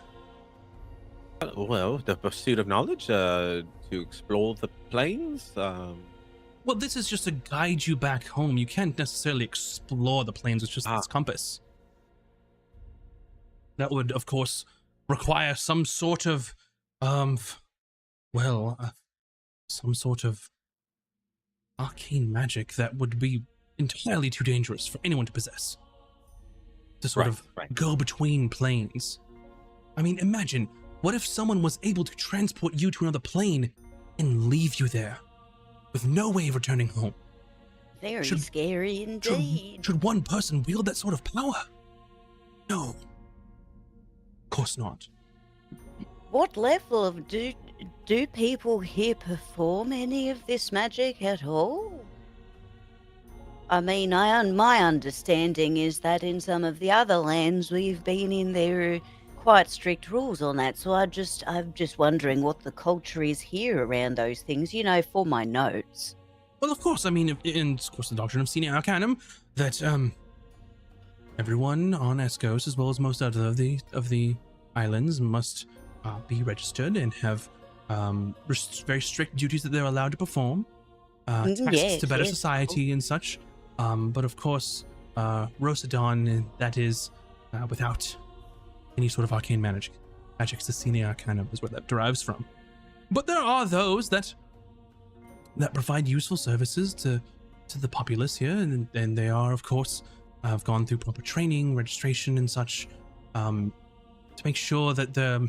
Well, the pursuit of knowledge, to explore the planes. Well, this is just to guide you back home. You can't necessarily explore the plains with just this compass. That would, of course, require some sort of, some sort of arcane magic that would be entirely too dangerous for anyone to possess. To sort of go between planes. I mean, imagine, what if someone was able to transport you to another plane and leave you there with no way of returning home? Very scary indeed. Should one person wield that sort of power? No. Of course not. What level of do people here perform any of this magic at all? I mean, my understanding is that in some of the other lands we've been in, there are quite strict rules on that. So I'm just wondering what the culture is here around those things. For my notes. Well, of course, I mean, of course, the doctrine of Sine Arcanum that everyone on Escos, as well as most other of the islands, must be registered and have very strict duties that they're allowed to perform, tasks Yes, to better yes. society and such. But of course, Rosadon, that is without any sort of arcane magic. Magic's the Sine Arcanum is where that derives from. But there are those that provide useful services to the populace here, and they are, of course, have gone through proper training, registration, and such, to make sure that the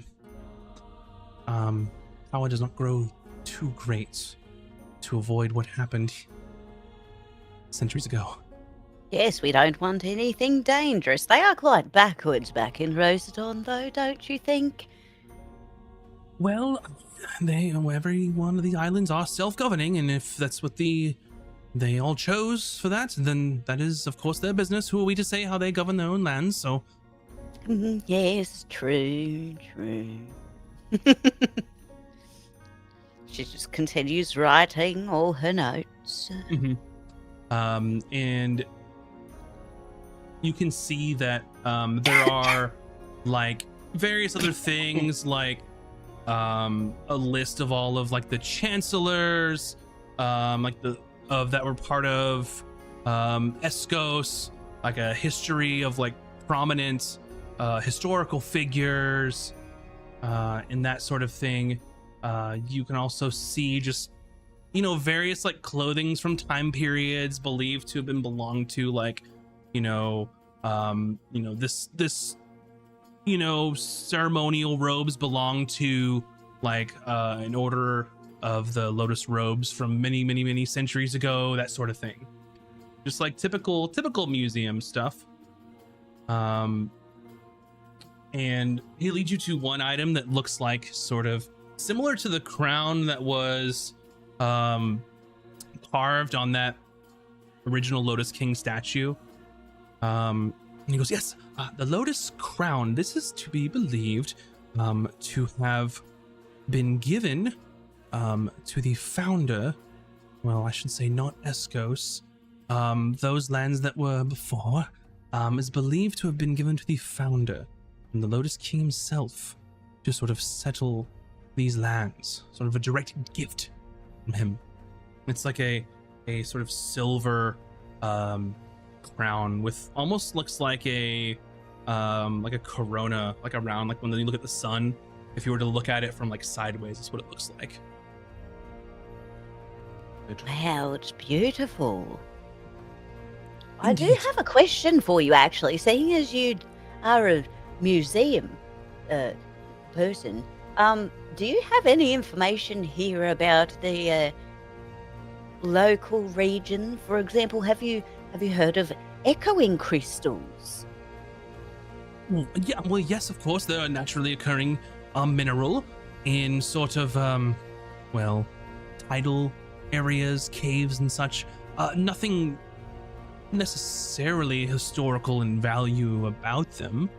power does not grow too great, to avoid what happened centuries ago. Yes, we don't want anything dangerous. They are quite backwards back in Rosadon, though, don't you think? Well, every one of the islands are self-governing, and if that's what they all chose for that, then that is, of course, their business. Who are we to say how they govern their own lands? So, Yes, true. She just continues writing all her notes. and you can see that there are like various other things, like a list of all of like the chancellors, that were part of Escos, like a history of like prominent historical figures, and that sort of thing. You can also see just various like clothings from time periods believed to have been belonged to like this ceremonial robes belong to like an order of the Lotus robes from many centuries ago, that sort of thing. Just like typical museum stuff. And he leads you to one item that looks like sort of similar to the crown that was carved on that original Lotus King statue. And he goes, yes, the Lotus crown. This is to be believed to have been given to the founder. Well, I should say not Escos. Those lands that were before is believed to have been given to the founder and the Lotus King himself to sort of settle these lands. Sort of a direct gift from him. It's like a sort of silver crown with almost looks like a corona, like around, like when you look at the sun. If you were to look at it from like sideways, that's what it looks like. Wow, it's beautiful. I do Indeed. have a question for you, actually. Seeing as you are a museum person, do you have any information here about the local region? For example, have you heard of echoing crystals? Well, yes, of course. They're a naturally occurring mineral in sort of, tidal areas, caves and such. Nothing necessarily historical in value about them.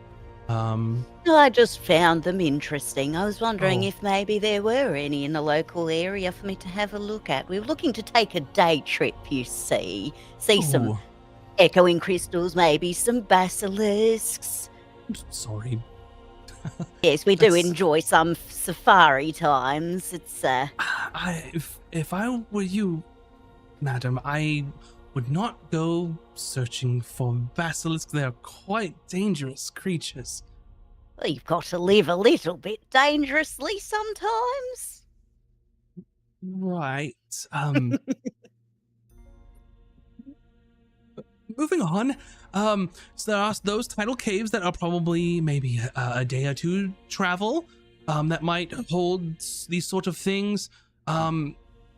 I just found them interesting. I was wondering if maybe there were any in the local area for me to have a look at. We were looking to take a day trip, you see. Some Oh, echoing crystals, maybe some basilisks. sorry. Yes, we do That's- enjoy some safari times. It's If I were you, madam, I would not go searching for basilisks. They are quite dangerous creatures. well, you've got to live a little bit dangerously sometimes. Right. Moving on. So there are those tidal caves that are probably maybe a day or two travel. That might hold these sort of things.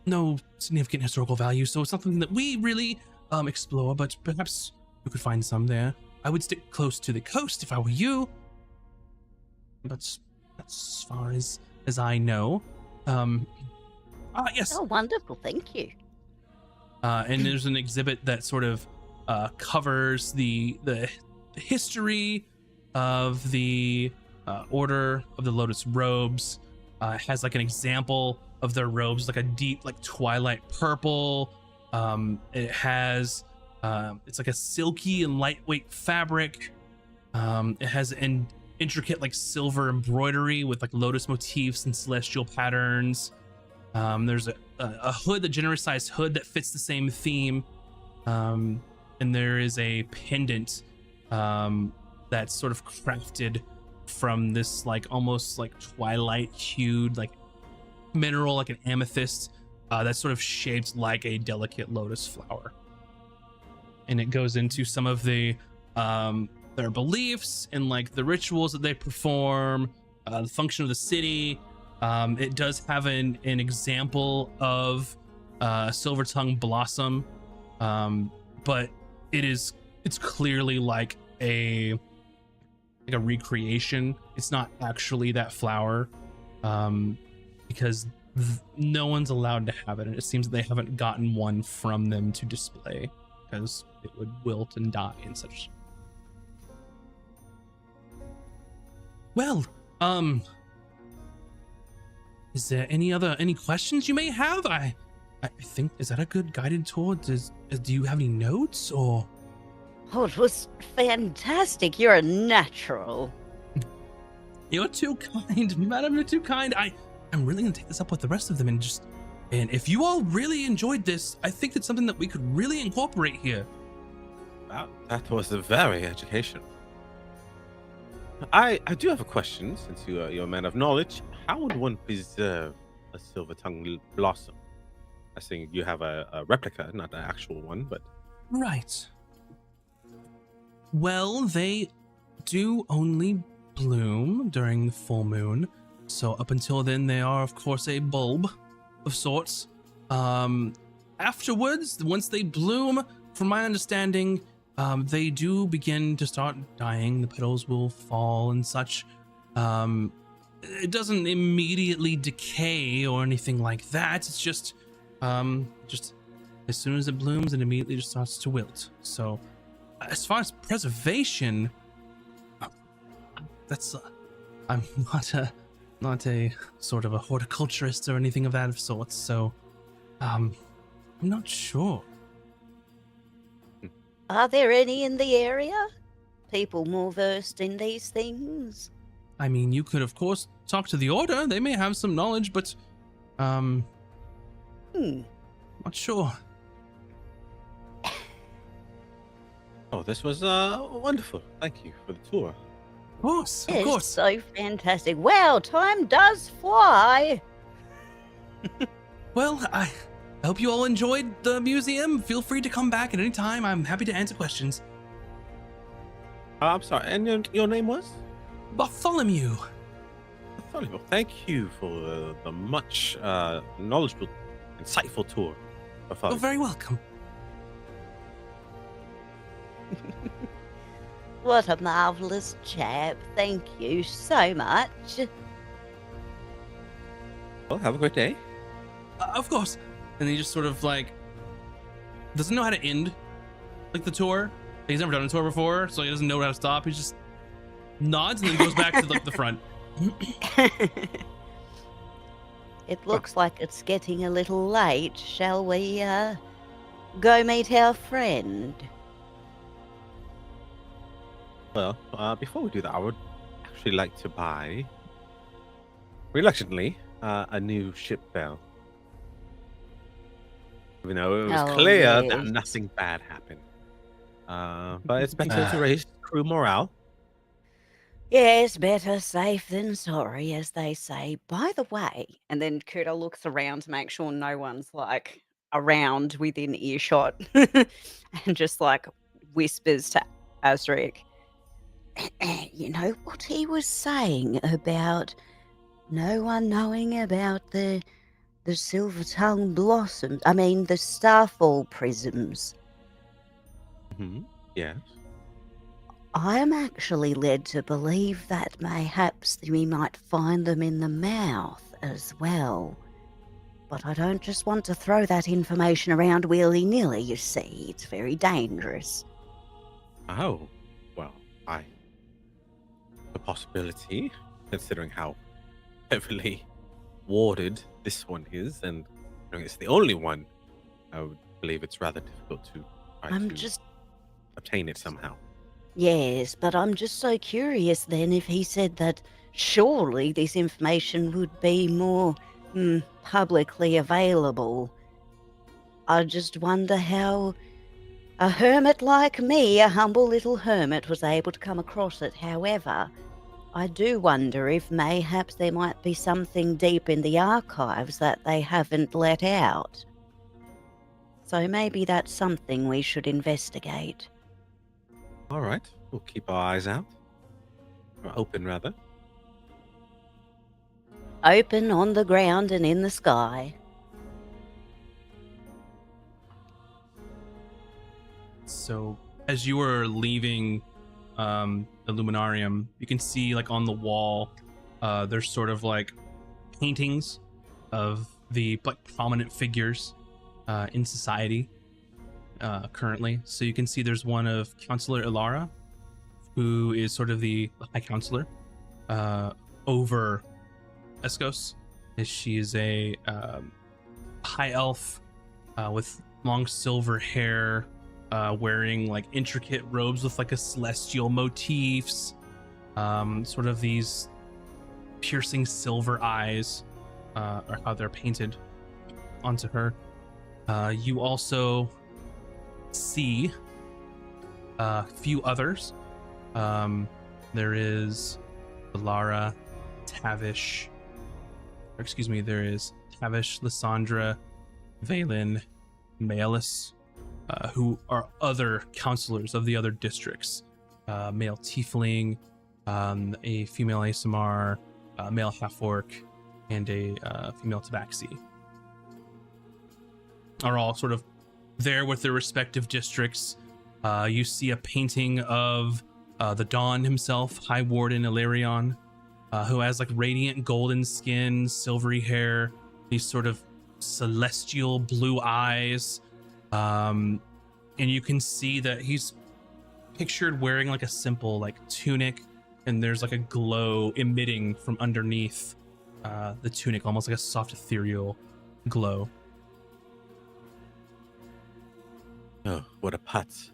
No significant historical value, so it's something that we really explore. But perhaps you could find some there. I would stick close to the coast if I were you. But that's as far as I know. Yes. Oh, wonderful. Thank you. And there's an exhibit that sort of covers the history of the Order of the Lotus Robes. It has like an example of their robes, like a deep, like twilight purple. It has it's like a silky and lightweight fabric. It has an intricate like silver embroidery with like lotus motifs and celestial patterns. There's a hood, a generous sized hood that fits the same theme. And there is a pendant that's sort of crafted from this like almost like twilight hued like mineral, like an amethyst, that's sort of shaped like a delicate lotus flower. And it goes into some of the their beliefs and like the rituals that they perform, the function of the city. It does have an example of silver tongue blossom, but it's clearly like a recreation. It's not actually that flower, because no one's allowed to have it, and it seems that they haven't gotten one from them to display because it would wilt and die and such. Well, is there any questions you may have? I think, is that a good guided tour? Do you have any notes or? Oh, it was fantastic. You're a natural. You're too kind, madam. You're too kind. I'm really gonna take this up with the rest of them and if you all really enjoyed this, I think it's something that we could really incorporate here. That was very educational. I do have a question, since you're a man of knowledge. How would one preserve a silver tongue blossom? I think you have a replica, not an actual one, but... Right. Well, they do only bloom during the full moon, so up until then they are of course a bulb of sorts. Afterwards, once they bloom, from my understanding, they do begin to start dying. The petals will fall and such. It doesn't immediately decay or anything like that. It's just as soon as it blooms, it immediately just starts to wilt. So as far as preservation, that's I'm not a sort of a horticulturist or anything of that sort. So I'm not sure. Are there any in the area? People more versed in these things? I mean, you could of course talk to the Order. They may have some knowledge, but not sure. Oh, this was wonderful. Thank you for the tour. Of course, of It's course. so fantastic. Wow, time does fly. Well, I hope you all enjoyed the museum. Feel free to come back at any time. I'm happy to answer questions. I'm sorry, and your name was? Bartholomew. Bartholomew. Thank you for the much knowledgeable, insightful tour. You're Bartholomew. very welcome. What a marvelous chap. Thank you so much. Well, have a great day. Of course. And he just sort of like doesn't know how to end like the tour. He's never done a tour before, so he doesn't know how to stop. He just nods and then goes back to the front. It looks like it's getting a little late. Shall we go meet our friend? Well, before we do that, I would actually like to buy, reluctantly, a new ship bell. Even though it was Oh, clear that yes. nothing bad happened. But it's better to raise crew morale. Yes, better safe than sorry, as they say. By the way, and then Kuta looks around to make sure no one's like around within earshot and just like whispers to Azric, you know what he was saying about no one knowing about the silver tongue blossoms? I mean, the starfall prisms. Yes. I am actually led to believe that mayhaps we might find them in the mouth as well. But I don't just want to throw that information around willy-nilly, you see. It's very dangerous. Oh, well, a possibility, considering how heavily warded this one is, and it's the only one. I would believe it's rather difficult to try to obtain it somehow. Yes, but I'm just so curious then if he said that surely this information would be more publicly available. I just wonder how a hermit like me, a humble little hermit, was able to come across it. However, I do wonder if mayhaps there might be something deep in the archives that they haven't let out. So maybe that's something we should investigate. All right, we'll keep our eyes out. Or open, rather. Open on the ground and in the sky. So as you are leaving the Luminarium, you can see like on the wall, there's sort of like paintings of the like prominent figures in society currently. So you can see there's one of Counselor Ilara, who is sort of the High Counselor over Escos. She is a high elf with long silver hair, wearing like intricate robes with like a celestial motifs, sort of these piercing silver eyes are how they're painted onto her. You also see a few others. There is Lara, Tavish, there is Tavish, Lysandra, Valen, Malus, who are other counselors of the other districts. Male tiefling, a female ASMR, a male half-orc, and a female tabaxi are all sort of there with their respective districts. You see a painting of the Dawn himself, High Warden Ilarion, who has like radiant golden skin, silvery hair, these sort of celestial blue eyes. And you can see that he's pictured wearing like a simple like tunic, and there's like a glow emitting from underneath the tunic, almost like a soft ethereal glow. Oh, what a putz.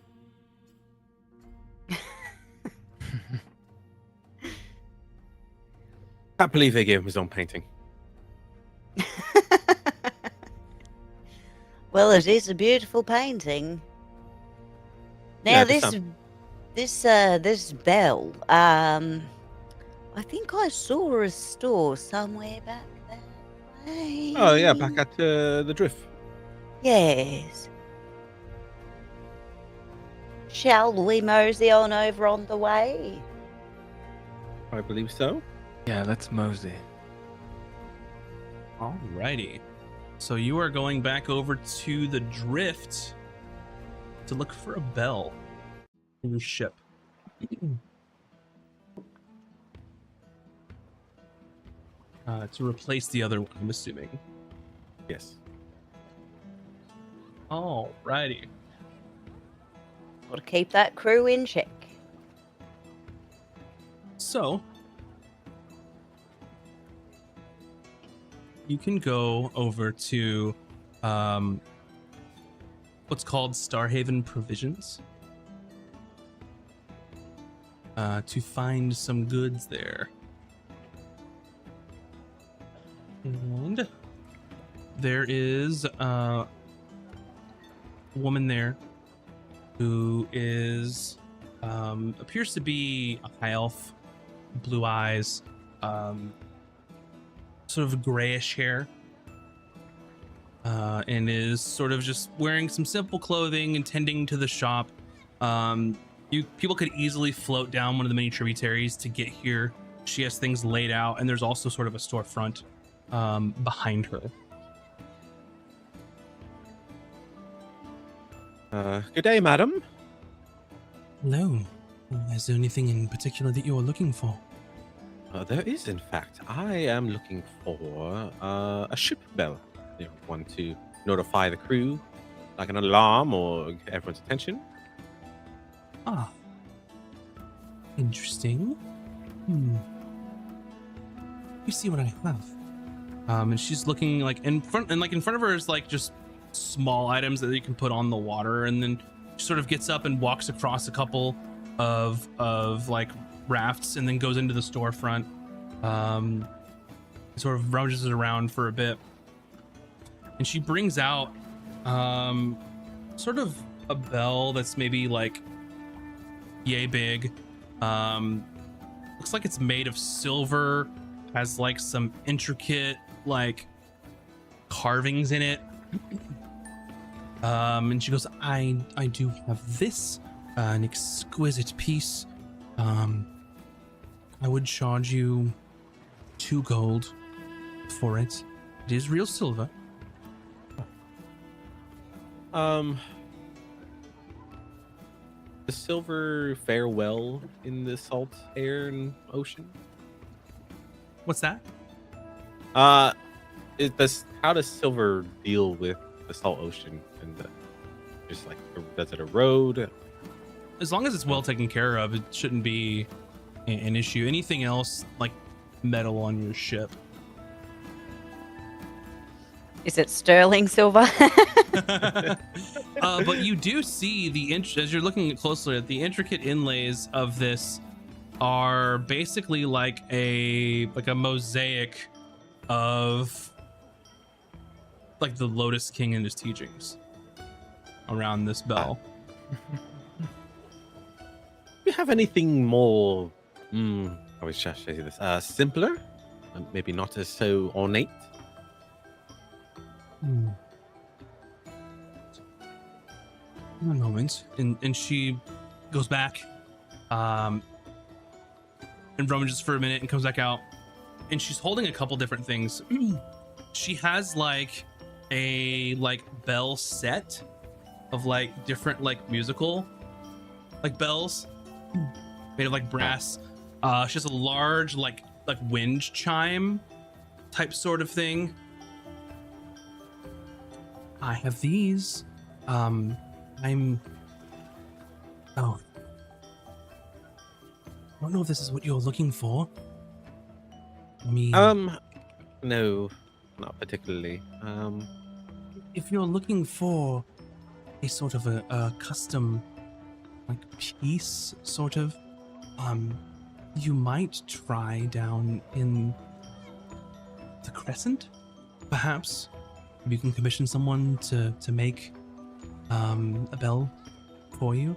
Can't believe they gave him his own painting. Well, it is a beautiful painting. Now, Yeah, this bell, I think I saw a store somewhere back that way. Oh, yeah, back at the Drift. Yes. Shall we mosey on over on the way? I believe so. Yeah, let's mosey. Alrighty. So you are going back over to the Drift to look for a bell in your ship. To replace the other one, I'm assuming. Yes. Alrighty. Got to keep that crew in check. So you can go over to what's called Starhaven Provisions to find some goods there. And there is a woman there who is appears to be a high elf, blue eyes, sort of grayish hair, and is sort of just wearing some simple clothing and tending to the shop. People could easily float down one of the many tributaries to get here. She has things laid out, and there's also sort of a storefront behind her. Good day, madam. Hello. Is there anything in particular that you're looking for? There is, in fact. I am looking for a ship bell. One to notify the crew, like an alarm or get everyone's attention. Ah, interesting. You see what I have. And she's looking like in front of her is like just small items that you can put on the water, and then she sort of gets up and walks across a couple of like rafts and then goes into the storefront. Sort of rummages around for a bit, and she brings out sort of a bell that's maybe like yay big. Looks like it's made of silver, has like some intricate like carvings in it. And she goes, I do have this, an exquisite piece. I would charge you 2 gold for it. It is real silver. Does silver fare well in the salt air and ocean? What's that? How does silver deal with the salt ocean and just like, does it erode? As long as it's well taken care of, it shouldn't be an issue. Anything else like metal on your ship? Is it sterling silver? But you do see as you're looking closely at the intricate inlays of this are basically like a mosaic of like the Lotus King and his teachings around this bell. Do you have anything more? I was just say this. Simpler, maybe not as so ornate. One moment, and she goes back, and rummages for a minute and comes back out, and she's holding a couple different things. She has like a bell set of like different like musical like bells made of like brass. She has a large like wind chime type sort of thing. I have these. Oh, I don't know if this is what you're looking for. I mean, No, not particularly. If you're looking for a sort of a custom like piece, sort of, you might try down in the Crescent, perhaps. You can commission someone to make a bell for you.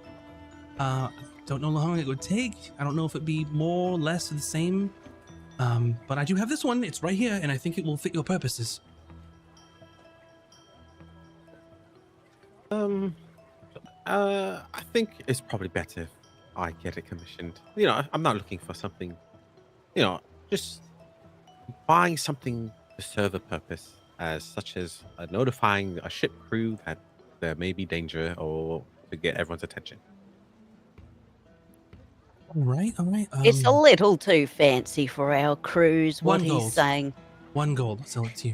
Don't know how long it would take. I don't know if it'd be more or less the same. But I do have this one. It's right here, and I think it will fit your purposes. I think it's probably better if I get it commissioned. You know, I'm not looking for something, just buying something to serve a purpose, such as notifying a ship crew that there may be danger or to get everyone's attention. All right. It's a little too fancy for our crews, what 1 he's gold. saying. 1 gold. I'll sell it to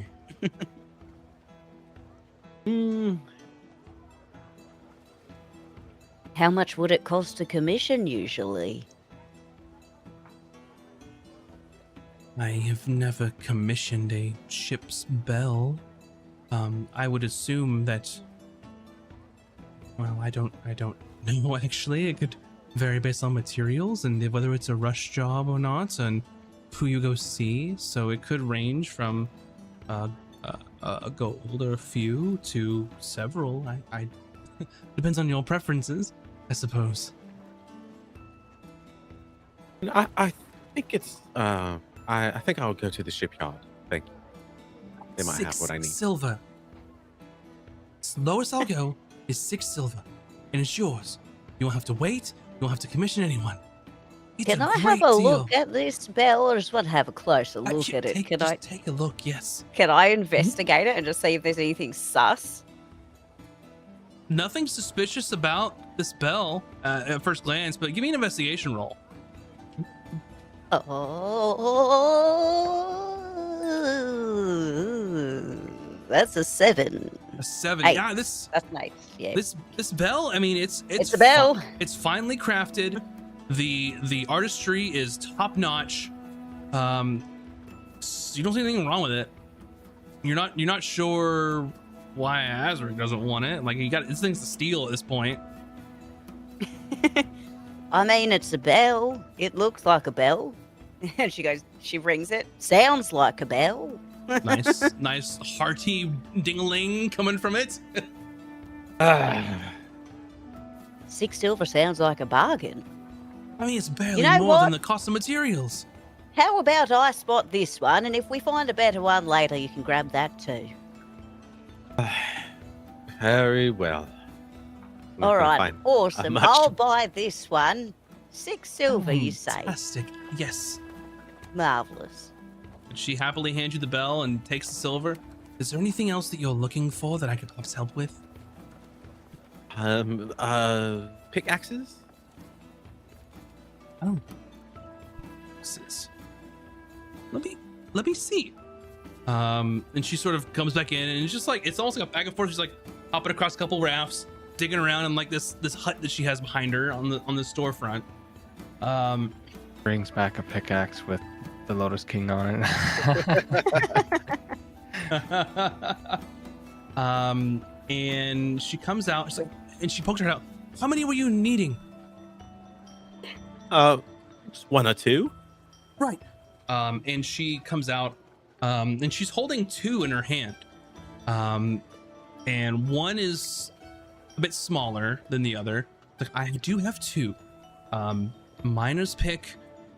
you. How much would it cost to commission usually? I have never commissioned a ship's bell. I would assume that. Well, I don't know actually. It could vary based on materials and whether it's a rush job or not, and who you go see. So it could range from a gold or a few to several. I depends on your preferences, I suppose. I think it's. I think I'll go to the shipyard. Thank you. They might have what I need. 6 silver. Lowest I'll go is 6 silver, and it's yours. You won't have to wait. You won't have to commission anyone. It's Can I great have a deal. look at this bell, or just want to have a closer look Actually, at it? take a look. Yes. Can I investigate it and just see if there's anything sus? Nothing suspicious about this bell at first glance, but give me an investigation roll. Oh, that's a 7. A 7. Eight. Yeah, this That's nice. Yeah. this bell. I mean, it's It's a bell. It's finely crafted. The artistry is top notch. You don't see anything wrong with it. You're not sure why Azric doesn't want it. Like, you got this thing's to steal at this point. I mean, it's a bell. It looks like a bell. And she rings it. Sounds like a bell. Nice hearty ding-a-ling coming from it. 6 silver sounds like a bargain. I mean, it's barely know more what? than the cost of materials. How about I spot this one, and if we find a better one later, you can grab that too. Very well. I'm not All gonna right, find awesome. much. I'll buy this one. 6 silver, you say? Fantastic. Yes. Marvelous. And she happily hands you the bell and takes the silver. Is there anything else that you're looking for that I could perhaps help with? Pickaxes? Oh. Let me see. And she sort of comes back in, and it's just like, it's almost like a back and forth. She's like hopping across a couple rafts, digging around in like this hut that she has behind her on the storefront. Brings back a pickaxe with the Lotus King on it. And she comes out. She's like, and she pokes her head out. How many were you needing? Just 1 or 2. Right. And she comes out, and she's holding 2 in her hand. And one is a bit smaller than the other. Like, I do have 2. Miner's pick.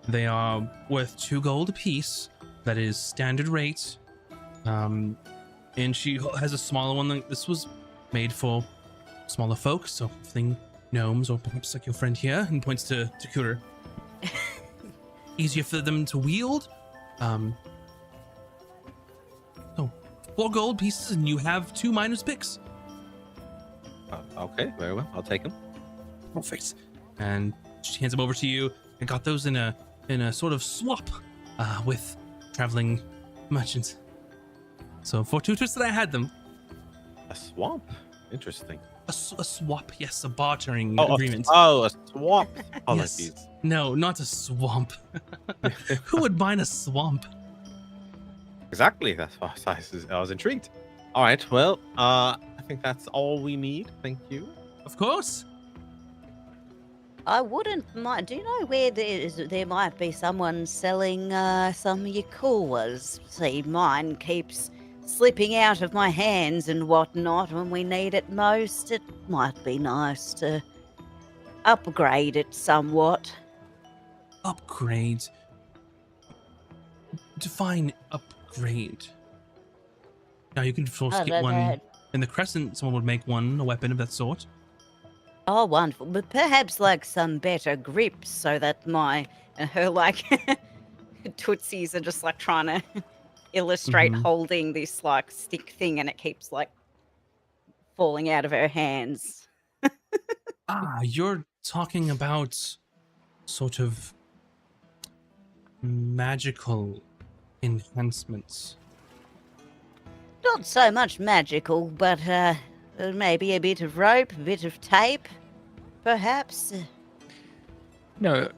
They are worth 2 gold apiece. That is standard rate. And she has a smaller one. Like, this was made for smaller folk, so thing gnomes, or perhaps like your friend here, and points to Cooter. Easier for them to wield. So 4 gold pieces, and you have 2 miner's picks. Okay, very well. I'll take them. Perfect. And she hands them over to you. I got those in a sort of swap with traveling merchants. So fortuitous that I had them. A swamp? Interesting. A swap, yes, a bartering Oh, agreement. a swamp. Apologies. Yes. No, not a swamp. Who would mind a swamp? Exactly. That's why I was intrigued. All right. Well, I think that's all we need. Thank you. Of course. I wouldn't mind. Do you know where there might be someone selling some of your coolers? See, mine keeps slipping out of my hands and whatnot when we need it most. It might be nice to upgrade it somewhat. Upgrade. Define upgrade. Now you can of course get one in the Crescent. Someone would make one, a weapon of that sort. Oh, wonderful. But perhaps like some better grips so that her like tootsies are just like trying to illustrate holding this like stick thing, and it keeps like falling out of her hands. You're talking about sort of magical enhancements. Not so much magical, but maybe a bit of rope, a bit of tape, perhaps. No,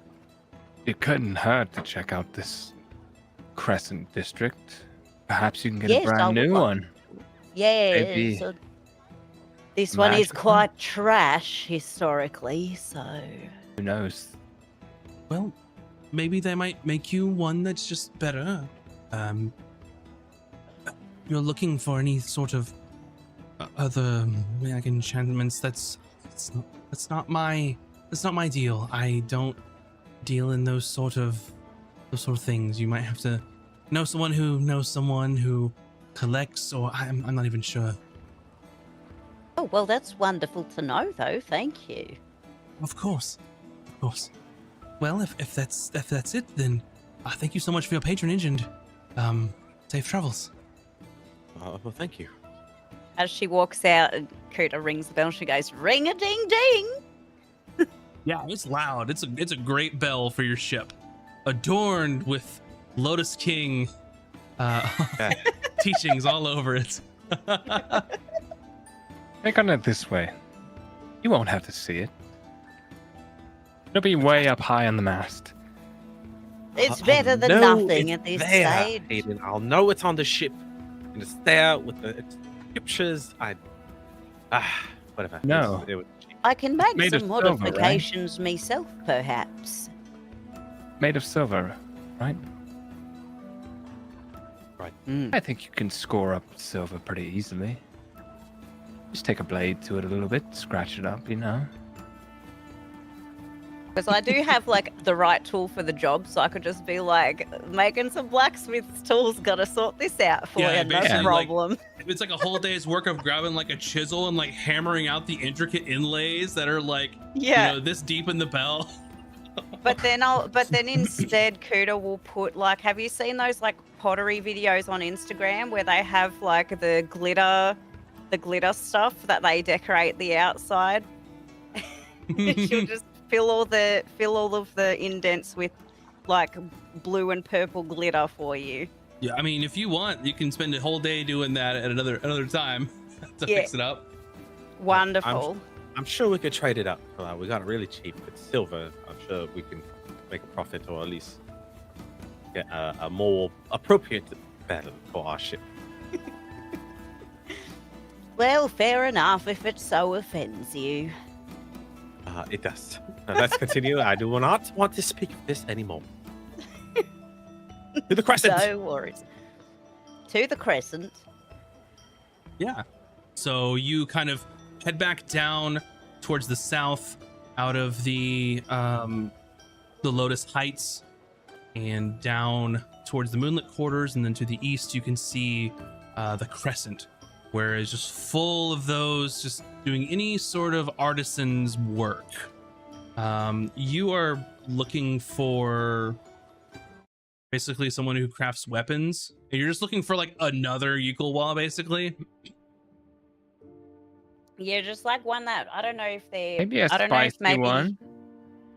it couldn't hurt to check out this Crescent district. Perhaps you can get a brand new one. Yeah, Maybe so this one is magical. quite trash historically, so... Who knows? Well, maybe they might make you one that's just better. You're looking for any sort of other like enchantments? That's not my deal. I don't deal in those sort of things. You might have to know someone who knows someone who collects, or I'm not even sure. Oh, well, that's wonderful to know, though. Thank you. Of course. Well, if that's it, then thank you so much for your patronage, and safe travels. Well, thank you. As she walks out, Kuta rings the bell. She goes, "Ring-a-ding-ding!" Yeah, it's loud. It's a great bell for your ship. adorned with Lotus King teachings all over it. Think on it this way. You won't have to see it. It'll be way up high on the mast. It's I'll better than know nothing it's at this there, stage. Hayden. I'll know it's on the ship. And it's there with the scriptures. Whatever. No. It was cheap. I can make made of some silver, right? modifications myself, perhaps. Made of silver, right? Mm. I think you can score up silver pretty easily. Just take a blade to it a little bit, scratch it up, you know? Because I do have like the right tool for the job, so I could just be like making some blacksmith's tools. Gotta sort this out for Yeah, you, no basically, like, problem. It's like a whole day's work of grabbing like a chisel and like hammering out the intricate inlays that are like Yeah, you know, this deep in the bell. but then instead, Kuda will put like, have you seen those like pottery videos on Instagram where they have like the glitter stuff that they decorate the outside? She'll just fill all of the indents with like blue and purple glitter for you. Yeah, I mean, if you want, you can spend a whole day doing that at another time to Yeah. fix it up. Wonderful. I'm sure we could trade it up. We got it really cheap. It's silver. I'm sure we can make a profit, or at least get a more appropriate battle for our ship. Well, fair enough if it so offends you. It does. Now, let's continue. I do not want to speak of this anymore. To the crescent. No worries. To the crescent. Yeah. So you kind of head back down towards the south, out of the Lotus Heights, and down towards the Moonlit Quarters, and then to the east you can see the Crescent, where it's just full of those just doing any sort of artisan's work. You are looking for basically someone who crafts weapons, and you're just looking for like another Yukulwa, basically. Yeah, just like one that I don't know if they. Maybe a I don't know if spicy maybe. one,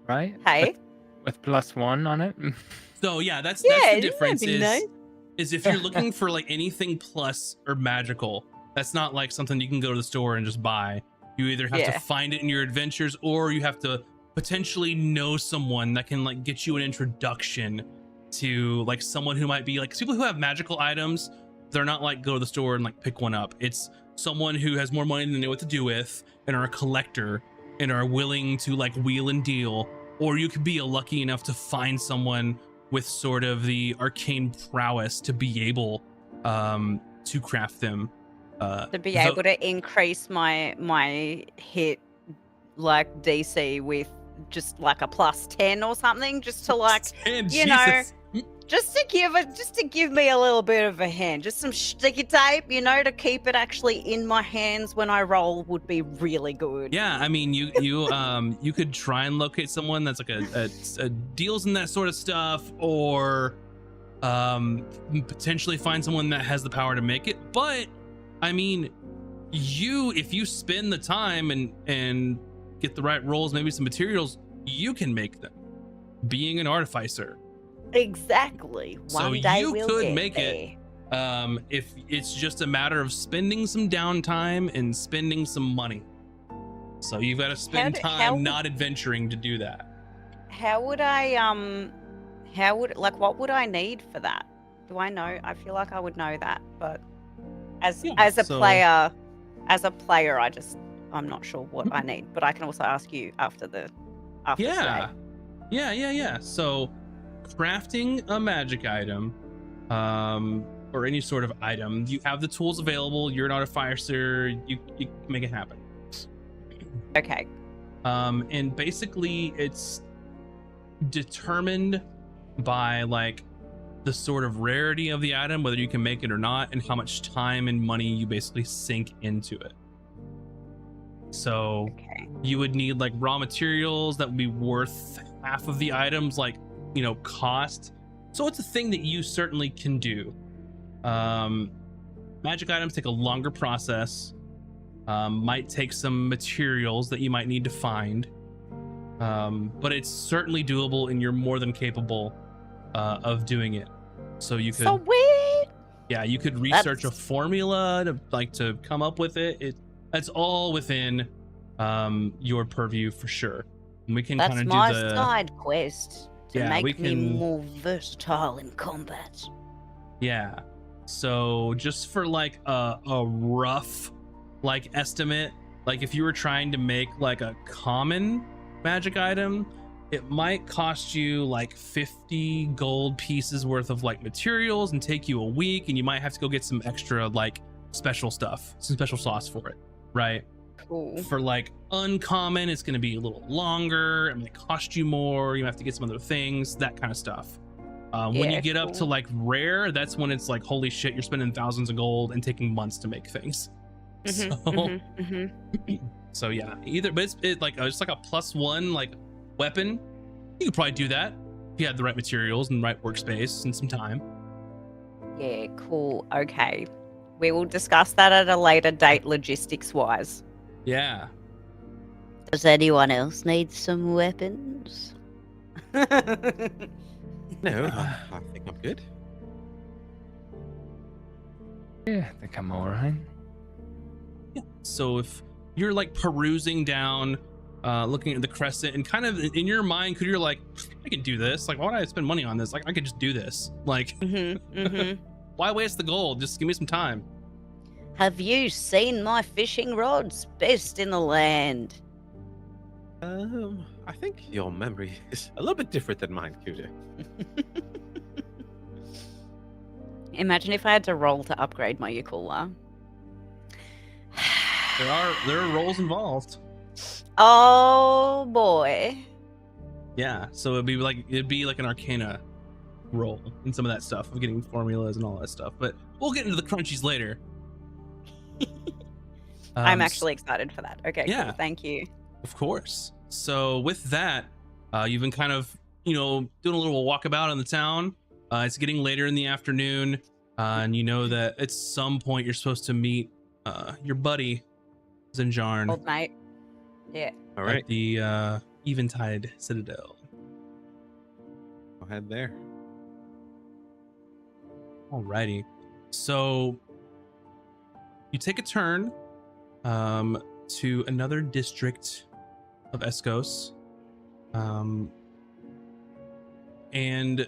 right? Hey. With +1 on it. So yeah, that's Yeah, the difference that'd be nice. is if you're looking for like anything plus or magical, that's not like something you can go to the store and just buy. You either have Yeah. to find it in your adventures, or you have to potentially know someone that can like get you an introduction to like someone who might be like, 'cause people who have magical items, they're not like go to the store and like pick one up. It's someone who has more money than they know what to do with and are a collector and are willing to like wheel and deal. Or you could be lucky enough to find someone with sort of the arcane prowess to be able to craft them. To be able to increase my hit like DC with just like a +10 or something, just to like And you know, just to give me a little bit of a hand, just some sticky tape, you know, to keep it actually in my hands when I roll would be really good. Yeah, I mean, you could try and locate someone that's like a deals in that sort of stuff, or potentially find someone that has the power to make it. But I mean, if you spend the time and get the right rolls, maybe some materials, you can make them. Being an artificer. Exactly. So One day you we'll could get make there. it. If it's just a matter of spending some downtime and spending some money. So you've got to spend time not adventuring to do that. How would I what would I need for that? Do I know? I feel like I would know that, but as a player, I'm not sure what I need, but I can also ask you after today. Yeah. So crafting a magic item, or any sort of item, you have the tools available. You're an artificer. You can make it happen. Okay. And basically it's determined by like the sort of rarity of the item, whether you can make it or not, and how much time and money you basically sink into it. So Okay. you would need like raw materials that would be worth half of the items, like, you know, cost. So it's a thing that you certainly can do. Magic items take a longer process, might take some materials that you might need to find, but it's certainly doable, and you're more than capable of doing it. So you could, So weird. yeah, you could research a That's- formula to come up with it. That's all within your purview for sure. And we can kind That's of my do the side quest to Yeah, we make me can- more versatile in combat. yeah. So just for like a rough like estimate, like if you were trying to make like a common magic item, it might cost you like 50 gold pieces worth of like materials and take you a week, and you might have to go get some extra like special stuff, some special sauce for it, right? Cool. For like uncommon, it's going to be a little longer. It might cost you more. You have to get some other things, that kind of stuff. When Yeah, you get up to cool. like rare, that's when it's like, holy shit, you're spending thousands of gold and taking months to make things. So yeah, either, but it's like just like a +1 like weapon. You could probably do that if you had the right materials and right workspace and some time. Yeah, cool. Okay. We will discuss that at a later date, logistics wise. Yeah. Does anyone else need some weapons? No, I think I'm good. Yeah, I think I'm all right. So if you're like perusing down, looking at the crescent, and kind of in your mind, could you're like, I can do this. Like, why would I spend money on this? Like, I could just do this. Like, why waste the gold? Just give me some time. Have you seen my fishing rods? Best in the land. I think your memory is a little bit different than mine, Kuda. Imagine if I had to roll to upgrade my Yakula. There are roles involved. Oh boy. Yeah, so it'd be like an Arcana roll and some of that stuff of getting formulas and all that stuff. But we'll get into the crunchies later. I'm actually excited for that. Okay, yeah. cool. Thank you. Of course. So with that, you've been kind of, doing a little walkabout in the town. It's getting later in the afternoon, and you know that at some point you're supposed to meet your buddy Zinjarn Old mate. Yeah. All right, at the Eventide Citadel. go ahead there. Alrighty. So you take a turn to another district of Escos. And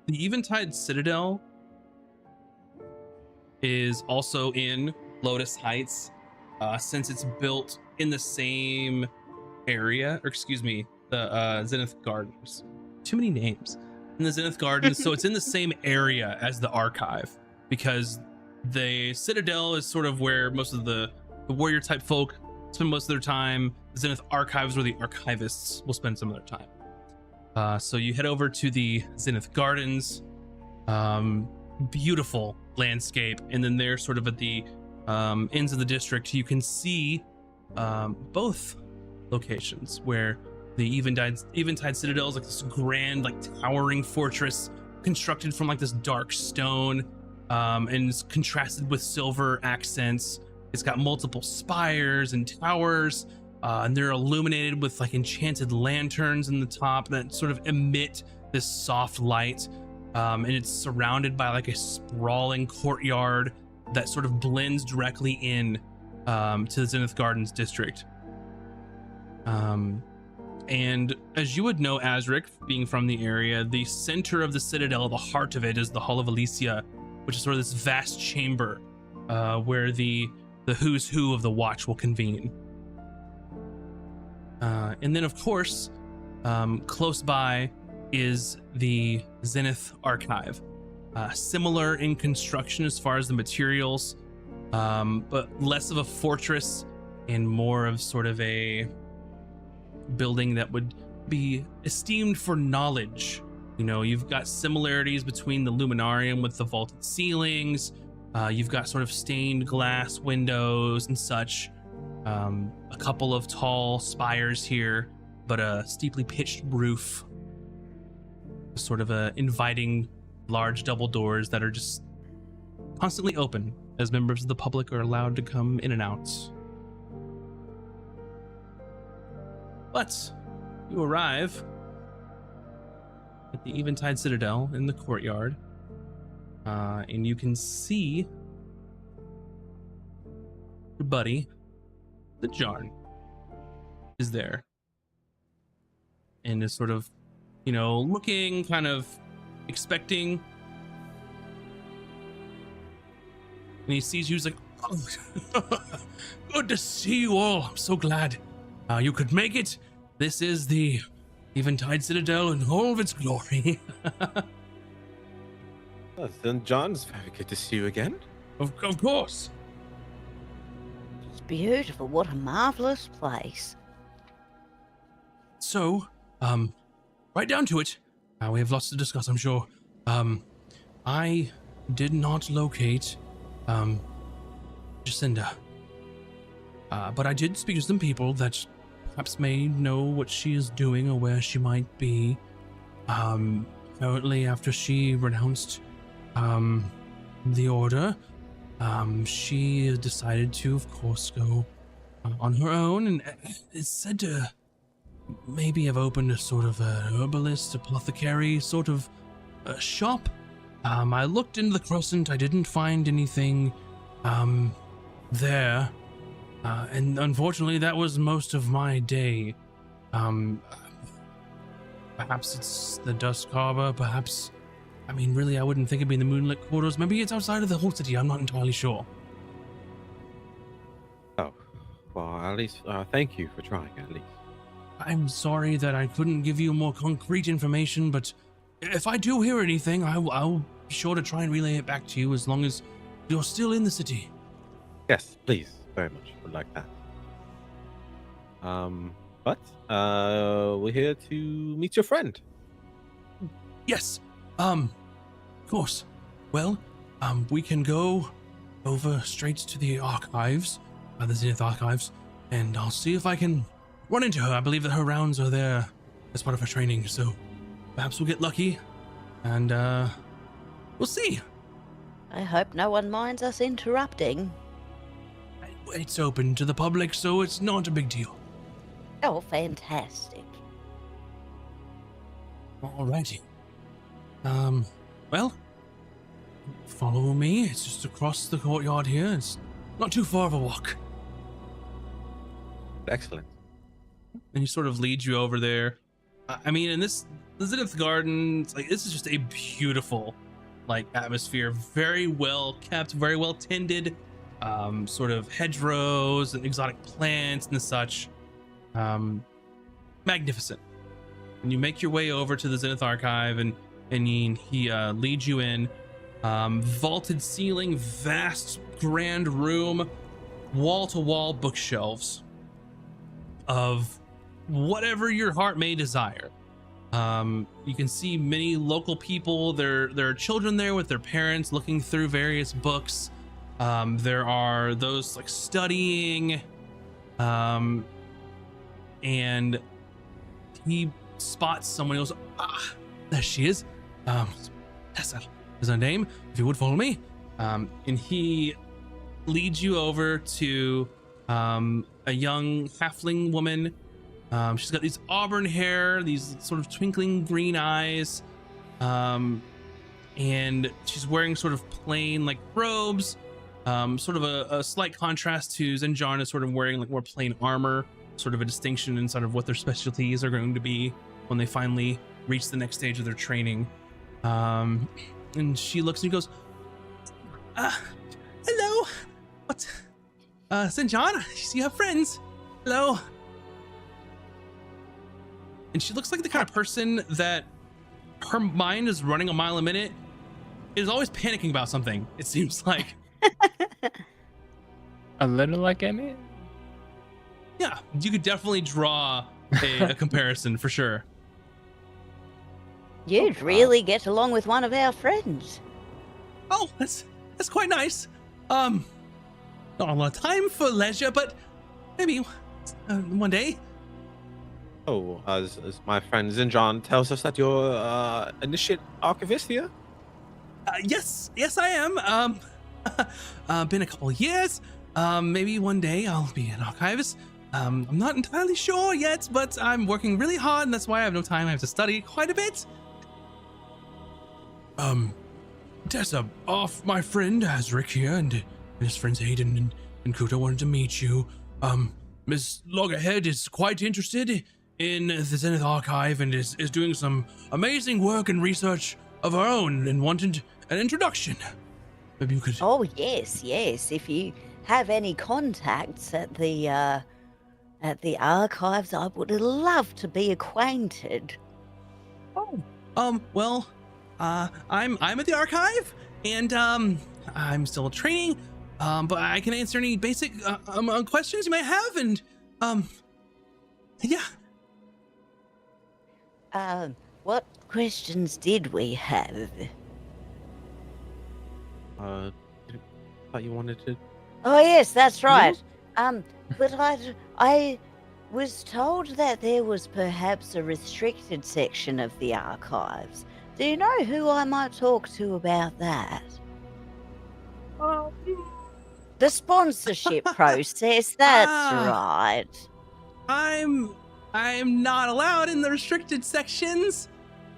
the Eventide Citadel is also in Lotus Heights, since it's built in the same area, or excuse me, the Zenith Gardens. Too many names. In the Zenith Gardens, so it's in the same area as the Archive, because the Citadel is sort of where most of the warrior type folk spend most of their time. The Zenith Archives, where the archivists will spend some of their time. So you head over to the Zenith Gardens, beautiful landscape, and then there, sort of at the ends of the district, you can see both locations where the Eventide Citadel is like this grand, like towering fortress constructed from like this dark stone, and it's contrasted with silver accents. It's got multiple spires and towers, and they're illuminated with like enchanted lanterns in the top that sort of emit this soft light. And it's surrounded by like a sprawling courtyard that sort of blends directly in to the Zenith Gardens district. And as you would know, Azric, being from the area, the center of the Citadel, the heart of it, is the Hall of Elysia, which is sort of this vast chamber where the who's who of the Watch will convene. And then, of course, close by is the Zenith Archive. Similar in construction as far as the materials, but less of a fortress and more of sort of a building that would be esteemed for knowledge. You've got similarities between the Luminarium with the vaulted ceilings. You've got sort of stained glass windows and such. A couple of tall spires here, but a steeply pitched roof. Sort of a inviting large double doors that are just constantly open as members of the public are allowed to come in and out. But you arrive at the Eventide Citadel in the courtyard, and you can see your buddy, the Jarn, is there, and is sort of, looking, kind of expecting, and he sees you. He's like, "Oh, good to see you all. I'm so glad you could make it. This is the Eventide Citadel in all of its glory." Well, then, John, it's very good to see you again. Of course. It's beautiful. What a marvelous place. So, right down to it. We have lots to discuss, I'm sure. I did not locate, Jacinda. But I did speak to some people that perhaps may know what she is doing or where she might be. Apparently after she renounced, the order, she decided to, of course, go on her own, and it's said to maybe have opened a sort of a herbalist, apothecary sort of shop. I looked into the Crescent. I didn't find anything there, and unfortunately that was most of my day. Perhaps it's the Dusk Harbor, perhaps, really I wouldn't think it'd be in the Moonlit Quarters. Maybe it's outside of the whole city. I'm not entirely sure. Oh, well, at least thank you for trying, at least. I'm sorry that I couldn't give you more concrete information, but if I do hear anything, I'll be sure to try and relay it back to you as long as you're still in the city. Yes, please, very much would like that. But we're here to meet your friend. Yes, of course. Well, we can go over straight to the archives, the Zenith archives, and I'll see if I can run into her. I believe that her rounds are there as part of her training, so perhaps we'll get lucky, and we'll see. I hope no one minds us interrupting. It's open to the public, so it's not a big deal. Oh, fantastic. Alrighty. Well, follow me. It's just across the courtyard here. It's not too far of a walk. Excellent. And he sort of leads you over there. In the Zenith Garden, this is just a beautiful, atmosphere. Very well kept, very well tended. Sort of hedgerows and exotic plants and such. Magnificent. And you make your way over to the Zenith Archive, and he leads you in. Vaulted ceiling, vast, grand room, wall-to-wall bookshelves of whatever your heart may desire. You can see many local people. There are children there with their parents looking through various books. There are those studying, and he spots someone. He goes, there she is. Tessa is her name. If you would follow me. And he leads you over to a young halfling woman. She's got these auburn hair, these sort of twinkling green eyes, and she's wearing sort of plain robes, sort of a slight contrast to Zenjarn is sort of wearing more plain armor, sort of a distinction in sort of what their specialties are going to be when they finally reach the next stage of their training. And she looks and goes, hello, what, Zenjarn, you have friends, hello. And she looks like the kind of person that her mind is running a mile a minute, is always panicking about something, it seems like. A little like Emmy? Yeah, you could definitely draw a comparison for sure. You'd really get along with one of our friends. Oh, that's quite nice. Not a lot of time for leisure, but maybe one day. Oh, as my friend Zinjan tells us that you're initiate archivist here? Yes, I am. Been a couple of years. Maybe one day I'll be an archivist. I'm not entirely sure yet, but I'm working really hard, and that's why I have no time. I have to study quite a bit. Tessa, my friend Azric here and his friends Hayden and Kuta wanted to meet you. Miss Loggerhead is quite interested in the Zenith Archive and is doing some amazing work and research of her own and wanted an introduction. Maybe you could... Oh, yes. If you have any contacts at the archives, I would love to be acquainted. Well, I'm at the archive, and I'm still training, but I can answer any basic questions you might have, and yeah. What questions did we have? I thought you wanted to. Oh, yes, that's right. But I was told that there was perhaps a restricted section of the archives. Do you know who I might talk to about that? The sponsorship process, that's right. I'm not allowed in the restricted sections,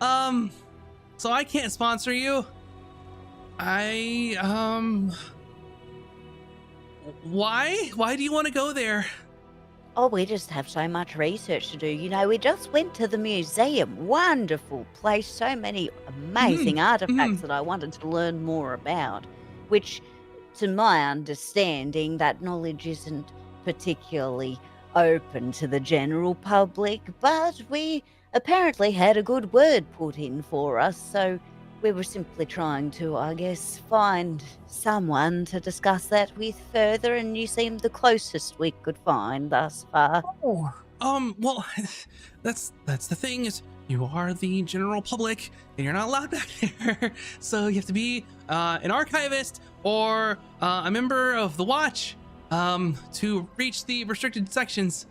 so I can't sponsor you. Why do you want to go there? Oh, we just have so much research to do. You know, we just went to the museum. Wonderful place. So many amazing artifacts that I wanted to learn more about, which, to my understanding, that knowledge isn't particularly open to the general public, but we apparently had a good word put in for us, so we were simply trying to, I guess, find someone to discuss that with further, and you seemed the closest we could find thus far. Well, that's the thing is you are the general public and you're not allowed back there. So you have to be an archivist or a member of the Watch to reach the restricted sections.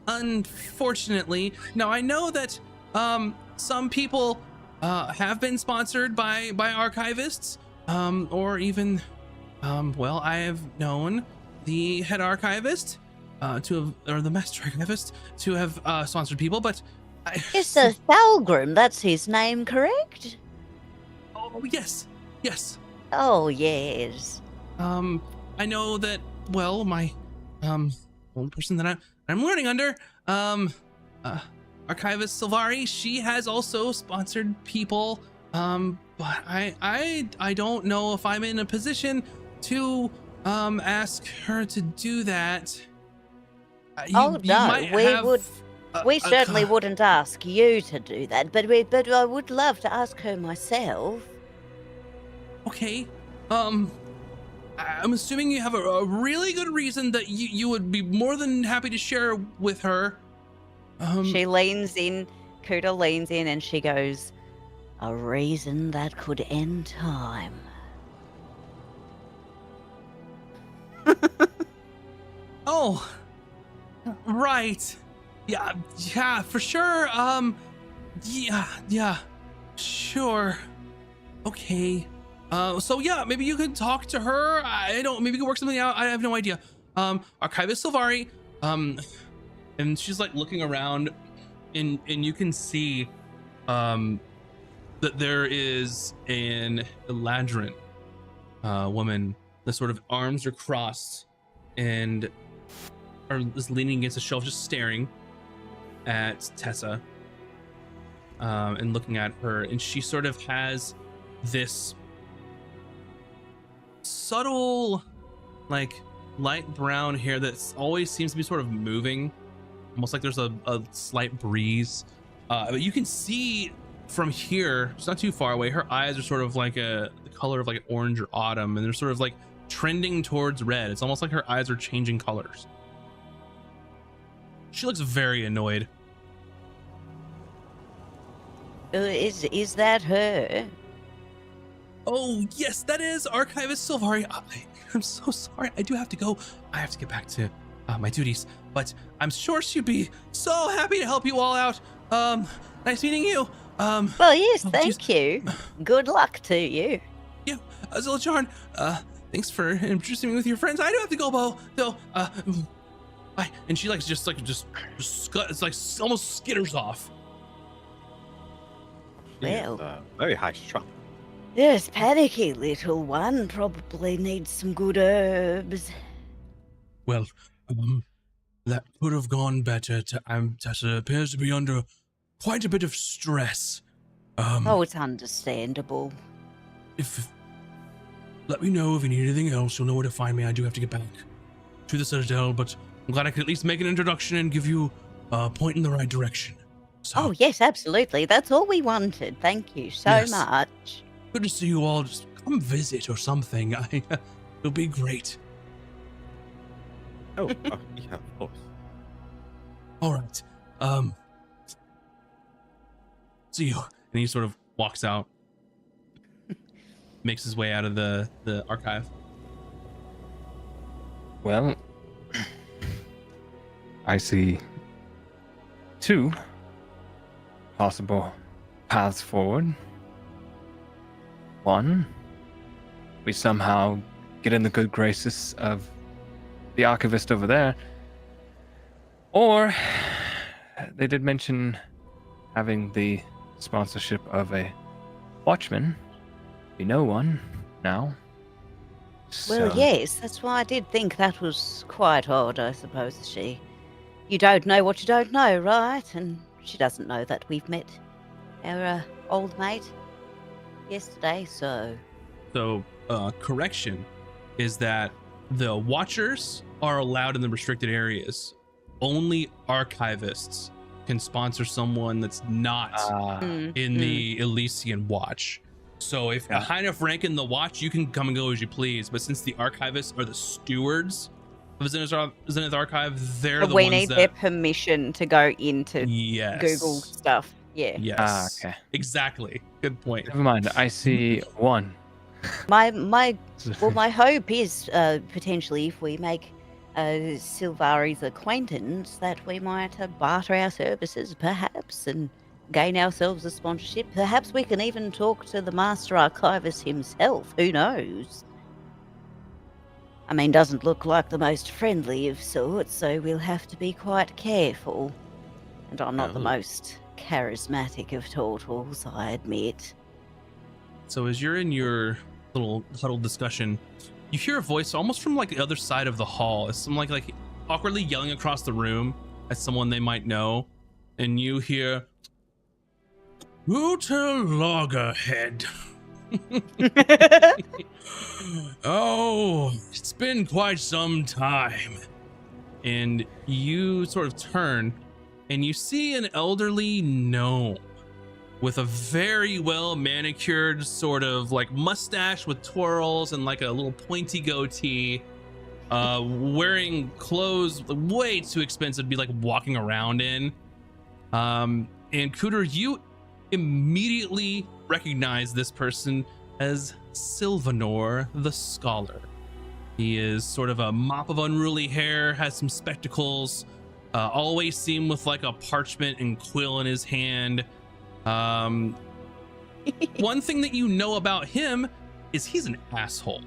Unfortunately, now I know that some people have been sponsored by archivists, or even, well, I have known the head archivist or the master archivist to have sponsored people, but Mr. Thalgrim, that's his name, correct? Oh, yes. Oh, yes. I know that, well, my one person that I'm learning under, Archivist Silvari, she has also sponsored people, but I don't know if I'm in a position to ask her to do that. We certainly wouldn't ask you to do that, but I would love to ask her myself. Okay, I'm assuming you have a really good reason that you would be more than happy to share with her. She leans in, Kuta leans in, and she goes, "A reason that could end time." Oh, right. Yeah, for sure. Yeah, sure. Okay. So yeah, maybe you could talk to her. Maybe you could work something out. I have no idea. Archivist Silvari, and she's like looking around, and you can see, that there is an Eladrin, woman. The sort of arms are crossed, and is leaning against a shelf, just staring at Tessa, and looking at her. And she sort of has this subtle, like, light brown hair that always seems to be sort of moving, almost like there's a slight breeze. But you can see from here, it's not too far away, her eyes are sort of like the color of like orange or autumn, and they're sort of like trending towards red. It's almost like her eyes are changing colors. She looks very annoyed. Is that her? Oh, yes, that is Archivist Silvari. I'm so sorry. I do have to go. I have to get back to my duties, but I'm sure she'd be so happy to help you all out. Nice meeting you. Well, yes, thank you. Good luck to you. Yeah, Zilacharn, thanks for introducing me with your friends. I do have to go, though. Bye. And she it's like almost skitters off. Well, Very high strung. Yes, panicky little one. Probably needs some good herbs. Well, that could have gone better. Tessa appears to be under quite a bit of stress. Oh, it's understandable. If let me know if you need anything else. You'll know where to find me. I do have to get back to the Citadel, but I'm glad I could at least make an introduction and give you a point in the right direction. So, Oh, yes, absolutely. That's all we wanted. Thank you so Yes. much. good to see you all. Just come visit or something. It'll be great. Oh, yeah, of course. All right. See you. And he sort of walks out, makes his way out of the archive. Well, I see two possible paths forward. One, we somehow get in the good graces of the archivist over there. Or they did mention having the sponsorship of a watchman. We know one now. Well, So- yes, that's why I did think that was quite odd, I suppose. You don't know what you don't know, right? And she doesn't know that we've met our old mate yesterday, so... So, correction is that the Watchers are allowed in the restricted areas. Only archivists can sponsor someone that's not in the Elysian Watch. So if a high enough rank in the Watch, you can come and go as you please. But since the archivists are the stewards of Zenith Archive, they're But the we ones need that... their permission to go into Yes. Google stuff. Yeah. Yes. Okay. Exactly. Good point. Never mind. I see one. My hope is potentially if we make Silvari's acquaintance that we might barter our services perhaps and gain ourselves a sponsorship. Perhaps we can even talk to the Master Archivist himself. Who knows? I mean, doesn't look like the most friendly of sorts, so we'll have to be quite careful. And I'm not the Oh. most charismatic of turtles, I admit. So as you're in your little huddled discussion, you hear a voice almost from like the other side of the hall. It's some like awkwardly yelling across the room at someone they might know, and you hear, "Who to Loggerhead?" Oh, it's been quite some time. And you sort of turn and you see an elderly gnome with a very well manicured sort of like mustache with twirls and like a little pointy goatee, wearing clothes way too expensive to be like walking around in. And Cooter, you immediately recognize this person as Sylvanor the Scholar. He is sort of a mop of unruly hair, has some spectacles, always seen with like a parchment and quill in his hand. One thing that you know about him is he's an asshole.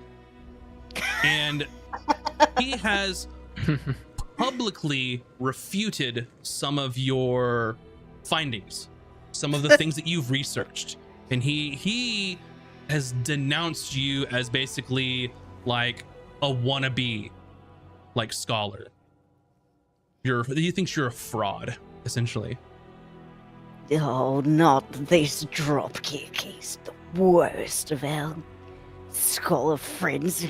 And he has publicly refuted some of your findings, some of the things that you've researched. And he has denounced you as basically like a wannabe like scholar. He thinks you're a fraud, essentially. Oh, not this dropkick. He's the worst of our scholar friends.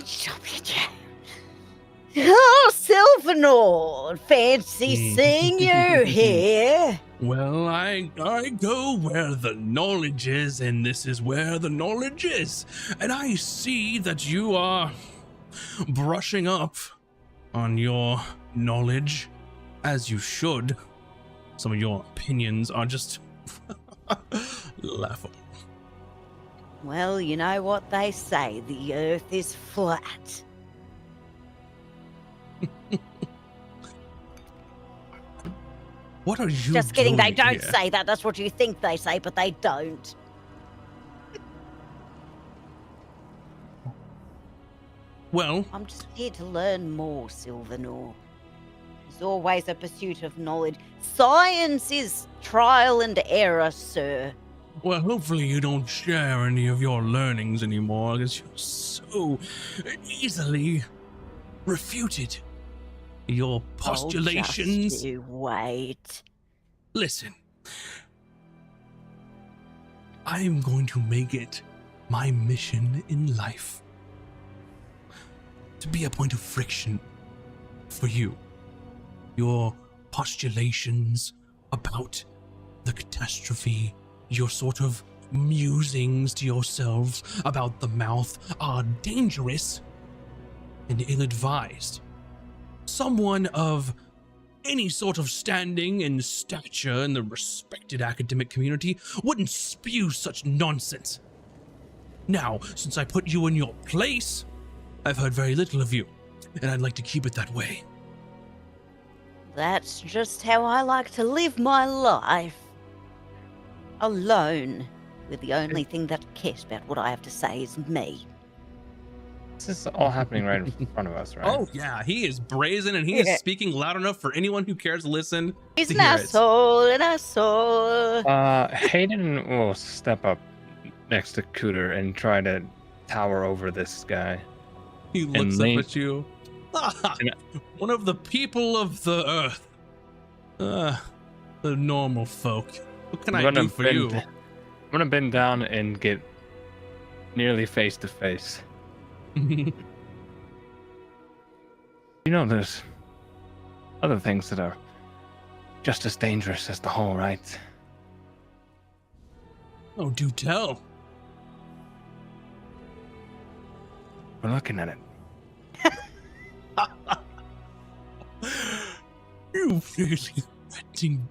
Oh, Sylvanor! Fancy seeing you here. Well, I go where the knowledge is, and this is where the knowledge is. And I see that you are brushing up on your knowledge, as you should. Some of your opinions are just laughable. Well, you know what they say, the earth is flat. What are you Just kidding, they doing don't here? say that. That's what you think they say, but they don't. Well, I'm just here to learn more, Sylvanor. There's always a pursuit of knowledge. Science is trial and error, sir. Well, hopefully you don't share any of your learnings anymore, because you're so easily refuted. Your postulations. Oh, just you wait. Listen, I'm going to make it my mission in life to be a point of friction for you. Your postulations about the catastrophe, your sort of musings to yourselves about the mouth are dangerous and ill-advised. Someone of any sort of standing and stature in the respected academic community wouldn't spew such nonsense. Now, since I put you in your place, I've heard very little of you, and I'd like to keep it that way. That's just how I like to live my life. Alone, with the only thing that cares about what I have to say is me. This is all happening right in front of us, right? Oh yeah, he is brazen and he is speaking loud enough for anyone who cares to listen. He's to an hear it. asshole, an asshole. Hayden will step up next to Cooter and try to tower over this guy. He looks up lean- at you. One of the people of the earth. The normal folk. What can I do for you? I'm gonna bend down and get nearly face to face. You know, there's other things that are just as dangerous as the whole, right? Oh, do tell. We're looking at it. You really renting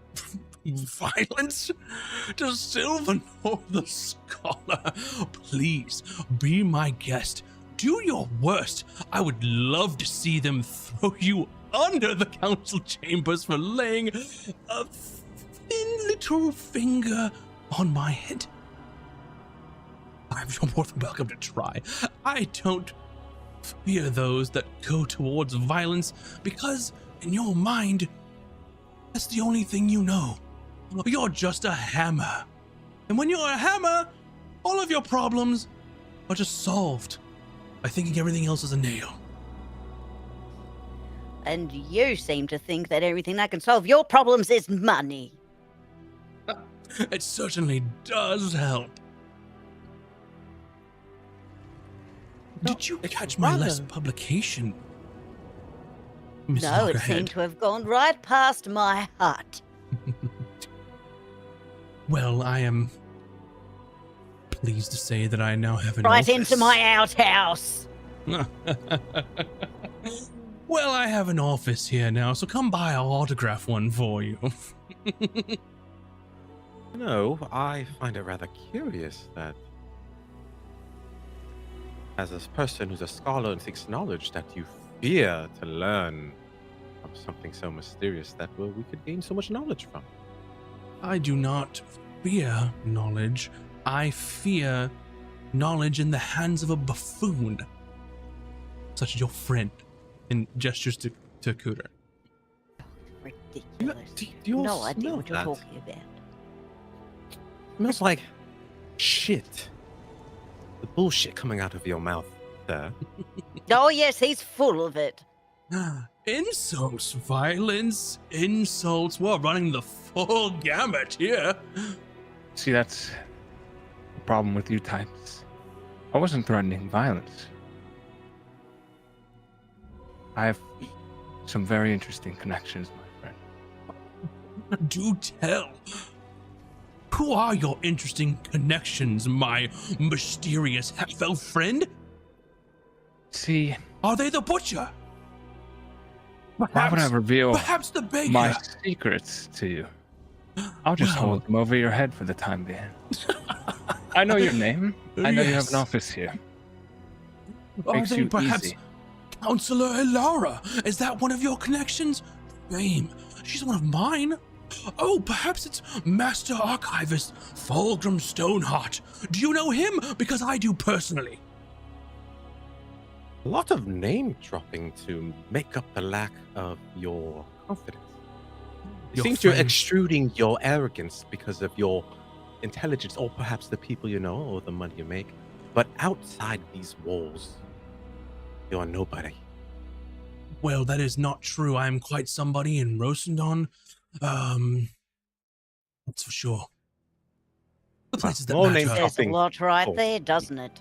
violence to Silver Nor the Scholar? Please be my guest. Do your worst. I would love to see them throw you under the council chambers for laying a thin little finger on my head. You're more than welcome to try. I don't fear those that go towards violence because, in your mind, that's the only thing you know. You're just a hammer. And when you're a hammer, all of your problems are just solved by thinking everything else is a nail. And you seem to think that everything that can solve your problems is money. It certainly does help. Did you catch my last publication, Mrs. No, it Lockerhead? seemed to have gone right past my heart. Well, I am pleased to say that I now have an Right office. into my outhouse. Well, I have an office here now, so come by, I'll autograph one for you. No, I find it rather curious that as a person who's a scholar and seeks knowledge, that you fear to learn of something so mysterious that we could gain so much knowledge from. I do not fear knowledge. I fear knowledge in the hands of a buffoon, such as your friend, and gestures to Cooter. Ridiculous. Do you No all idea smell what you're that? talking about. Smells like shit. The bullshit coming out of your mouth there. Oh, yes, he's full of it. Insults, violence, insults. We're running the full gamut here. See, that's the problem with you types. I wasn't threatening violence. I have some very interesting connections, my friend. Do tell. Who are your interesting connections, my mysterious half-elf friend? See, Are they the butcher? why would I reveal Perhaps the baker. my secrets to you? I'll just Well- hold them over your head for the time being. I know your name. I know you have Yes. an office here. Are Makes they you perhaps easy. Counselor Elara? Is that one of your connections? Fame. She's one of mine. Oh, perhaps it's Master Archivist Fulgrim Stoneheart. Do you know him? Because I do personally. A lot of name dropping to make up the lack of your confidence. It Your seems you're friend- extruding your arrogance because of your intelligence, or perhaps the people you know, or the money you make. But outside these walls, you are nobody. Well, that is not true. I am quite somebody in Rosendon. That's for sure. The places that no name matter. There's a dropping. lot right Oh. there, doesn't it?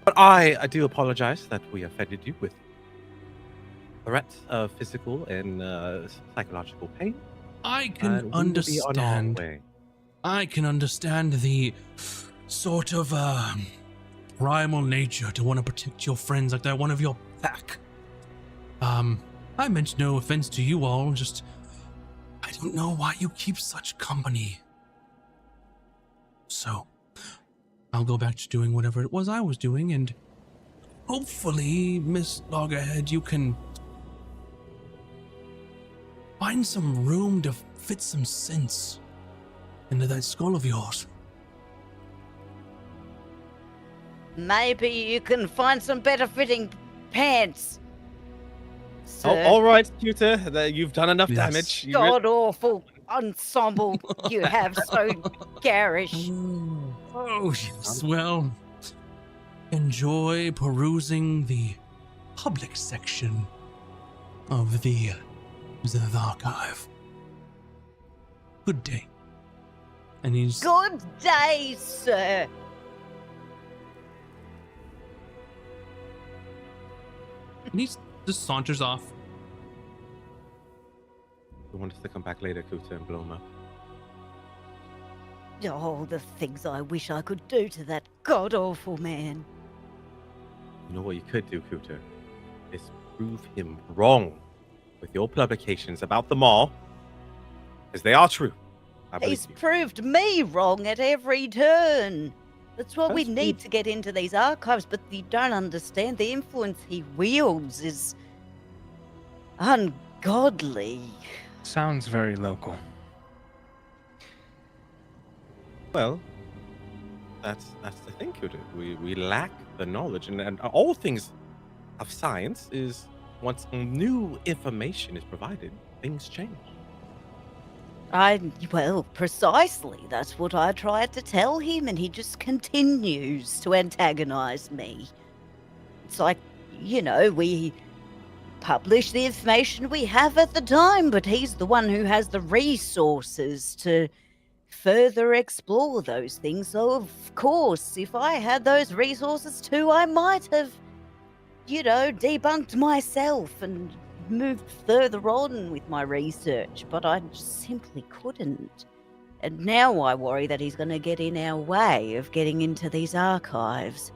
But I do apologize that we offended you with threats of physical and psychological pain. I And can we will be on our understand. way. I can understand the sort of primal nature to want to protect your friends like they're one of your pack. I meant no offense to you all, just I don't know why you keep such company. So, I'll go back to doing whatever it was I was doing, and hopefully, Miss Loggerhead, you can find some room to fit some sense into that skull of yours. Maybe you can find some better fitting pants. Oh, Sir. all right, Tutor. You've done enough Yes. damage. God awful ensemble you have, so garish. Oh, yes. Well, enjoy perusing the public section of the archive. Good day. And he's Good day, sir. just saunters off. You want us to come back later, Kuta, and blow him up? Oh, the things I wish I could do to that god awful man. You know what you could do, Kuta? Is prove him wrong with your publications about the mall, because they are true. I believe He's you. proved me wrong at every turn. That's what we That's need good. to get into these archives, but you don't understand. The influence he wields is ungodly. Sounds very local. Well, that's the thing, Kuta. We lack the knowledge, and all things of science is once new information is provided, things change. Well, precisely. That's what I tried to tell him, and he just continues to antagonize me. It's like, we publish the information we have at the time, but he's the one who has the resources to further explore those things. So, of course, if I had those resources too, I might have, debunked myself and moved further on with my research, but I just simply couldn't. And now I worry that he's going to get in our way of getting into these archives.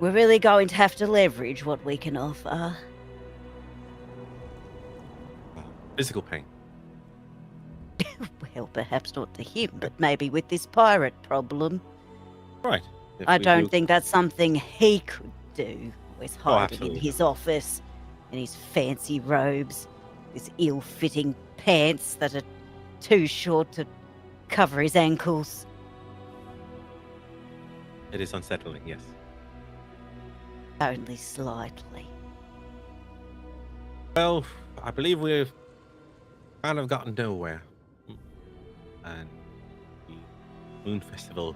We're really going to have to leverage what we can offer. Physical pain. Well, perhaps not to him, but maybe with this pirate problem. Right. If I we don't do- think that's something he could do. Always hiding in absolutely his office, in his fancy robes, his ill-fitting pants that are too short to cover his ankles. It is unsettling, yes. Only slightly. Well, I believe we've kind of gotten nowhere. And the Moon Festival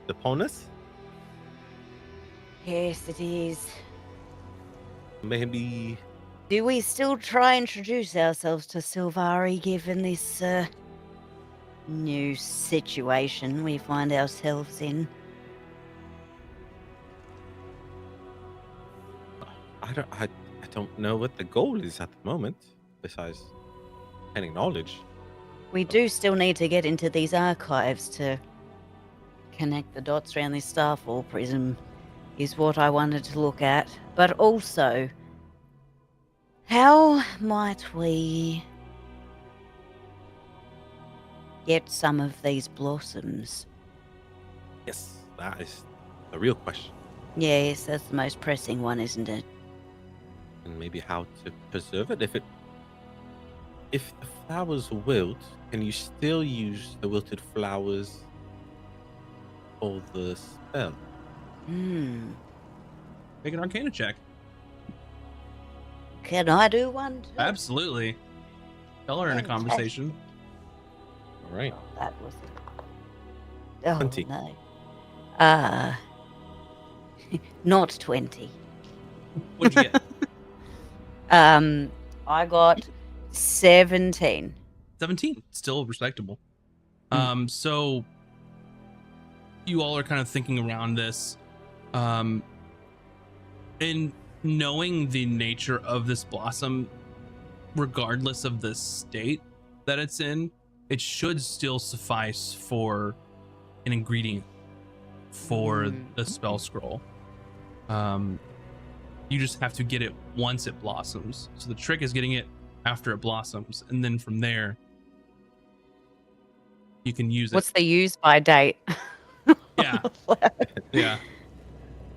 is upon us. Yes, it is. Maybe Do we still try and introduce ourselves to Silvari given this new situation we find ourselves in? I don't know what the goal is at the moment, besides any knowledge. We do still need to get into these archives to connect the dots around this Starfall prism, is what I wanted to look at. But also, how might we get some of these blossoms? Yes, that is the real question. Yes, that's the most pressing one, isn't it? And maybe how to preserve it. If the flowers wilt, can you still use the wilted flowers for the spell? Hmm. Make an Arcana check. Can I do one too? Absolutely. Tell her in a Fantastic. conversation. All right. That was Oh 20. no. Not 20. What'd you get? I got 17. 17. Still respectable. Hmm. So you all are kind of thinking around this. And knowing the nature of this blossom, regardless of the state that it's in, it should still suffice for an ingredient for the spell scroll. You just have to get it once it blossoms. So the trick is getting it after it blossoms, and then from there you can use it. What's the use by date? Yeah. Yeah.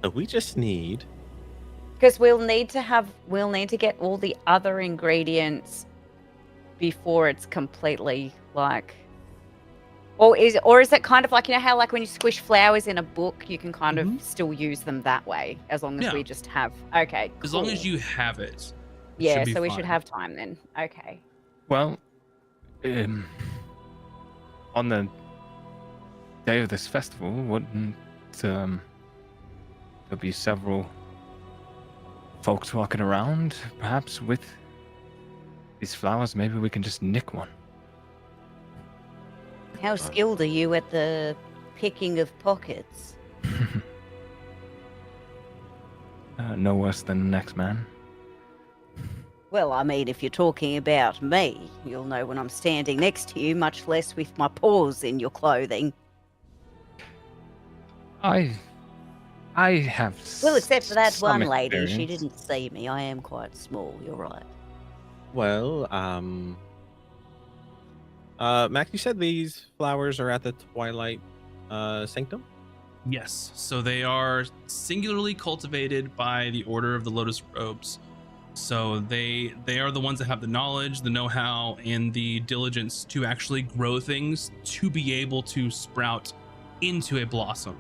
So we just need. Because we'll need to get all the other ingredients before it's completely like, or is it kind of like, you know how like when you squish flowers in a book, you can kind of still use them that way as long as we just have. Okay, cool. As long as you have it. Yeah, so we should have time then. Okay. Well, on the day of this festival, wouldn't there'll be several folks walking around, perhaps with these flowers? Maybe we can just nick one. How skilled are you at the picking of pockets? No worse than the next man. Well, I mean, if you're talking about me, you'll know when I'm standing next to you, much less with my paws in your clothing. I have. Well, except for that some one lady, she experience. didn't see me. I am quite small, you're right. Well, Mac, you said these flowers are at the Twilight Sanctum? Yes. So they are singularly cultivated by the Order of the Lotus Robes. So they are the ones that have the knowledge, the know-how, and the diligence to actually grow things to be able to sprout into a blossom.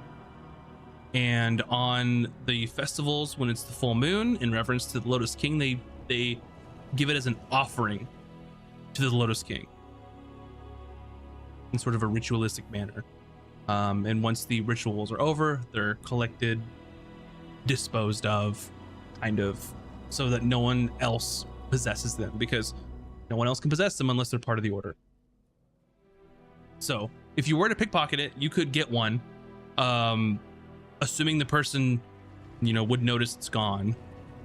And on the festivals, when it's the full moon, in reference to the Lotus King, they give it as an offering to the Lotus King in sort of a ritualistic manner. And once the rituals are over, they're collected, disposed of, kind of, so that no one else possesses them, because no one else can possess them unless they're part of the order. So if you were to pickpocket it, you could get one, assuming the person, would notice it's gone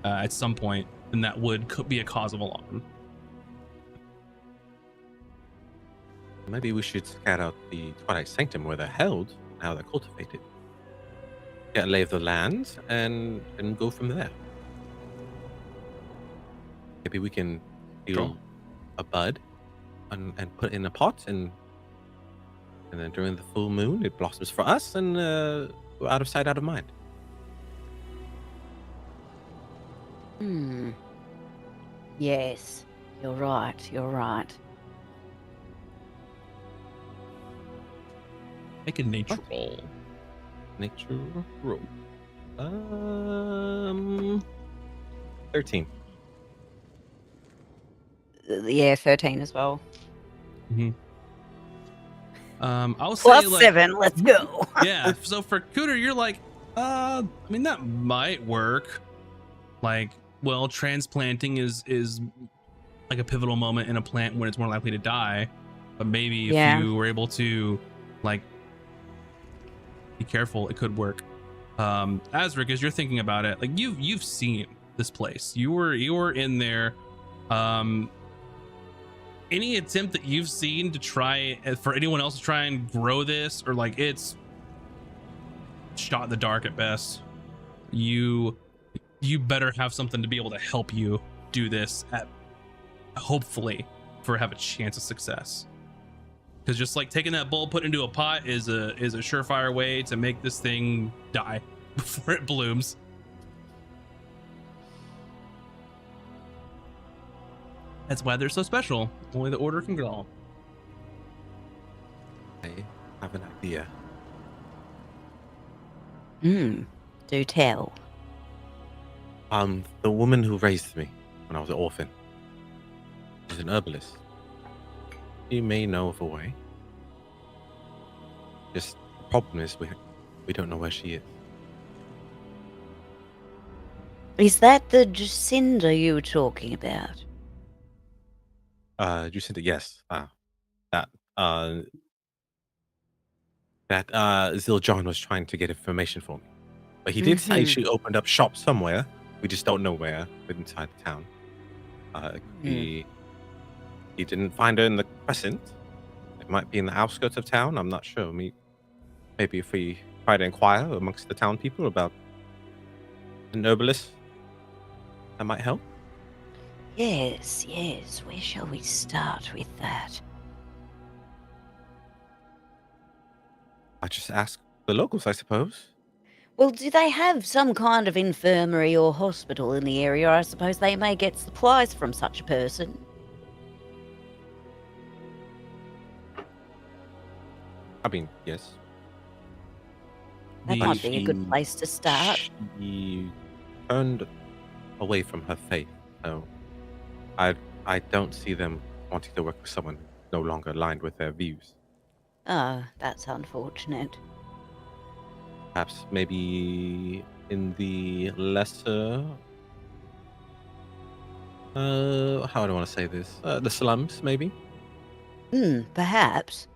at some point, then that could be a cause of alarm. Maybe we should scout out the Twilight Sanctum where they're held, how they're cultivated. Get a lay of the land and go from there. Maybe we can steal a bud and put it in a pot, and then during the full moon it blossoms for us, and we're out of sight, out of mind. Yes, you're right. Make a nature roll. Nature roll. 13. Yeah, 13 as well. I'll say Plus like, 7, let's go. Yeah, so for Cooter, you're like, that might work. Like, well, transplanting is like a pivotal moment in a plant when it's more likely to die. But maybe if you were able to, like, be careful, it could work. Azric, as you're thinking about it, like you've seen this place. You were in there. Any attempt that you've seen to try for anyone else to try and grow this, or like it's shot in the dark at best. You better have something to be able to help you do this hopefully have a chance of success. Because just like taking that bulb, put into a pot is a surefire way to make this thing die before it blooms. That's why they're so special. Only the order can grow. I have an idea. Do tell. The woman who raised me when I was an orphan is an herbalist. You may know of a way. Just Problem is, we don't know where she is. Is that the Jacinda you were talking about? You said yes. That Zildjian was trying to get information for me, but he did say she opened up shop somewhere. We just don't know where inside the town. It could be he didn't find her in the Crescent. It might be in the outskirts of town. I'm not sure. Maybe if we try to inquire amongst the town people about the Nobilis, that might help. Yes. Where shall we start with that? I just ask the locals, I suppose. Well, do they have some kind of infirmary or hospital in the area? I suppose they may get supplies from such a person. I mean, yes. That The- might be a good place to start. She turned away from her faith, so I don't see them wanting to work with someone no longer aligned with their views. Oh, that's unfortunate. Perhaps maybe in the lesser, how do I want to say this? The slums, maybe. Perhaps.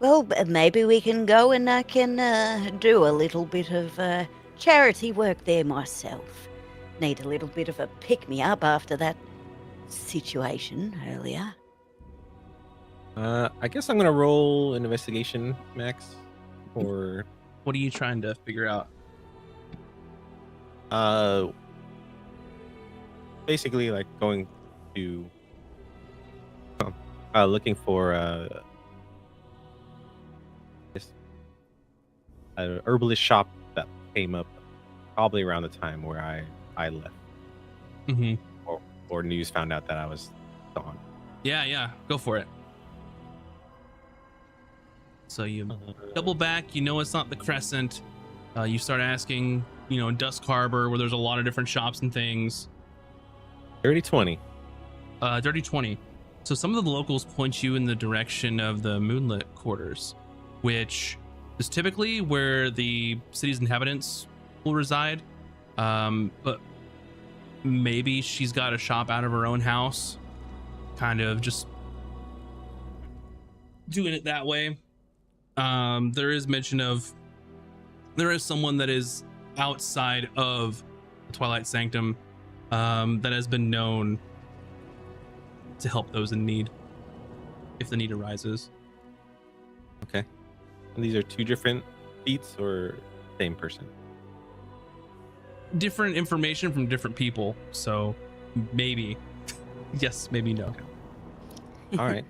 Well, maybe we can go and I can do a little bit of charity work there myself. Need a little bit of a pick-me-up after that situation earlier. I guess I'm gonna roll an investigation, Max, or What are you trying to figure out? basically like going to looking for an herbalist shop that came up probably around the time where I left, Mm-hmm. or news found out that I was gone. Yeah, go for it. So you double back, you know it's not the Crescent. You start asking, Dusk Harbor, where there's a lot of different shops and things. Dirty 20. Dirty 20. So some of the locals point you in the direction of the Moonlit Quarters, which is typically where the city's inhabitants will reside. But maybe she's got a shop out of her own house, kind of just doing it that way. There is mention of there is someone that is outside of the Twilight Sanctum that has been known to help those in need if the need arises. Okay. And these are two different feats or same person? Different information from different people, so maybe yes, maybe no. All right.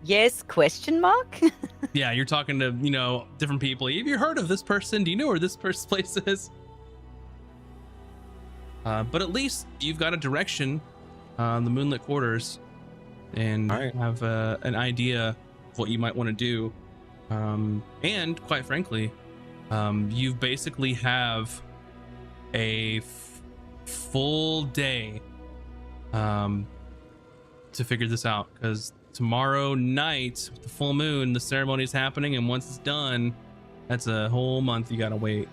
Yes, question mark? Yeah, you're talking to different people. Have you heard of this person? Do you know where this person's place is? But at least you've got a direction on the Moonlit Quarters and All right. have an idea of what you might want to do. And quite frankly, you basically have a full day to figure this out, because tomorrow night with the full moon, the ceremony is happening, and once it's done, that's a whole month you gotta wait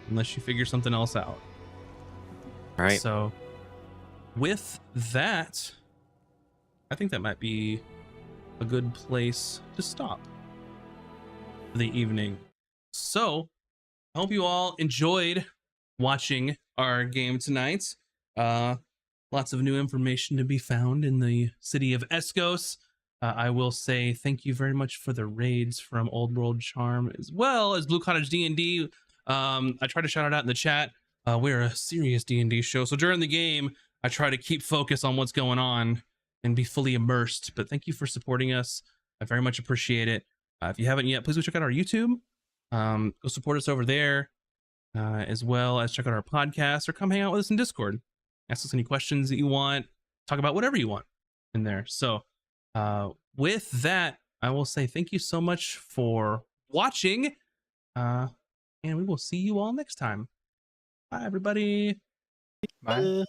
unless you figure something else out. All right. So with that, I think that might be a good place to stop for the evening. So I hope you all enjoyed watching our game tonight. Lots of new information to be found in the city of Escos. I will say thank you very much for the raids from Old World Charm, as well as Blue Cottage D&D. I try to shout it out in the chat. We're a serious D&D show, so during the game, I try to keep focus on what's going on and be fully immersed. But thank you for supporting us. I very much appreciate it. If you haven't yet, please go check out our YouTube. Go support us over there, as well as check out our podcast, or come hang out with us in Discord. Ask us any questions that you want. Talk about whatever you want in there. So with that, I will say thank you so much for watching. And we will see you all next time. Bye, everybody. Bye.